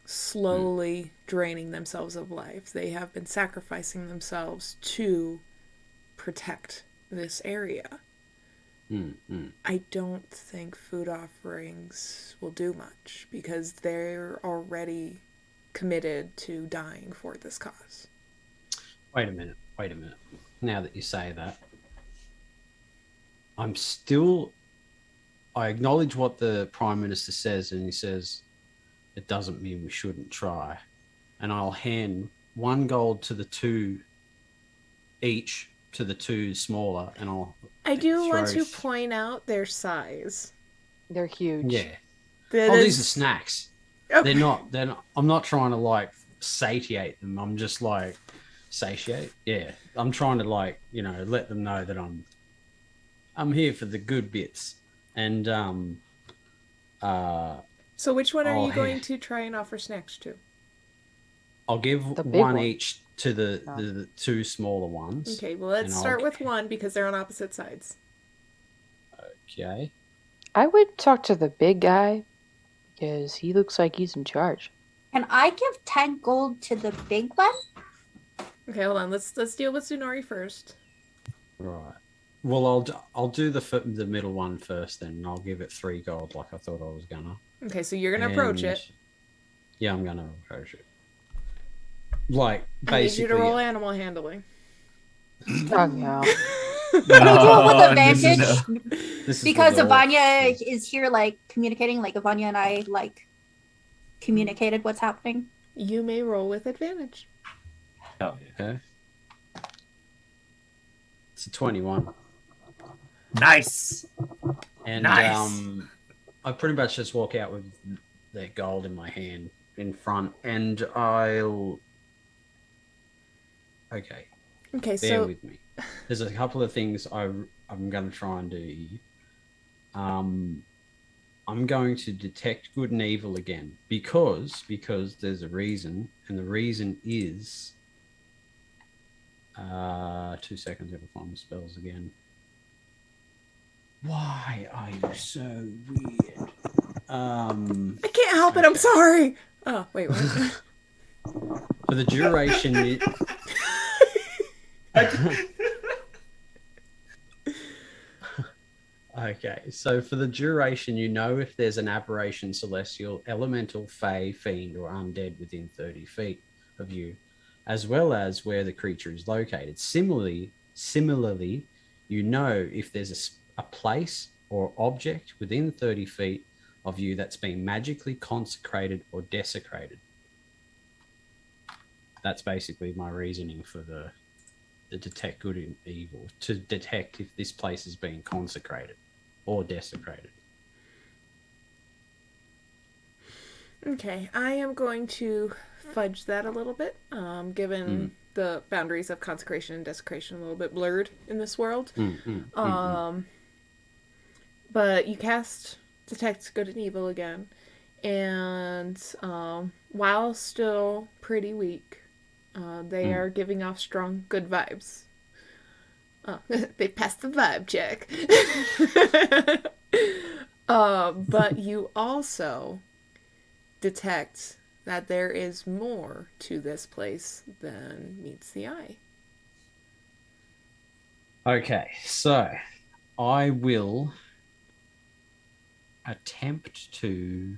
slowly draining themselves of life. They have been sacrificing themselves to protect this area. I don't think food offerings will do much because they're already committed to dying for this cause. Wait a minute. Now that you say that, I acknowledge what the Prime Minister says, and he says it doesn't mean we shouldn't try. And I'll hand 1 gold to the 2 each, to the 2 smaller, and I do want to point out their size. They're huge. Yeah. These are snacks. Okay. They're not. I'm not trying to like satiate them. I'm just like satiate. Yeah. I'm trying to like let them know that I'm here for the good bits. And So which one are you going to try and offer snacks to? I'll give 1 each to the 2 smaller ones. Okay, well, let's start with 1 because they're on opposite sides. Okay. I would talk to the big guy because he looks like he's in charge. Can I give 10 gold to the big one? Okay, hold on. Let's deal with Tsunori first. Right. Well, I'll do the middle one first, then, and I'll give it 3 gold, like I thought I was gonna. Okay, so you're gonna approach it. Yeah, I'm gonna approach it. Like basically, I need you to roll animal handling. Oh no. Can I do it with advantage? This is because with Ivania is here, like communicating. Like Ivania and I like communicated what's happening. You may roll with advantage. Oh, yeah. Okay. It's a 21. Nice. And Nice. I pretty much just walk out with the gold in my hand in front, and I'll. Okay, Okay, bear so with me. There's a couple of things I'm going to try and do here. I'm going to detect good and evil again because there's a reason, and the reason is 2 seconds. I'll find the spells again. Why are you so weird? I can't help it. I'm sorry. Oh, wait, what? For the duration. Okay, so for the duration, you know if there's an aberration, celestial, elemental, fey, fiend, or undead within 30 feet of you, as well as where the creature is located. Similarly, you know if there's a place or object within 30 feet of you that's been magically consecrated or desecrated. That's basically my reasoning for the detect good and evil, to detect if this place is being consecrated or desecrated. Okay, I am going to fudge that a little bit, given the boundaries of consecration and desecration a little bit blurred in this world. But you cast detect good and evil again, and while still pretty weak, they are giving off strong good vibes. They passed the vibe check. But you also detect that there is more to this place than meets the eye. Okay, so I will attempt to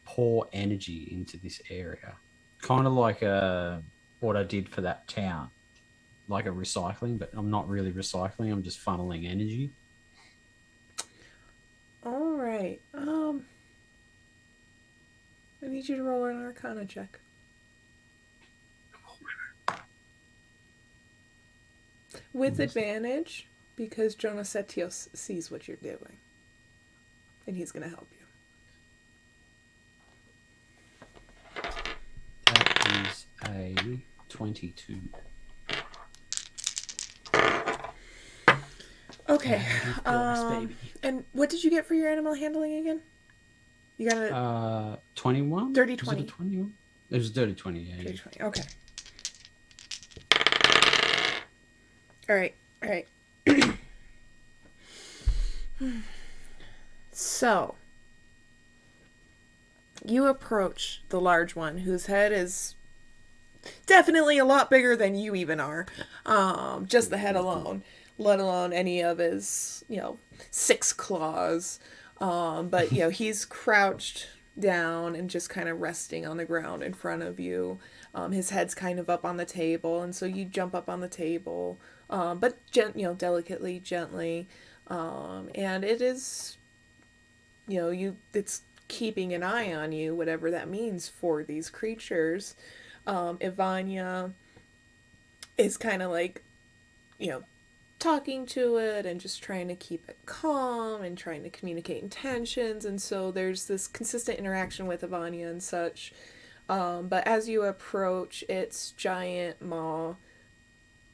pour energy into this area, kind of like what I did for that town, like a recycling, but I'm not really recycling. I'm just funneling energy. All right. I need you to roll an Arcana check. With advantage, because Jonas Setios sees what you're doing. And he's going to help you. That is a 22. Okay. Baby. And what did you get for your animal handling again? You got a 21? Dirty Was it a 20. 21? It was dirty 20, yeah. Dirty 20. Okay. All right. So, you approach the large one, whose head is definitely a lot bigger than you even are. Just the head alone, let alone any of his, 6 claws. But, he's crouched down and just kind of resting on the ground in front of you. His head's kind of up on the table, and so you jump up on the table, but delicately, gently, and it is, it's keeping an eye on you, whatever that means for these creatures. Ivania is kind of like, talking to it and just trying to keep it calm and trying to communicate intentions, and so there's this consistent interaction with Ivania and such. But as you approach, its giant maw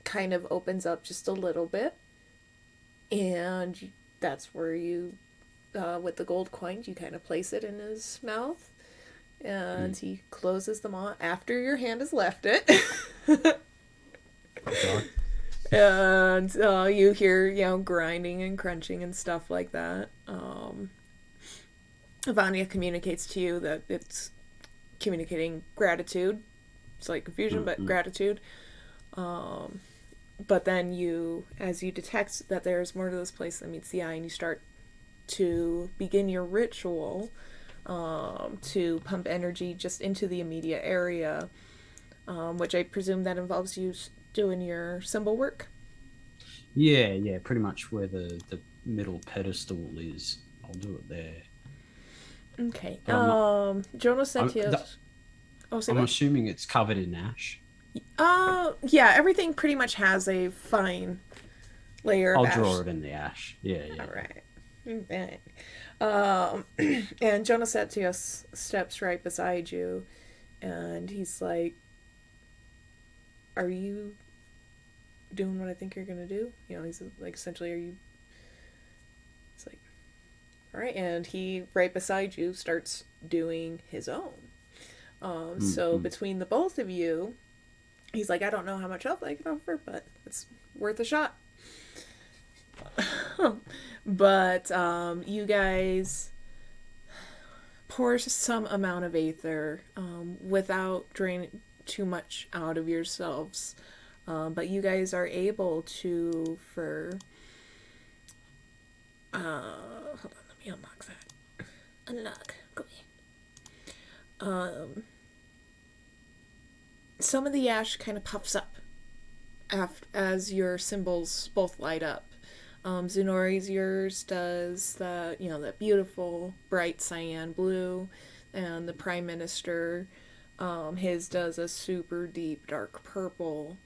kind of opens up just a little bit, and that's where you, with the gold coin, you kind of place it in his mouth, and he closes the maw after your hand has left it. And you hear, grinding and crunching and stuff like that. Vanya communicates to you that it's communicating gratitude. It's like confusion, but gratitude. But then as you detect that there's more to this place than meets the eye, and you start to begin your ritual to pump energy just into the immediate area, which I presume that involves you doing your symbol work. Yeah, pretty much where the middle pedestal is. I'll do it there. Okay. Jonas Setios. I'm assuming it's covered in ash. Yeah, everything pretty much has a fine layer I'll of ash. draw it in the ash. Yeah. All right. Okay. And Jonas Etios steps right beside you, and he's like, "Are you doing what I think you're gonna do?" You know, he's like, essentially, are you? It's like, all right, and he right beside you starts doing his own. So between the both of you, he's like, I don't know how much help I can offer, but it's worth a shot. But you guys pour some amount of aether without draining too much out of yourselves. But you guys are able to, for hold on, let me unlock that. Unlock, go ahead. Some of the ash kind of puffs up as your symbols both light up. Zunori's, yours does that beautiful bright cyan blue, and the Prime Minister, his does a super deep dark purple.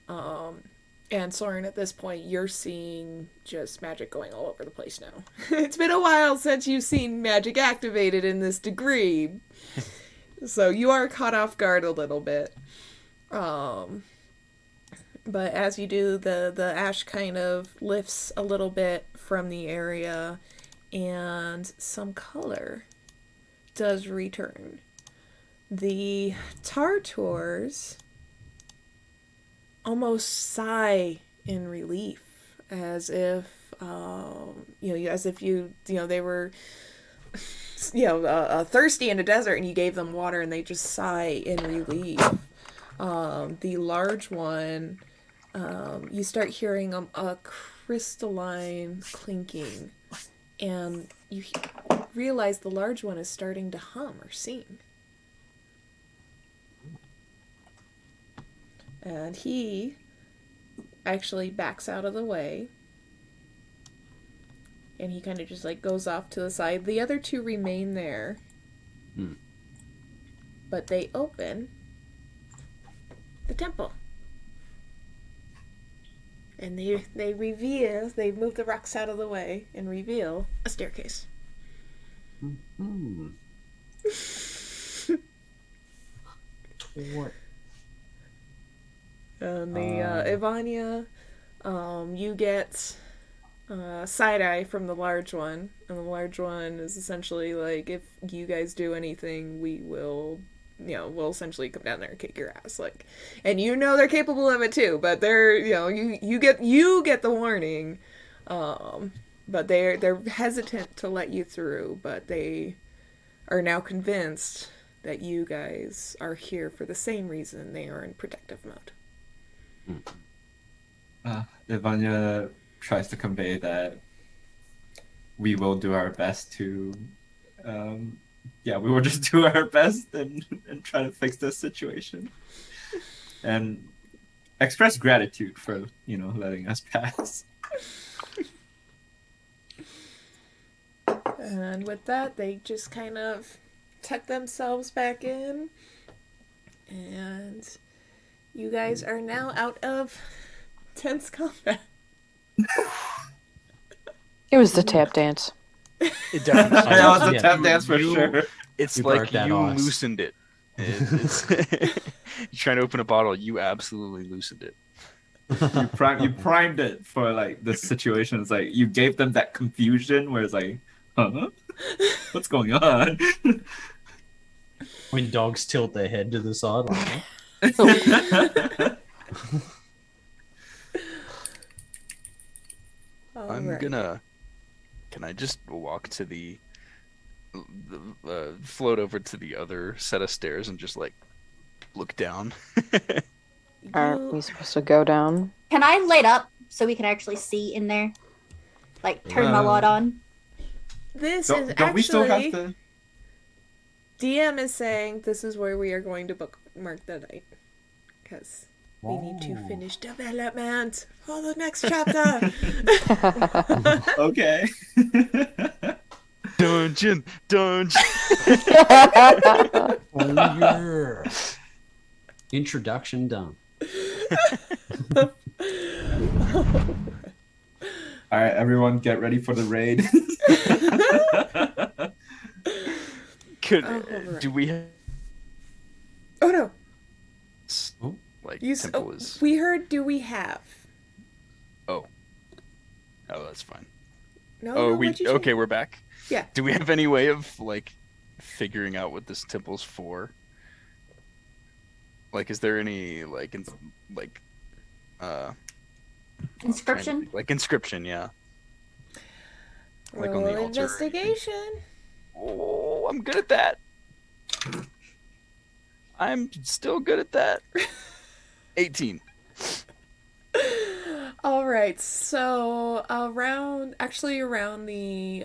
And Soren, at this point, you're seeing just magic going all over the place now. It's been a while since you've seen magic activated in this degree. So you are caught off guard a little bit. But as you do, the ash kind of lifts a little bit from the area, and some color does return. The Tartors almost sigh in relief, as if they were thirsty in a desert, and you gave them water, and they just sigh in relief. The large one, you start hearing a crystalline clinking, and you realize the large one is starting to hum or sing. And he actually backs out of the way, and he kind of just like goes off to the side. The other two remain there, but they open the temple. And they move the rocks out of the way and reveal a staircase. What? And Ivania, you get side-eye from the large one. And the large one is essentially like, if you guys do anything, we'll essentially come down there and kick your ass. Like, and they're capable of it too, but they're, you get the warning. But they're hesitant to let you through, but they are now convinced that you guys are here for the same reason. They are in protective mode. Ivania tries to convey that we will do our best to we will just do our best and try to fix this situation and express gratitude for letting us pass. And with that, they just kind of tuck themselves back in, and you guys are now out of tense combat. It was the tap dance. It definitely That was a tap dance for sure. It's You like broke that you ice. loosened it. You're trying to open a bottle, you absolutely loosened it. You primed it for like the situation. It's like you gave them that confusion where it's like, huh? What's going on? When dogs tilt their head to the side like that. Can I just walk to the float over to the other set of stairs and just like look down? Aren't we supposed to go down? Can I light up so we can actually see in there? Like, turn my light on? This is don't actually... we still have to? DM is saying this is where we are going to bookmark the night. Because we need to finish development for the next chapter. Okay. Dungeon. Oh, yeah. Introduction done. All right, everyone, get ready for the raid. Could Alright. do we have Oh no, Oh, like you. temple is? We heard. Do we have? Oh, that's fine. No, Oh, no. we What you okay? say? We're back. Yeah. Do we have any way of like figuring out what this temple's for? Like, is there any like like uh Inscription? like inscription? Yeah. Like on Roll the altar or anything? investigation. Oh, I'm good at that. I'm still good at that. 18. All right, so around the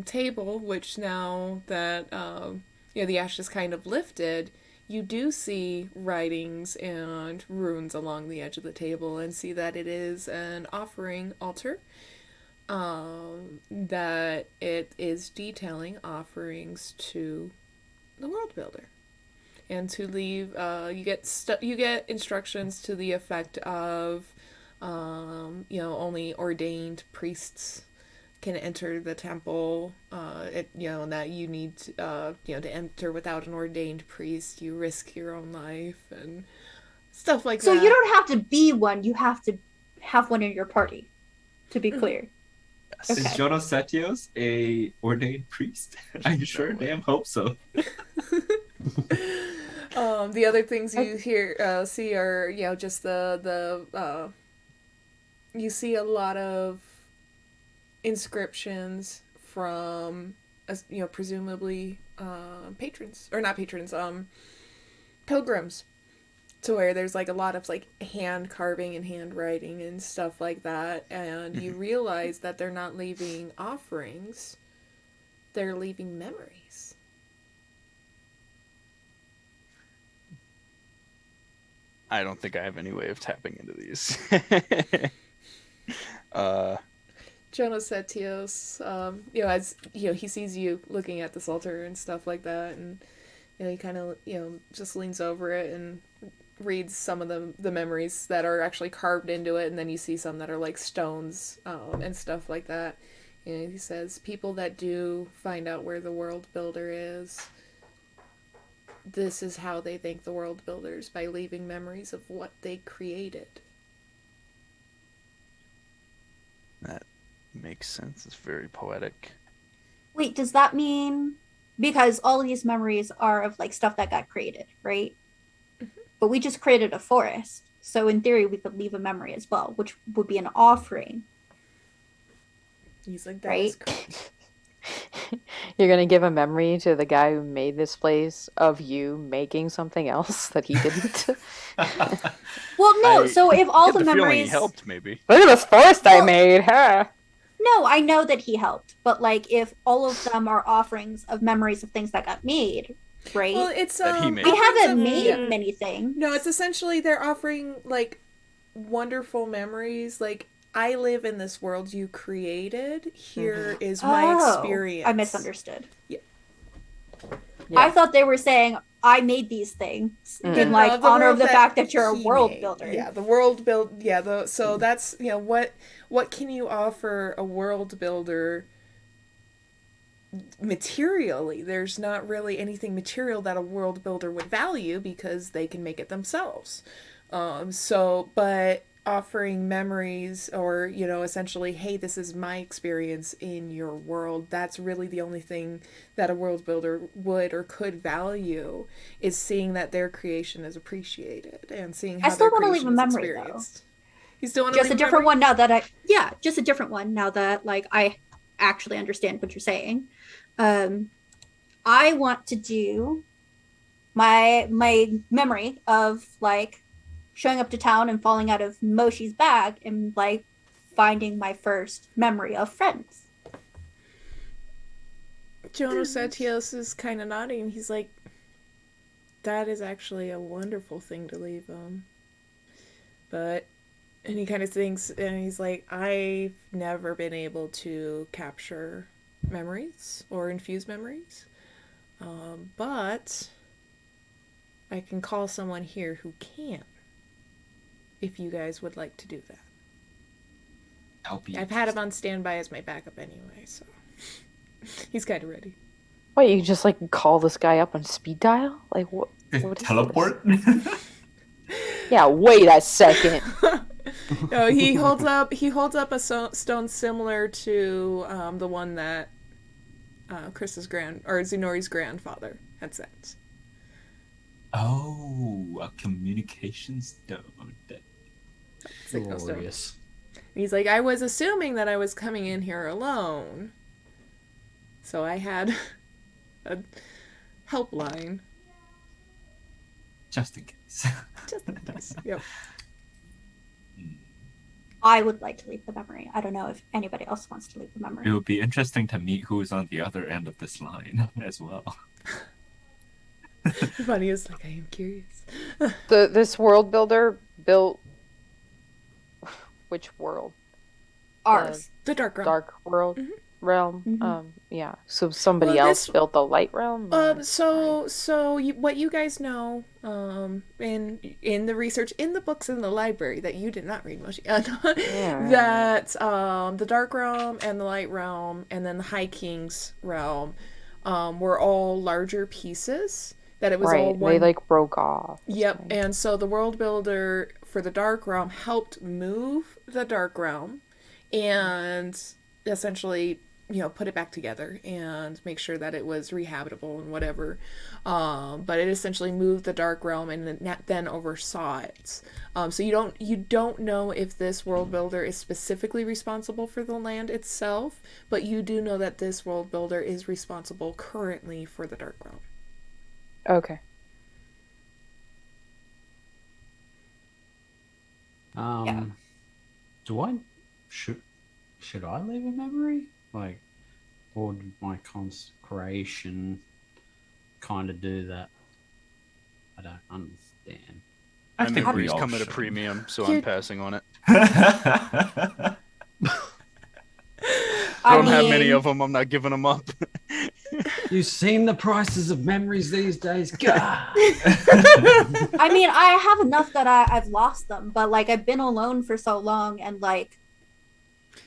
table, which now that the ash is kind of lifted, you do see writings and runes along the edge of the table, and see that it is an offering altar. That it is detailing offerings to the world builder, and to leave. You get instructions to the effect of only ordained priests can enter the temple. That you need to enter without an ordained priest. You risk your own life and stuff like So that. you don't have to be one, you have to have one in your party, to be clear. is Okay. Jonas Satios a ordained priest? Are you sure? way. Damn, hope so. The other things you see are just the you see a lot of inscriptions from presumably patrons, or not patrons, pilgrims, to where there's like a lot of like hand carving and handwriting and stuff like that, and you realize that they're not leaving offerings, they're leaving memories. I don't think I have any way of tapping into these. Jonas Setios, as he sees you looking at this altar and stuff like that, and he kind of just leans over it and reads some of the memories that are actually carved into it, and then you see some that are like stones and stuff like that. And he says, "People that do find out where the world builder is, this is how they thank the world builders, by leaving memories of what they created." That makes sense. It's very poetic. Wait, does that mean, because all of these memories are of like stuff that got created, right? But we just created a forest, so in theory we could leave a memory as well, which would be an offering. He's like, "That Right? is correct." You're gonna give a memory to the guy who made this place of you making something else that he didn't. Well, no. I So if all get the feeling memories, he helped, maybe. Look at this forest I Well- made, huh? no, I know that he helped, but like if all of them are offerings of memories of things that got made, right? Well, it's That he made. We offerings haven't of- made yeah. many things. No, it's essentially they're offering like wonderful memories. Like, I live in this world you created. Here is my experience. I misunderstood. Yeah. I thought they were saying I made these things in No, like the honor world of the that fact that you're a he world made. builder. Yeah, the world build. Yeah, so that's what can you offer a world builder materially? There's not really anything material that a world builder would value because they can make it themselves. But offering memories, or essentially, hey, this is my experience in your world, that's really the only thing that a world builder would or could value, is seeing that their creation is appreciated and seeing how I still their want to leave creation a is memory though. experienced. You still want to Just leave a different memory? one now that just a different one now that like I actually understand what you're saying. I want to do my memory of like showing up to town and falling out of Moshi's bag and like finding my first memory of friends. Jonas Satios is kind of nodding. He's like, that is actually a wonderful thing to leave and he kind of thinks, and he's like, I've never been able to capture memories or infuse memories. But I can call someone here who can. if you guys would like to do that. That'll be I've had him on standby as my backup anyway, so he's kind of ready. Wait, you just like call this guy up on speed dial? Like what? What is teleport. this? Yeah, wait a second. No, he holds up a stone similar to the one that Zenori's grandfather had sent. Oh, a communication stone. Signal stone. Glorious. He's like, I was assuming that I was coming in here alone, so I had a helpline. Just in case. Just in case. Yep. I would like to leave the memory. I don't know if anybody else wants to leave the It memory. would be interesting to meet who's on the other end of this line as well. The funny is, like, I am curious. This world builder built which world? Ours. The Dark Realm. Dark world realm. Mhm. Yeah. So somebody Well, else this- built the light realm. or- What you guys know, in the research in the books in the library that you did not read, Moshi, that the Dark Realm and the Light Realm and then the High King's realm, were all larger pieces. That it was all right. one. They like broke off. or Yep, something. and so the world builder for the Dark Realm helped move the Dark Realm and essentially, put it back together and make sure that it was rehabitable and whatever. But it essentially moved the Dark Realm and then oversaw it. So you don't know if this world builder is specifically responsible for the land itself, but you do know that this world builder is responsible currently for the Dark Realm. Okay. Do I should I leave a memory? Like, or did my consecration kind of do that? I don't understand. I My think we memories all come at a should. premium, so You're- I'm passing on it. I Don't have many mean, of them. I'm not giving them up. You've seen the prices of memories these days. God. I mean, I have enough that I've lost them, but like I've been alone for so long, and like,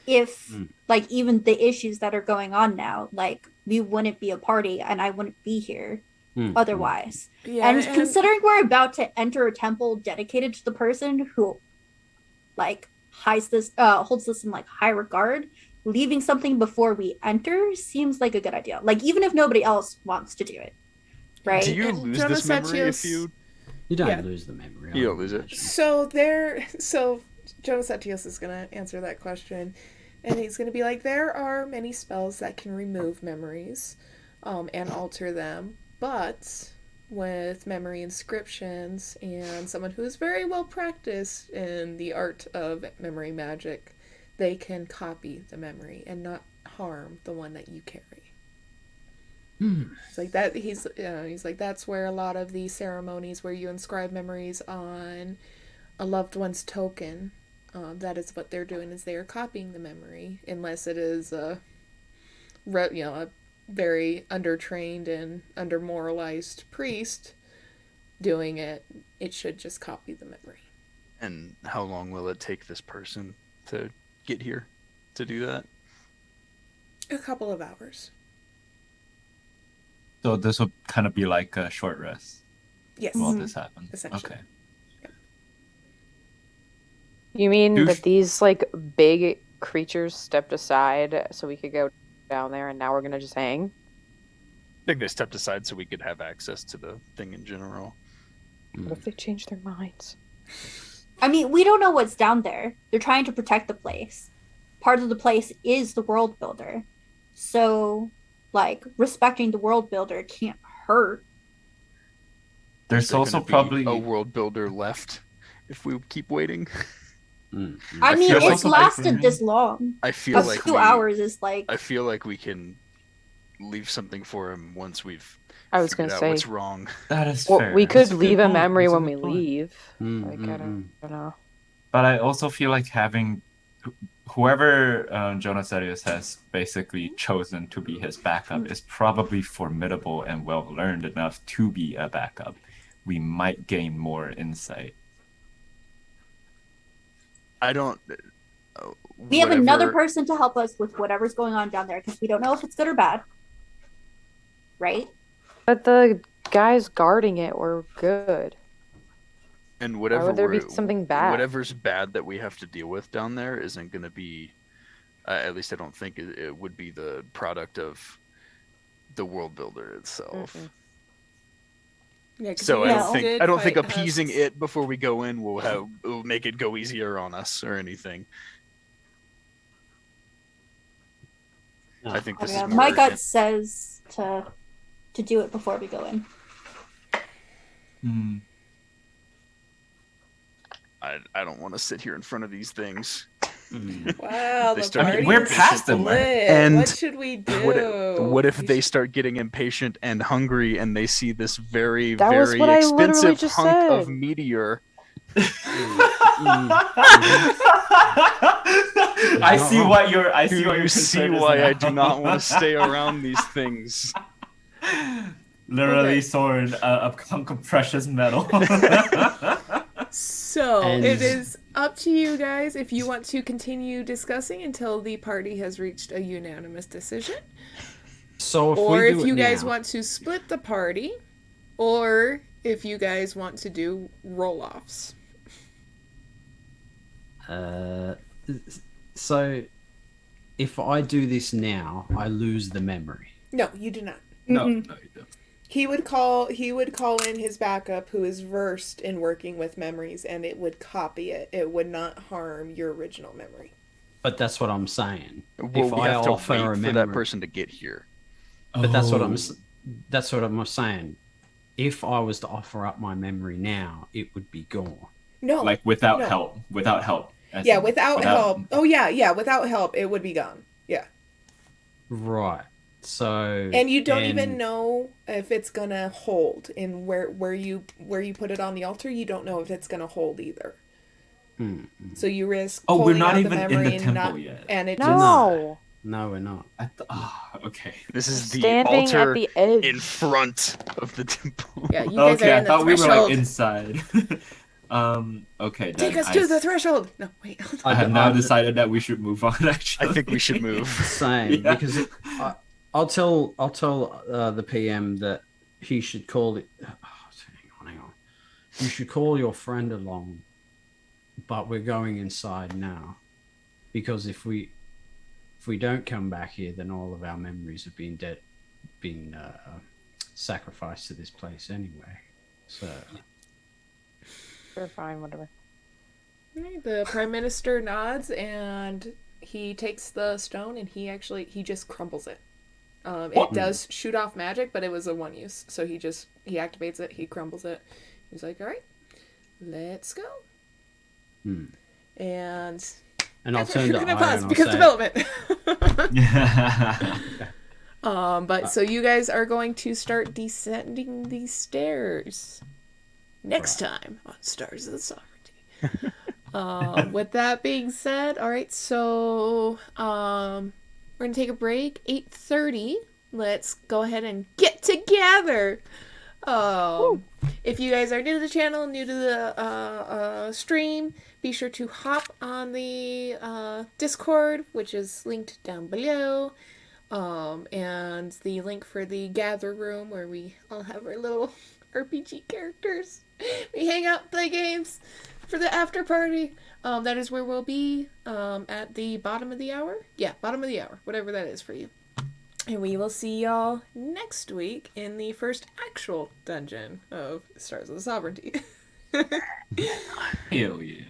if like even the issues that are going on now, like we wouldn't be a party, and I wouldn't be here otherwise. Yeah, And considering we're about to enter a temple dedicated to the person who, like, holds this in like high regard, leaving something before we enter seems like a good idea. Like, even if nobody else wants to do it, right? Do you And lose this memory if Jonasatius- you? You don't Yeah. lose the memory. You I don't lose it. imagine. So Jonas Atios is gonna answer that question, and he's gonna be like, there are many spells that can remove memories, and alter them, but with memory inscriptions and someone who is very well practiced in the art of memory magic, they can copy the memory and not harm the one that you carry. It's like that. He's like, that's where a lot of the ceremonies where you inscribe memories on a loved one's token, that is what they're doing, is they are copying the memory, unless it is a very undertrained and undermoralized priest doing it. It should just copy the memory. And how long will it take this person to get here to do that? A couple of hours. So this will kind of be like a short rest Yes. while this happens. Essentially. Okay. You mean Douche. that these like big creatures stepped aside so we could go down there, and now we're gonna just hang? I think they stepped aside so we could have access to the thing in general. What if they change their minds? I mean, we don't know what's down there. They're trying to protect the place. Part of the place is the world builder. So, like, respecting the world builder can't hurt. There's There also gonna be probably a world builder left if we keep waiting. I mean, feel like it's something lasted from- this long. I feel But like 2 hours is like, I feel like we can leave something for him once we've I was figured gonna out say, what's wrong. that is well, fair. we could That's a good leave a point. memory That's a when we good point. leave. Like, I don't know. But I also feel like having whoever Jonas Arias has basically chosen to be his backup is probably formidable and well learned enough to be a backup. We might gain more insight. I don't. We have another whatever- person to help us with whatever's going on down there because we don't know if it's good or bad. Right? But the guys guarding it were good. And Why whatever would there be we're- something bad? Whatever's bad that we have to deal with down there isn't going to be. At least I don't think it would be the product of the world builder itself. Mm-mm. Yeah, 'cause So you I guys don't think did I don't think fight appeasing husks. it before we go in will make it go easier on us or anything. No. I think this Yeah, is more my gut urgent. says to do it before we go in. Hmm. I don't want to sit here in front of these things. Wow, They the start party we're is past them, right? split. And what should we do? What if We they should- start getting impatient and hungry and they see this very, That was very what I literally expensive just hunk of said. meteor? I see what you're. I see Do what you you're. see why I do not want to stay around these things? Literally, Okay. sword, a hunk of precious metal. So And- it is up to you guys if you want to continue discussing until the party has reached a unanimous decision, So or we if do you it guys now- want to split the party, or if you guys want to do roll-offs. So if I do this now, I lose the memory. No, you do not. no, Mhm. no, you don't. He would call in his backup who is versed in working with memories, and it would copy it. It would not harm your original memory. But that's what I'm saying. Well, if we I have to offer wait a for memory, that person to get here. but that's what Oh. that's what I'm saying. If I was to offer up my memory now, it would be gone. No, Like without No. help. Without help. As yeah, in, without help. Oh yeah, without help, it would be gone. Yeah, Right. So and you don't even know if it's gonna hold in where you put it on the altar. You don't know if it's gonna hold either. So you risk. Oh, we're pulling not out even in memory the and temple not- yet. And it No, No, we're not. Okay. This is the standing altar at the edge. in front of the temple. just. Yeah, you guys Okay, are I in the thought we were threshold. like inside. Okay. Take then us to the threshold. No, wait. I have now decided that we should move on. Actually, I think we should move. Same Yeah. because I'll tell the PM that he should call it. Hang on. You should call your friend along, but we're going inside now, because if we don't come back here, then all of our memories have been sacrificed to this place anyway. So Sure, fine, whatever. Right, the prime minister nods and he takes the stone and he just crumbles it. It does shoot off magic, but it was a one use. So he activates it, he crumbles it. He's like, all right, let's go. And I'll turn you're to gonna Aya pause and I'll because say, development. Yeah. But so you guys are going to start descending these stairs next time on Stars of the Sovereignty. With that being said, all right, so we're gonna take a break. 8:30. Let's go ahead and get together. If you guys are new to the channel, new to the stream, be sure to hop on the Discord, which is linked down below. And the link for the gather room where we all have our little RPG characters. We hang out, play games for the after party. That is where we'll be at the bottom of the hour. Yeah, bottom of the hour, whatever that is for you. And we will see y'all next week in the first actual dungeon of Stars of the Sovereignty. Hell yeah.